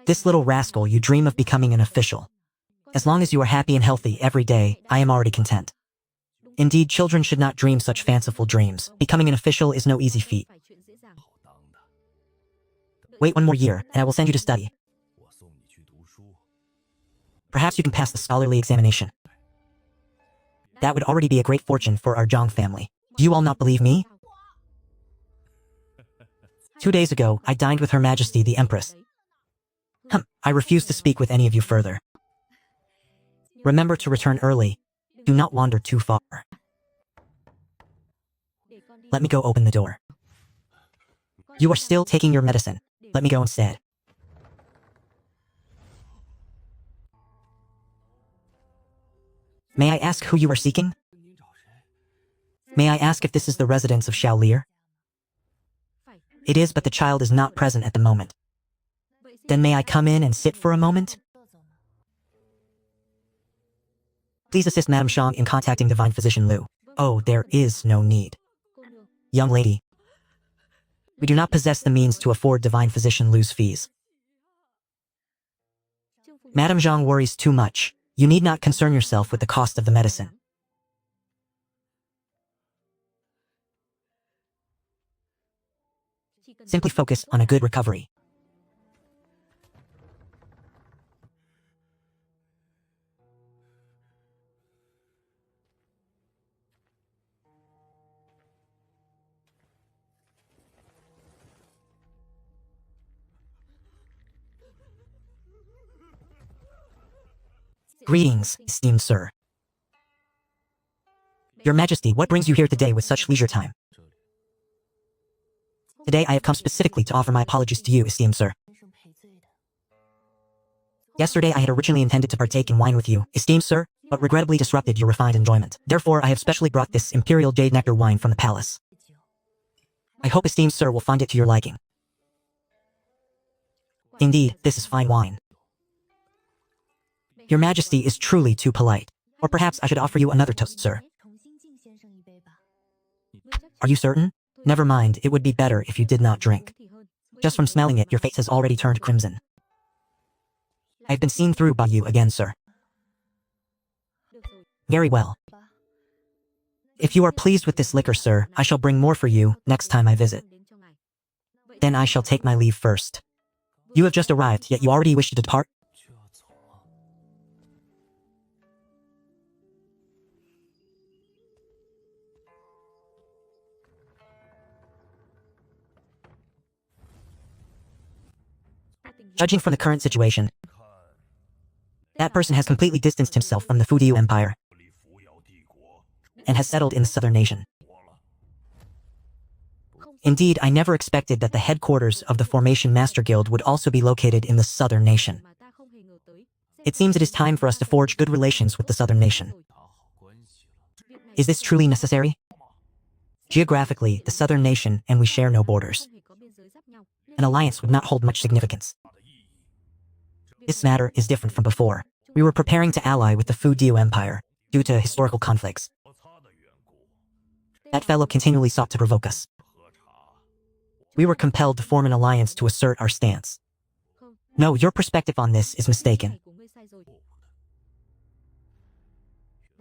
This little rascal, you dream of becoming an official. As long as you are happy and healthy every day, I am already content. Indeed, children should not dream such fanciful dreams. Becoming an official is no easy feat. Wait 1 more year, and I will send you to study. Perhaps you can pass the scholarly examination. That would already be a great fortune for our Zhang family. Do you all not believe me? 2 days ago, I dined with Her Majesty the Empress. I refuse to speak with any of you further. Remember to return early. Do not wander too far. Let me go open the door. You are still taking your medicine. Let me go instead. May I ask who you are seeking? May I ask if this is the residence of Xiao Lier? It is, but the child is not present at the moment. Then may I come in and sit for a moment? Please assist Madame Zhang in contacting Divine Physician Liu. Oh, there is no need. Young lady, we do not possess the means to afford Divine Physician Liu's fees. Madame Zhang worries too much. You need not concern yourself with the cost of the medicine. Simply focus on a good recovery. Greetings, esteemed sir. Your Majesty, what brings you here today with such leisure time? Today I have come specifically to offer my apologies to you, esteemed sir. Yesterday I had originally intended to partake in wine with you, esteemed sir, but regrettably disrupted your refined enjoyment. Therefore I have specially brought this Imperial Jade Nectar wine from the palace. I hope esteemed sir will find it to your liking. Indeed, this is fine wine. Your Majesty is truly too polite. Or perhaps I should offer you another toast, sir. Are you certain? Never mind, it would be better if you did not drink. Just from smelling it, your face has already turned crimson. I have been seen through by you again, sir. Very well. If you are pleased with this liquor, sir, I shall bring more for you next time I visit. Then I shall take my leave first. You have just arrived, yet you already wish to depart? Judging from the current situation, that person has completely distanced himself from the Fu Empire and has settled in the southern nation. Indeed, I never expected that the headquarters of the Formation Master Guild would also be located in the southern nation. It seems it is time for us to forge good relations with the southern nation. Is this truly necessary? Geographically, the southern nation and we share no borders. An alliance would not hold much significance. This matter is different from before. We were preparing to ally with the Fu Empire due to historical conflicts. That fellow continually sought to provoke us. We were compelled to form an alliance to assert our stance. No, your perspective on this is mistaken.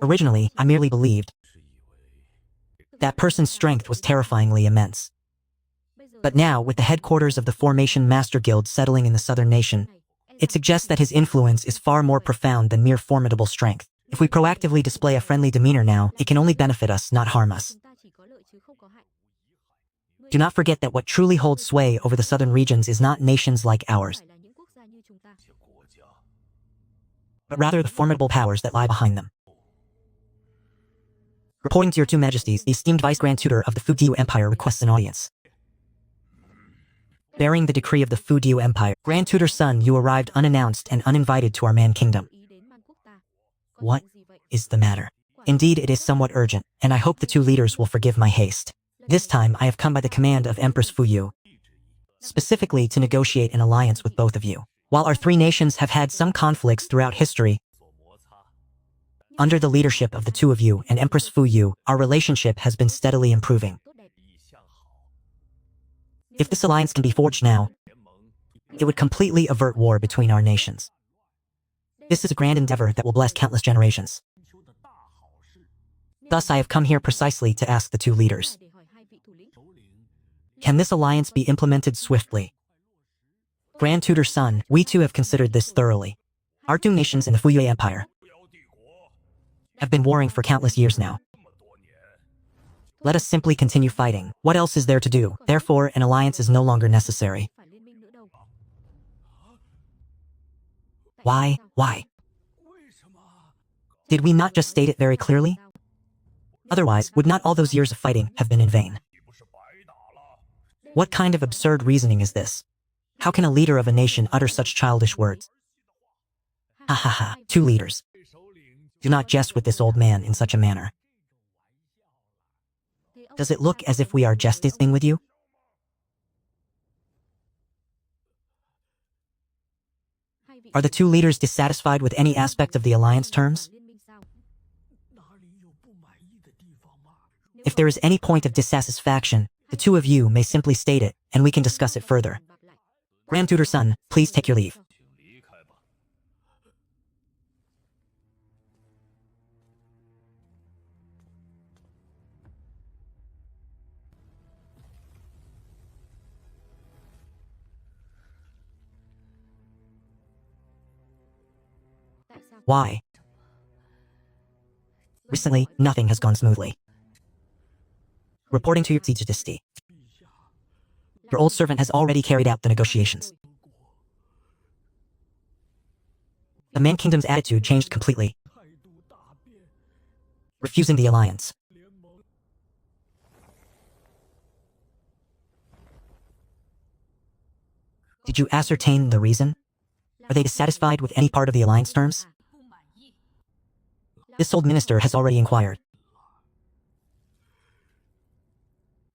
Originally, I merely believed that person's strength was terrifyingly immense. But now, with the headquarters of the Formation Master Guild settling in the southern nation, it suggests that his influence is far more profound than mere formidable strength. If we proactively display a friendly demeanor now, it can only benefit us, not harm us. Do not forget that what truly holds sway over the southern regions is not nations like ours, but rather the formidable powers that lie behind them. Reporting to your two majesties, the esteemed Vice Grand Tutor of the Fu Empire requests an audience. Bearing the decree of the Fu Empire, Grand Tutor's son, you arrived unannounced and uninvited to our Man Kingdom. What is the matter? Indeed, it is somewhat urgent, and I hope the two leaders will forgive my haste. This time, I have come by the command of Empress Fu, specifically to negotiate an alliance with both of you. While our three nations have had some conflicts throughout history, under the leadership of the two of you and Empress Fu, our relationship has been steadily improving. If this alliance can be forged now, it would completely avert war between our nations. This is a grand endeavor that will bless countless generations. Thus, I have come here precisely to ask the two leaders. Can this alliance be implemented swiftly? Grand Tutor's son, we too have considered this thoroughly. Our two nations in the Fu Empire have been warring for countless years now. Let us simply continue fighting. What else is there to do? Therefore, an alliance is no longer necessary. Why? Did we not just state it very clearly? Otherwise, would not all those years of fighting have been in vain? What kind of absurd reasoning is this? How can a leader of a nation utter such childish words? Ha ha ha, two leaders. Do not jest with this old man in such a manner. Does it look as if we are jesting with you? Are the two leaders dissatisfied with any aspect of the alliance terms? If there is any point of dissatisfaction, the two of you may simply state it, and we can discuss it further. Grand Tutor's son, please take your leave. Why? Recently, nothing has gone smoothly. Reporting to your Majesty, your old servant has already carried out the negotiations. The Man Kingdom's attitude changed completely, refusing the alliance. Did you ascertain the reason? Are they dissatisfied with any part of the alliance terms? This old minister has already inquired.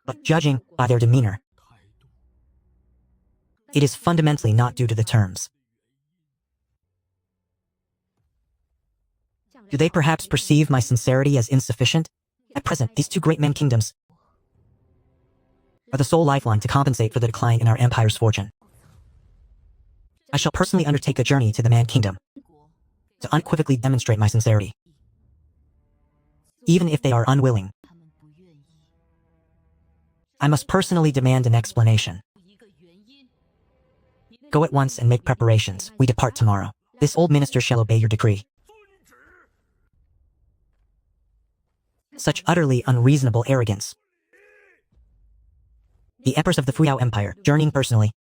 But judging by their demeanor, it is fundamentally not due to the terms. Do they perhaps perceive my sincerity as insufficient? At present, these two great men kingdoms are the sole lifeline to compensate for the decline in our empire's fortune. I shall personally undertake a journey to the Man Kingdom to unequivocally demonstrate my sincerity. Even if they are unwilling, I must personally demand an explanation. Go at once and make preparations. We depart tomorrow. This old minister shall obey your decree. Such utterly unreasonable arrogance. The Empress of the Fuyao Empire, journeying personally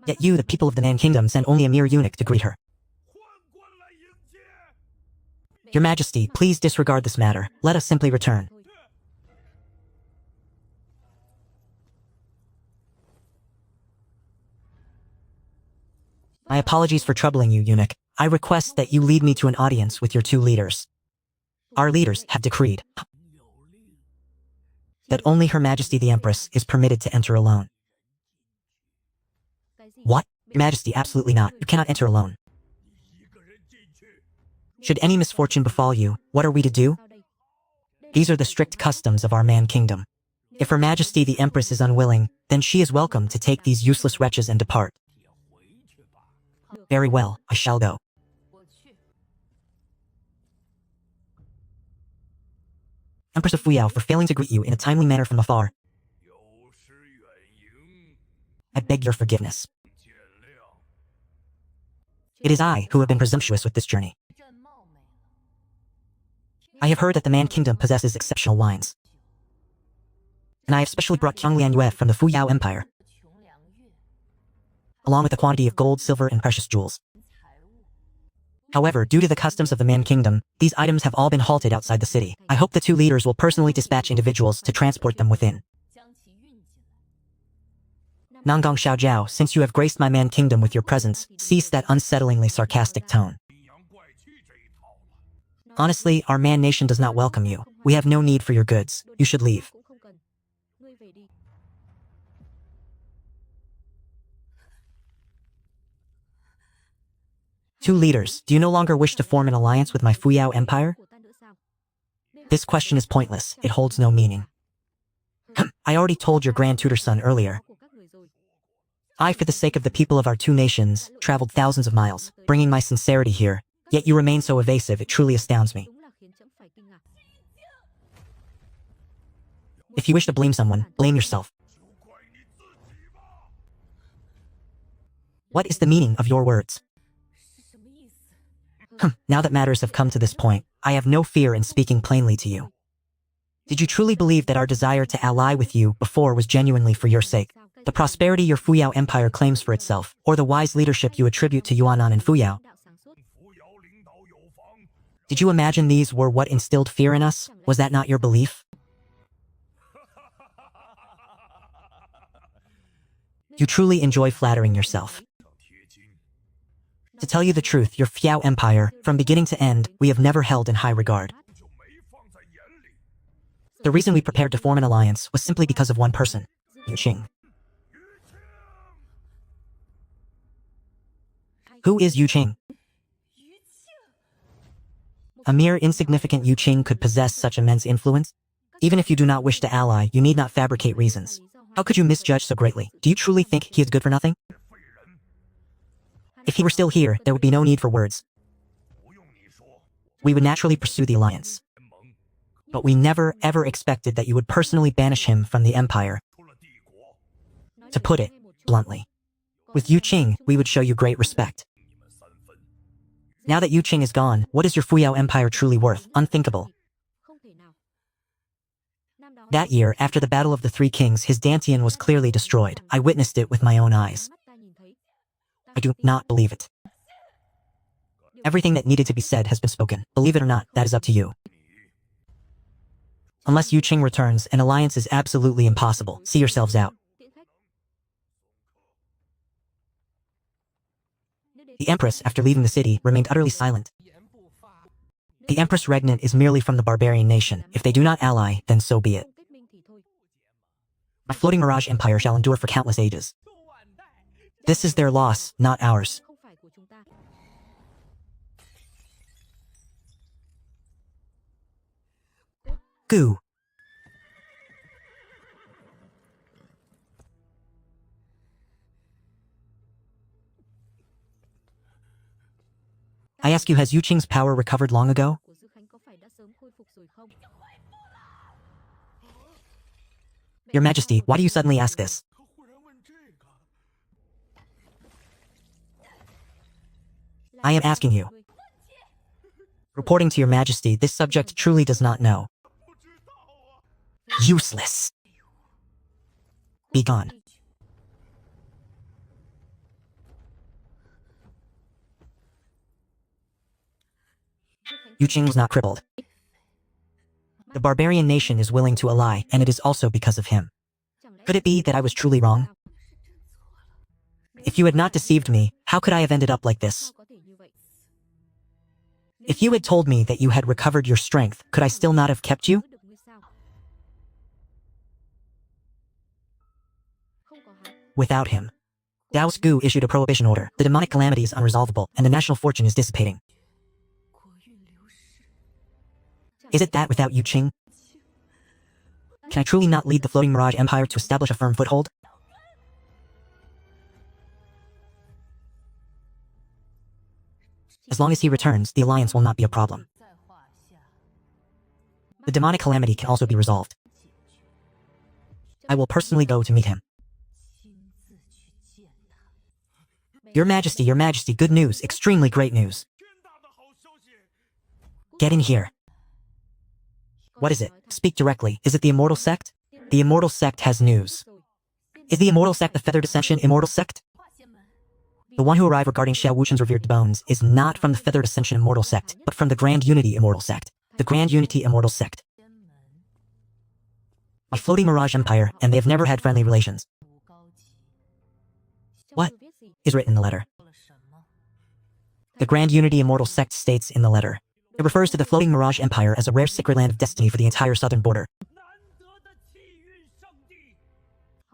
Yet you, the people of the Man Kingdom, send only a mere eunuch to greet her. Your Majesty, please disregard this matter. Let us simply return. My apologies for troubling you, eunuch. I request that you lead me to an audience with your two leaders. Our leaders have decreed that only Her Majesty the Empress is permitted to enter alone. What? Your Majesty, absolutely not. You cannot enter alone. Should any misfortune befall you, what are we to do? These are the strict customs of our Man Kingdom. If Her Majesty the Empress is unwilling, then she is welcome to take these useless wretches and depart. Very well, I shall go. Empress of Fuyao, for failing to greet you in a timely manner from afar, I beg your forgiveness. It is I who have been presumptuous with this journey. I have heard that the Man Kingdom possesses exceptional wines, and I have specially brought Qianglian Yue from the Fuyao Empire, along with a quantity of gold, silver, and precious jewels. However, due to the customs of the Man Kingdom, these items have all been halted outside the city. I hope the two leaders will personally dispatch individuals to transport them within. Nangang Xiaojiao, since you have graced my Man Kingdom with your presence, cease that unsettlingly sarcastic tone. Honestly, our Man Nation does not welcome you. We have no need for your goods. You should leave. Two leaders, do you no longer wish to form an alliance with my Fuyao Empire? This question is pointless. It holds no meaning. I already told your Grand Tutor son earlier. I, for the sake of the people of our two nations, traveled thousands of miles, bringing my sincerity here, yet you remain so evasive, it truly astounds me. If you wish to blame someone, blame yourself. What is the meaning of your words? Now that matters have come to this point, I have no fear in speaking plainly to you. Did you truly believe that our desire to ally with you before was genuinely for your sake? The prosperity your Fuyao Empire claims for itself, or the wise leadership you attribute to Yuanan and Fuyao? Did you imagine these were what instilled fear in us? Was that not your belief? You truly enjoy flattering yourself. To tell you the truth, your Fuyao Empire, from beginning to end, we have never held in high regard. The reason we prepared to form an alliance was simply because of one person, Yu Qing. Who is Yu Qing? A mere insignificant Yu Qing could possess such immense influence? Even if you do not wish to ally, you need not fabricate reasons. How could you misjudge so greatly? Do you truly think he is good for nothing? If he were still here, there would be no need for words. We would naturally pursue the alliance. But we never, ever expected that you would personally banish him from the empire. To put it bluntly, with Yu Qing, we would show you great respect. Now that Yu Qing is gone, what is your Fuyao Empire truly worth? Unthinkable. That year, after the Battle of the Three Kings, his Dantian was clearly destroyed. I witnessed it with my own eyes. I do not believe it. Everything that needed to be said has been spoken. Believe it or not, that is up to you. Unless Yu Qing returns, an alliance is absolutely impossible. See yourselves out. The Empress, after leaving the city, remained utterly silent. The Empress Regnant is merely from the barbarian nation. If they do not ally, then so be it. My floating mirage empire shall endure for countless ages. This is their loss, not ours. Goo. I ask you, has Yu Qing's power recovered long ago? Your Majesty, why do you suddenly ask this? I am asking you. Reporting to your Majesty, this subject truly does not know. Useless. Be gone. Yu Qing was not crippled. The barbarian nation is willing to ally, and it is also because of him. Could it be that I was truly wrong? If you had not deceived me, how could I have ended up like this? If you had told me that you had recovered your strength, could I still not have kept you? Without him. Daoist Gu issued a prohibition order. The demonic calamity is unresolvable, and the national fortune is dissipating. Is it that without Yu Qing? Can I truly not lead the floating Mirage Empire to establish a firm foothold? As long as he returns, the alliance will not be a problem. The demonic calamity can also be resolved. I will personally go to meet him. Your Majesty, good news, extremely great news. Get in here. What is it? Speak directly. Is it the Immortal Sect? The Immortal Sect has news. Is the Immortal Sect the Feathered Ascension Immortal Sect? The one who arrived regarding Xiao Wuchen's revered bones is not from the Feathered Ascension Immortal Sect, but from the Grand Unity Immortal Sect. The Grand Unity Immortal Sect. A floating Mirage Empire, and they have never had friendly relations. What is written in the letter? The Grand Unity Immortal Sect states in the letter. It refers to the floating Mirage Empire as a rare sacred land of destiny for the entire southern border.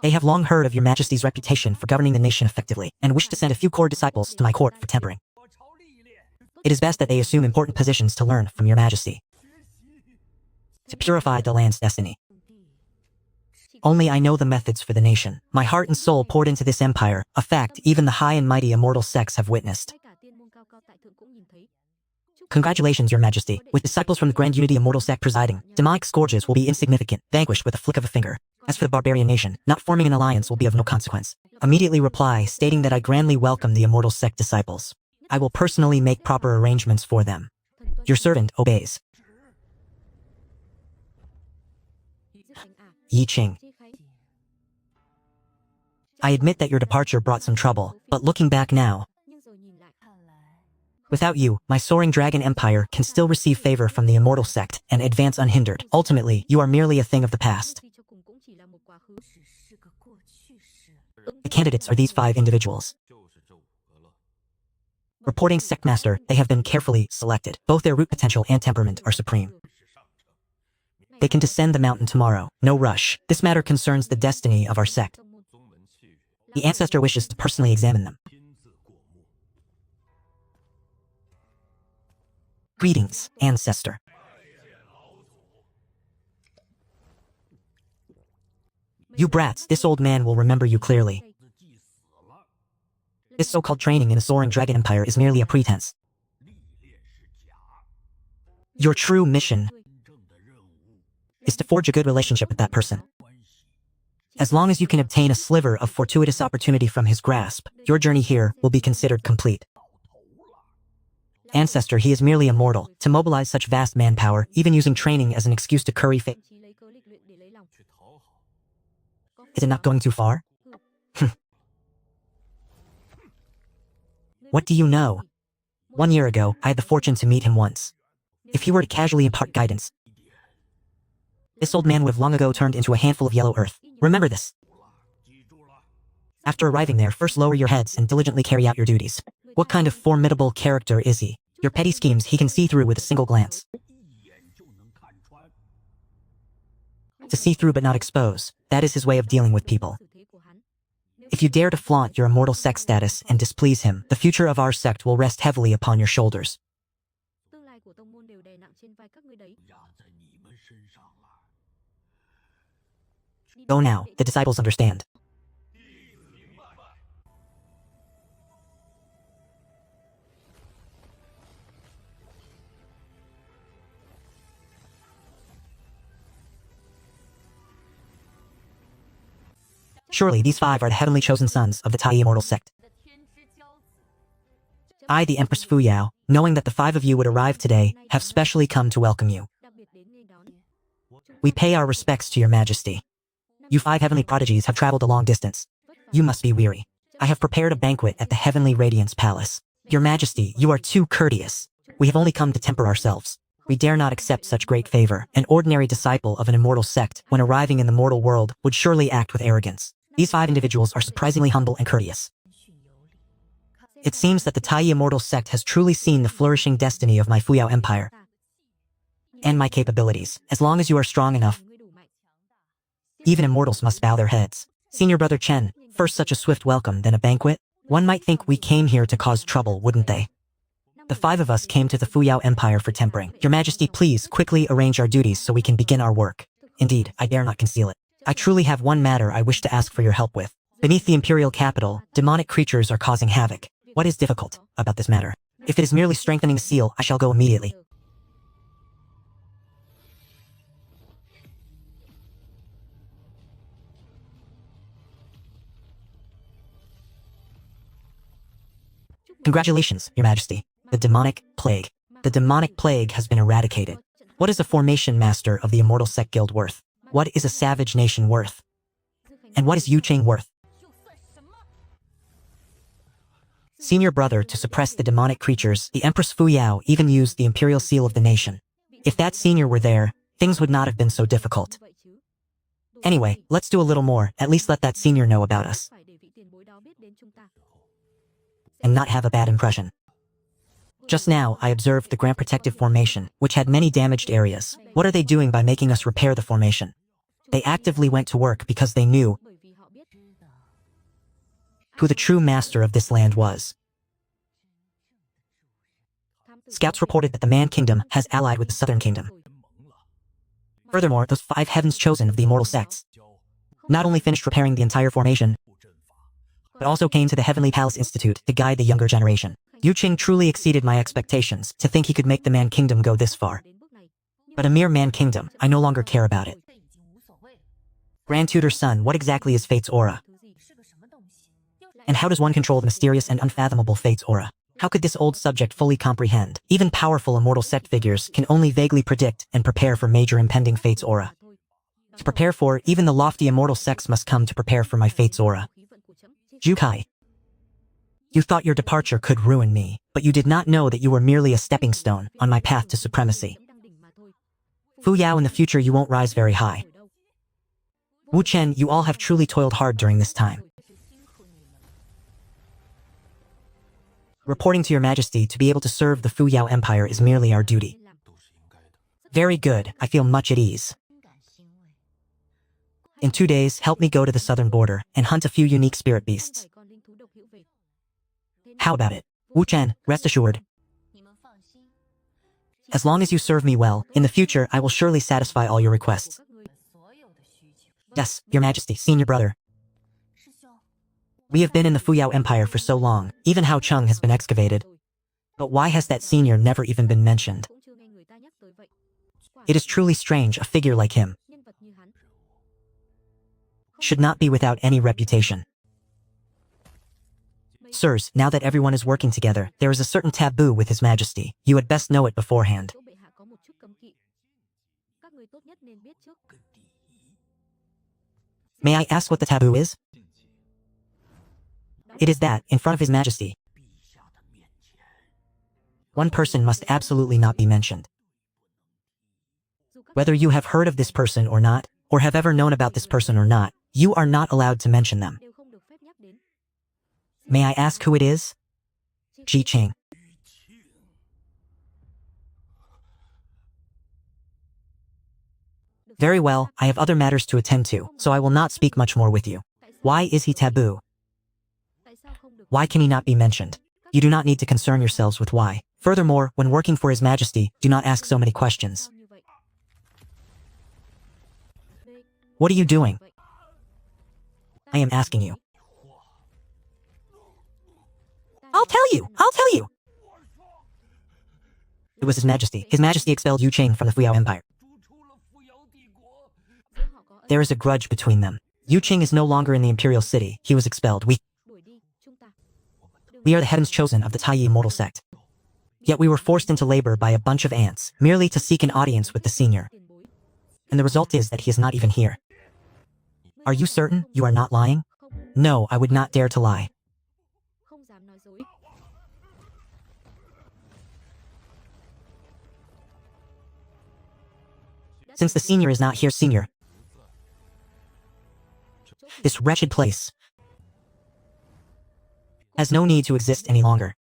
They have long heard of your Majesty's reputation for governing the nation effectively, and wish to send a few core disciples to my court for tempering. It is best that they assume important positions to learn from your Majesty. To purify the land's destiny. Only I know the methods for the nation. My heart and soul poured into this empire, a fact even the high and mighty immortal sects have witnessed. Congratulations, your Majesty. With disciples from the Grand Unity Immortal Sect presiding, demonic scourges will be insignificant, vanquished with a flick of a finger. As for the barbarian nation, not forming an alliance will be of no consequence. Immediately reply, stating that I grandly welcome the Immortal Sect disciples. I will personally make proper arrangements for them. Your servant obeys. Yi Qing. I admit that your departure brought some trouble, but looking back now, without you, my soaring dragon empire can still receive favor from the Immortal Sect and advance unhindered. Ultimately, you are merely a thing of the past. The candidates are these 5 individuals. Reporting Sect Master, they have been carefully selected. Both their root potential and temperament are supreme. They can descend the mountain tomorrow. No rush. This matter concerns the destiny of our sect. The ancestor wishes to personally examine them. Greetings, ancestor. You brats, this old man will remember you clearly. This so-called training in a soaring dragon empire is merely a pretense. Your true mission is to forge a good relationship with that person. As long as you can obtain a sliver of fortuitous opportunity from his grasp, your journey here will be considered complete. Ancestor, he is merely a mortal. To mobilize such vast manpower, even using training as an excuse to curry favor. Is it not going too far? What do you know? 1 year ago, I had the fortune to meet him once. If he were to casually impart guidance, this old man would have long ago turned into a handful of yellow earth. Remember this. After arriving there, first lower your heads and diligently carry out your duties. What kind of formidable character is he? Your petty schemes he can see through with a single glance. To see through but not expose, that is his way of dealing with people. If you dare to flaunt your immortal sect status and displease him, the future of our sect will rest heavily upon your shoulders. Go now, the disciples understand. Surely these 5 are the heavenly chosen sons of the Tai Immortal Sect. I, the Empress Fu Yao, knowing that the 5 of you would arrive today, have specially come to welcome you. We pay our respects to your Majesty. You 5 heavenly prodigies have traveled a long distance. You must be weary. I have prepared a banquet at the Heavenly Radiance Palace. Your Majesty, you are too courteous. We have only come to temper ourselves. We dare not accept such great favor. An ordinary disciple of an immortal sect, when arriving in the mortal world, would surely act with arrogance. These 5 individuals are surprisingly humble and courteous. It seems that the Tai Immortal sect has truly seen the flourishing destiny of my Fuyao Empire and my capabilities. As long as you are strong enough, even immortals must bow their heads. Senior Brother Chen, first such a swift welcome, then a banquet? One might think we came here to cause trouble, wouldn't they? The 5 of us came to the Fuyao Empire for tempering. Your Majesty, please quickly arrange our duties so we can begin our work. Indeed, I dare not conceal it. I truly have one matter I wish to ask for your help with. Beneath the Imperial capital, demonic creatures are causing havoc. What is difficult about this matter? If it is merely strengthening the seal, I shall go immediately. Congratulations, Your Majesty. The demonic plague. The demonic plague has been eradicated. What is a formation master of the Immortal Sect Guild worth? What is a savage nation worth? And what is Yu Ching worth? Senior brother, to suppress the demonic creatures, the Empress Fuyao even used the Imperial Seal of the nation. If that senior were there, things would not have been so difficult. Anyway, let's do a little more, at least let that senior know about us. And not have a bad impression. Just now, I observed the Grand Protective Formation, which had many damaged areas. What are they doing by making us repair the formation? They actively went to work because they knew who the true master of this land was. Scouts reported that the Man Kingdom has allied with the Southern Kingdom. Furthermore, those 5 heavens chosen of the immortal sects not only finished repairing the entire formation, but also came to the Heavenly Palace Institute to guide the younger generation. Yu Ching truly exceeded my expectations to think he could make the Man Kingdom go this far. But a mere Man Kingdom, I no longer care about it. Grand Tutor's son, what exactly is Fate's aura? And how does one control the mysterious and unfathomable Fate's aura? How could this old subject fully comprehend? Even powerful immortal sect figures can only vaguely predict and prepare for major impending Fate's aura. To prepare for, even the lofty immortal sects must come to prepare for my Fate's aura. Jukai. You thought your departure could ruin me, but you did not know that you were merely a stepping stone on my path to supremacy. Fuyao, in the future you won't rise very high. Wu Chen, you all have truly toiled hard during this time. Reporting to Your Majesty, to be able to serve the Fuyao Empire is merely our duty. Very good, I feel much at ease. In 2 days, help me go to the southern border and hunt a few unique spirit beasts. How about it? Wu Chen, rest assured. As long as you serve me well, in the future I will surely satisfy all your requests. Yes, Your Majesty, senior brother. We have been in the Fuyao Empire for so long, even Hao Chung has been excavated. But why has that senior never even been mentioned? It is truly strange, a figure like him should not be without any reputation. Sirs, now that everyone is working together, there is a certain taboo with His Majesty. You had best know it beforehand. May I ask what the taboo is? It is that, in front of His Majesty, one person must absolutely not be mentioned. Whether you have heard of this person or not, or have ever known about this person or not, you are not allowed to mention them. May I ask who it is? Ji Ching. Very well, I have other matters to attend to, so I will not speak much more with you. Why is he taboo? Why can he not be mentioned? You do not need to concern yourselves with why. Furthermore, when working for His Majesty, do not ask so many questions. What are you doing? I am asking you. I'll tell you! I'll tell you! It was His Majesty. His Majesty expelled Yu Ching from the Fuyao Empire. There is a grudge between them. Yu Ching is no longer in the Imperial City. He was expelled. We are the heavens chosen of the Tai Immortal sect. Yet we were forced into labor by a bunch of ants, merely to seek an audience with the senior. And the result is that he is not even here. Are you certain you are not lying? No, I would not dare to lie. Since the senior is not here, senior, this wretched place has no need to exist any longer.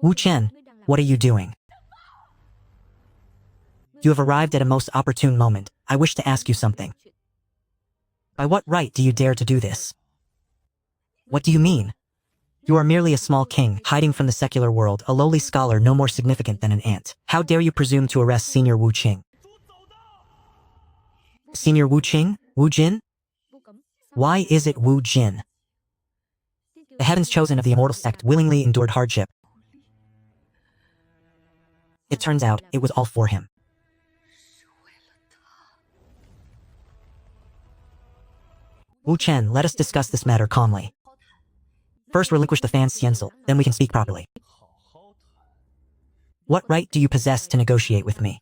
Wu Chen, what are you doing? You have arrived at a most opportune moment. I wish to ask you something. By what right do you dare to do this? What do you mean? You are merely a small king, hiding from the secular world, a lowly scholar no more significant than an ant. How dare you presume to arrest Senior Wu Qing? Senior Wu Qing? Wu Jin? Why is it Wu Jin? The heavens chosen of the immortal sect willingly endured hardship. It turns out, it was all for him. Wu Chen, let us discuss this matter calmly. First relinquish the Fan Xianzel, then we can speak properly. What right do you possess to negotiate with me?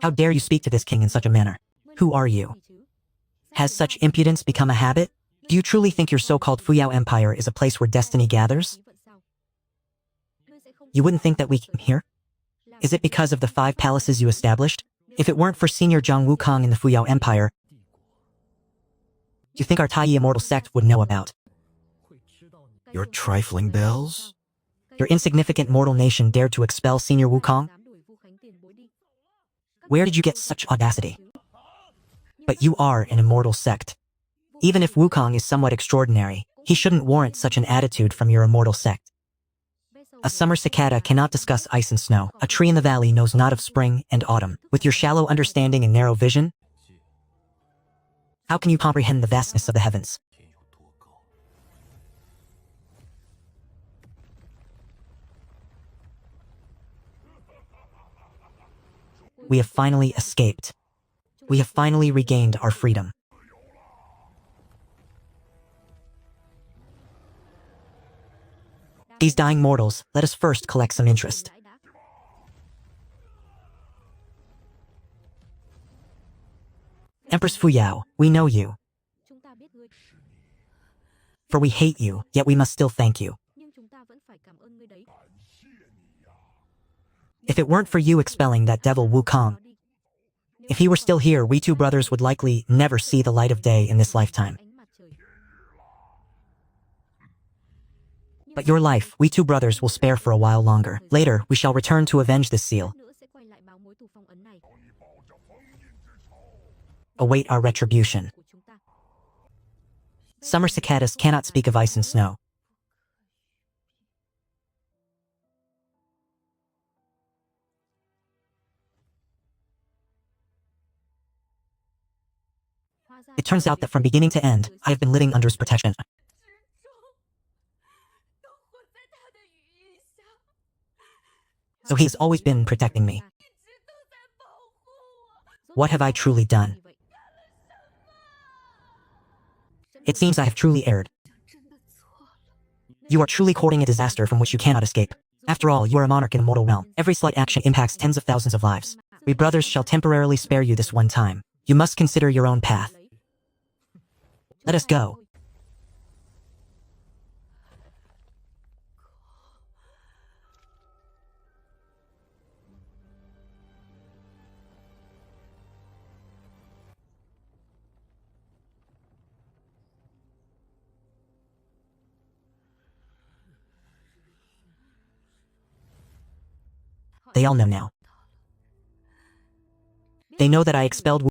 How dare you speak to this king in such a manner? Who are you? Has such impudence become a habit? Do you truly think your so-called Fuyao Empire is a place where destiny gathers? You wouldn't think that we came here? Is it because of the 5 palaces you established? If it weren't for Senior Zhang Wukong in the Fuyao Empire, do you think our Taiyi immortal sect would know about? Your trifling bells? Your insignificant mortal nation dared to expel Senior Wukong? Where did you get such audacity? But you are an immortal sect. Even if Wukong is somewhat extraordinary, he shouldn't warrant such an attitude from your immortal sect. A summer cicada cannot discuss ice and snow. A tree in the valley knows not of spring and autumn. With your shallow understanding and narrow vision, how can you comprehend the vastness of the heavens? We have finally escaped. We have finally regained our freedom. These dying mortals, let us first collect some interest. Empress Fuyao, we know you. For we hate you, yet we must still thank you. If it weren't for you expelling that devil Wukong, if he were still here, we 2 brothers would likely never see the light of day in this lifetime. But your life, we 2 brothers will spare for a while longer. Later, we shall return to avenge this seal. Await our retribution. Summer cicadas cannot speak of ice and snow. It turns out that from beginning to end, I have been living under his protection. So he has always been protecting me. What have I truly done? It seems I have truly erred. You are truly courting a disaster from which you cannot escape. After all, you are a monarch in a mortal realm. Every slight action impacts tens of thousands of lives. We brothers shall temporarily spare you this one time. You must consider your own path. Let us go. They all know now. They know that I expelled Wu.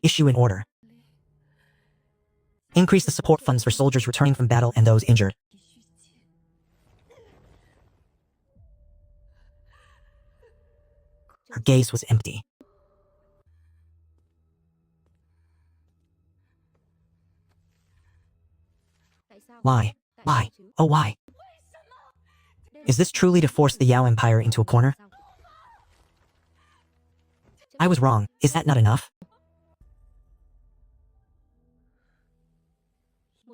Issue an order. Increase the support funds for soldiers returning from battle and those injured. Her gaze was empty. Why? Why? Oh, why? Is this truly to force the Yao Empire into a corner? I was wrong. Is that not enough?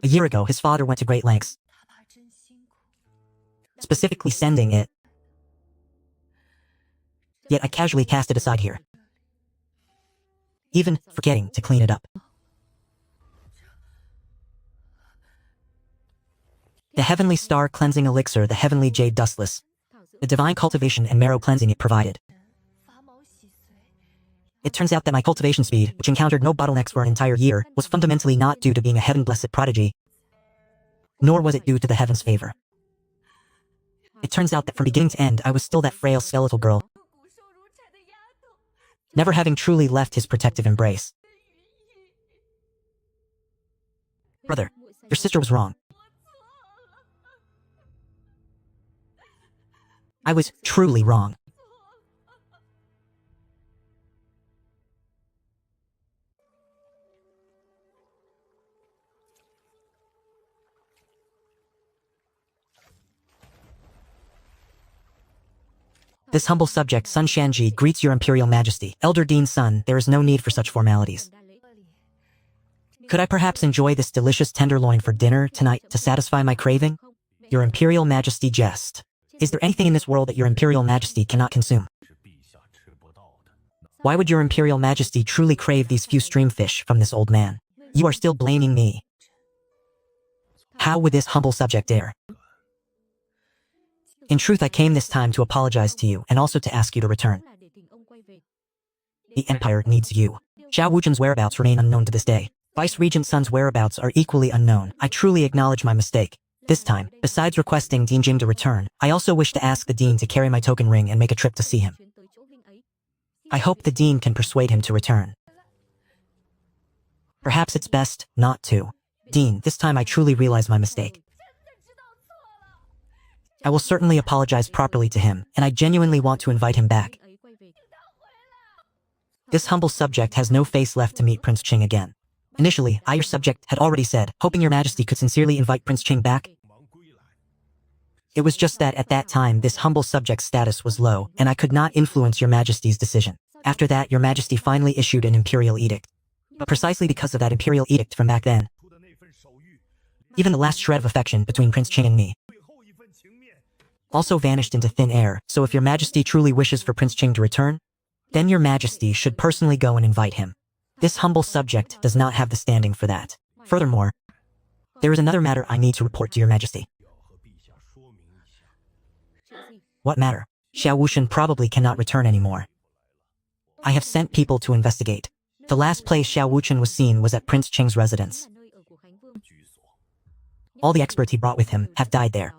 A year ago, his father went to great lengths, specifically sending it Yet I casually cast it aside here, even forgetting to clean it up. The Heavenly Star Cleansing Elixir, the Heavenly Jade Dustless, the Divine Cultivation and Marrow Cleansing it provided. It turns out that my cultivation speed, which encountered no bottlenecks for an entire year, was fundamentally not due to being a heaven-blessed prodigy, nor was it due to the heaven's favor. It turns out that from beginning to end, I was still that frail skeletal girl, never having truly left his protective embrace. Brother, your sister was wrong. I was truly wrong. This humble subject, Sun Shanji, greets your Imperial Majesty. Elder Dean's son, there is no need for such formalities. Could I perhaps enjoy this delicious tenderloin for dinner tonight to satisfy my craving? Your Imperial Majesty jest. Is there anything in this world that your Imperial Majesty cannot consume? Why would your Imperial Majesty truly crave these few streamfish from this old man? You are still blaming me. How would this humble subject dare? In truth, I came this time to apologize to you and also to ask you to return. The Empire needs you. Xiao Wuchen's whereabouts remain unknown to this day. Vice Regent Sun's whereabouts are equally unknown. I truly acknowledge my mistake. This time, besides requesting Dean Jing to return, I also wish to ask the Dean to carry my token ring and make a trip to see him. I hope the Dean can persuade him to return. Perhaps it's best not to. Dean, this time I truly realize my mistake. I will certainly apologize properly to him, and I genuinely want to invite him back. This humble subject has no face left to meet Prince Qing again. Initially, I, your subject, had already said, hoping your majesty could sincerely invite Prince Qing back. It was just that at that time this humble subject's status was low, and I could not influence your majesty's decision. After that, your majesty finally issued an imperial edict. But precisely because of that imperial edict from back then, even the last shred of affection between Prince Qing and me also vanished into thin air. So if your majesty truly wishes for Prince Qing to return, then your majesty should personally go and invite him. This humble subject does not have the standing for that. Furthermore, there is another matter I need to report to your majesty. What matter? Xiao Wuchen probably cannot return anymore. I have sent people to investigate. The last place Xiao Wuchen was seen was at Prince Qing's residence. All the experts he brought with him have died there.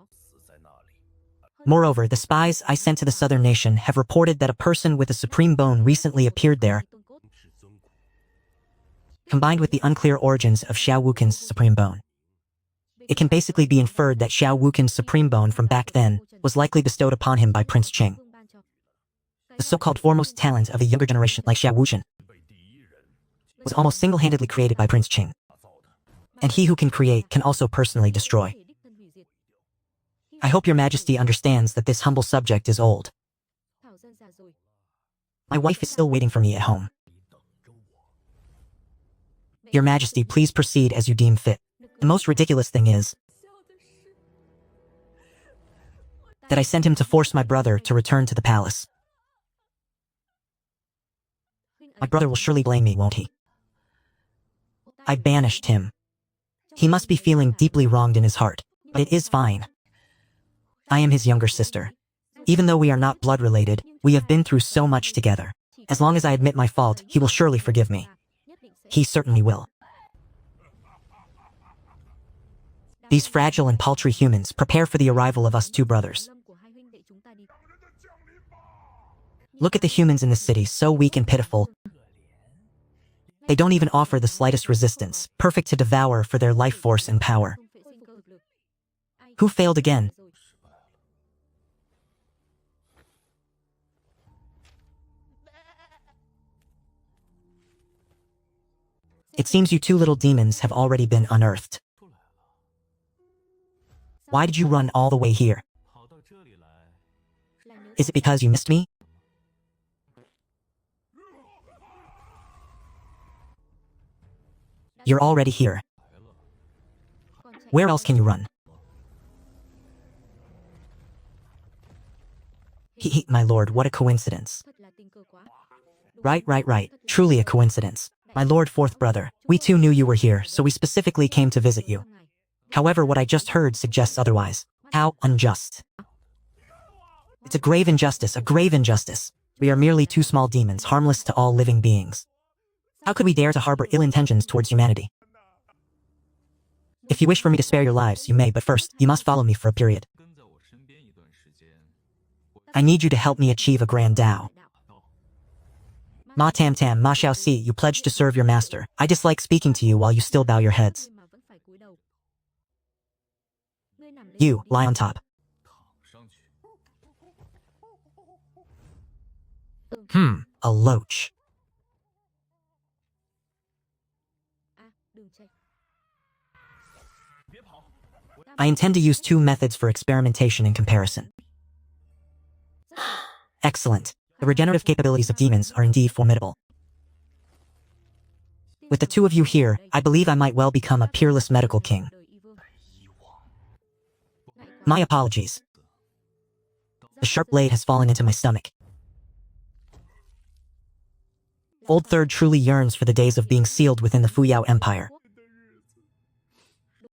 Moreover, the spies I sent to the southern nation have reported that a person with a supreme bone recently appeared there. Combined with the unclear origins of Xiao Wuchen's supreme bone, it can basically be inferred that Xiao Wuchen's supreme bone from back then was likely bestowed upon him by Prince Qing. The so-called foremost talent of a younger generation like Xiao Wuchen was almost single-handedly created by Prince Qing. And he who can create can also personally destroy. I hope your majesty understands that this humble subject is old. My wife is still waiting for me at home. Your majesty, please proceed as you deem fit. The most ridiculous thing is that I sent him to force my brother to return to the palace. My brother will surely blame me, won't he? I banished him. He must be feeling deeply wronged in his heart, but it is fine. I am his younger sister. Even though we are not blood related, we have been through so much together. As long as I admit my fault, he will surely forgive me. He certainly will. These fragile and paltry humans prepare for the arrival of us two brothers. Look at the humans in the city, so weak and pitiful. They don't even offer the slightest resistance, perfect to devour for their life force and power. Who failed again? It seems you two little demons have already been unearthed. Why did you run all the way here? Is it because you missed me? You're already here. Where else can you run? My lord, what a coincidence. Right. Truly a coincidence. My lord, fourth brother, we too knew you were here, so we specifically came to visit you. However, what I just heard suggests otherwise. How unjust. It's a grave injustice, a grave injustice. We are merely two small demons, harmless to all living beings. How could we dare to harbor ill intentions towards humanity? If you wish for me to spare your lives, you may, but first, you must follow me for a period. I need you to help me achieve a grand Dao. Ma Tam Tam, Ma Xiao Si, you pledged to serve your master. I dislike speaking to you while you still bow your heads. You, lie on top. A loach. I intend to use two methods for experimentation and comparison. Excellent. The regenerative capabilities of demons are indeed formidable. With the two of you here, I believe I might well become a peerless medical king. My apologies. The sharp blade has fallen into my stomach. Old Third truly yearns for the days of being sealed within the Fuyao Empire.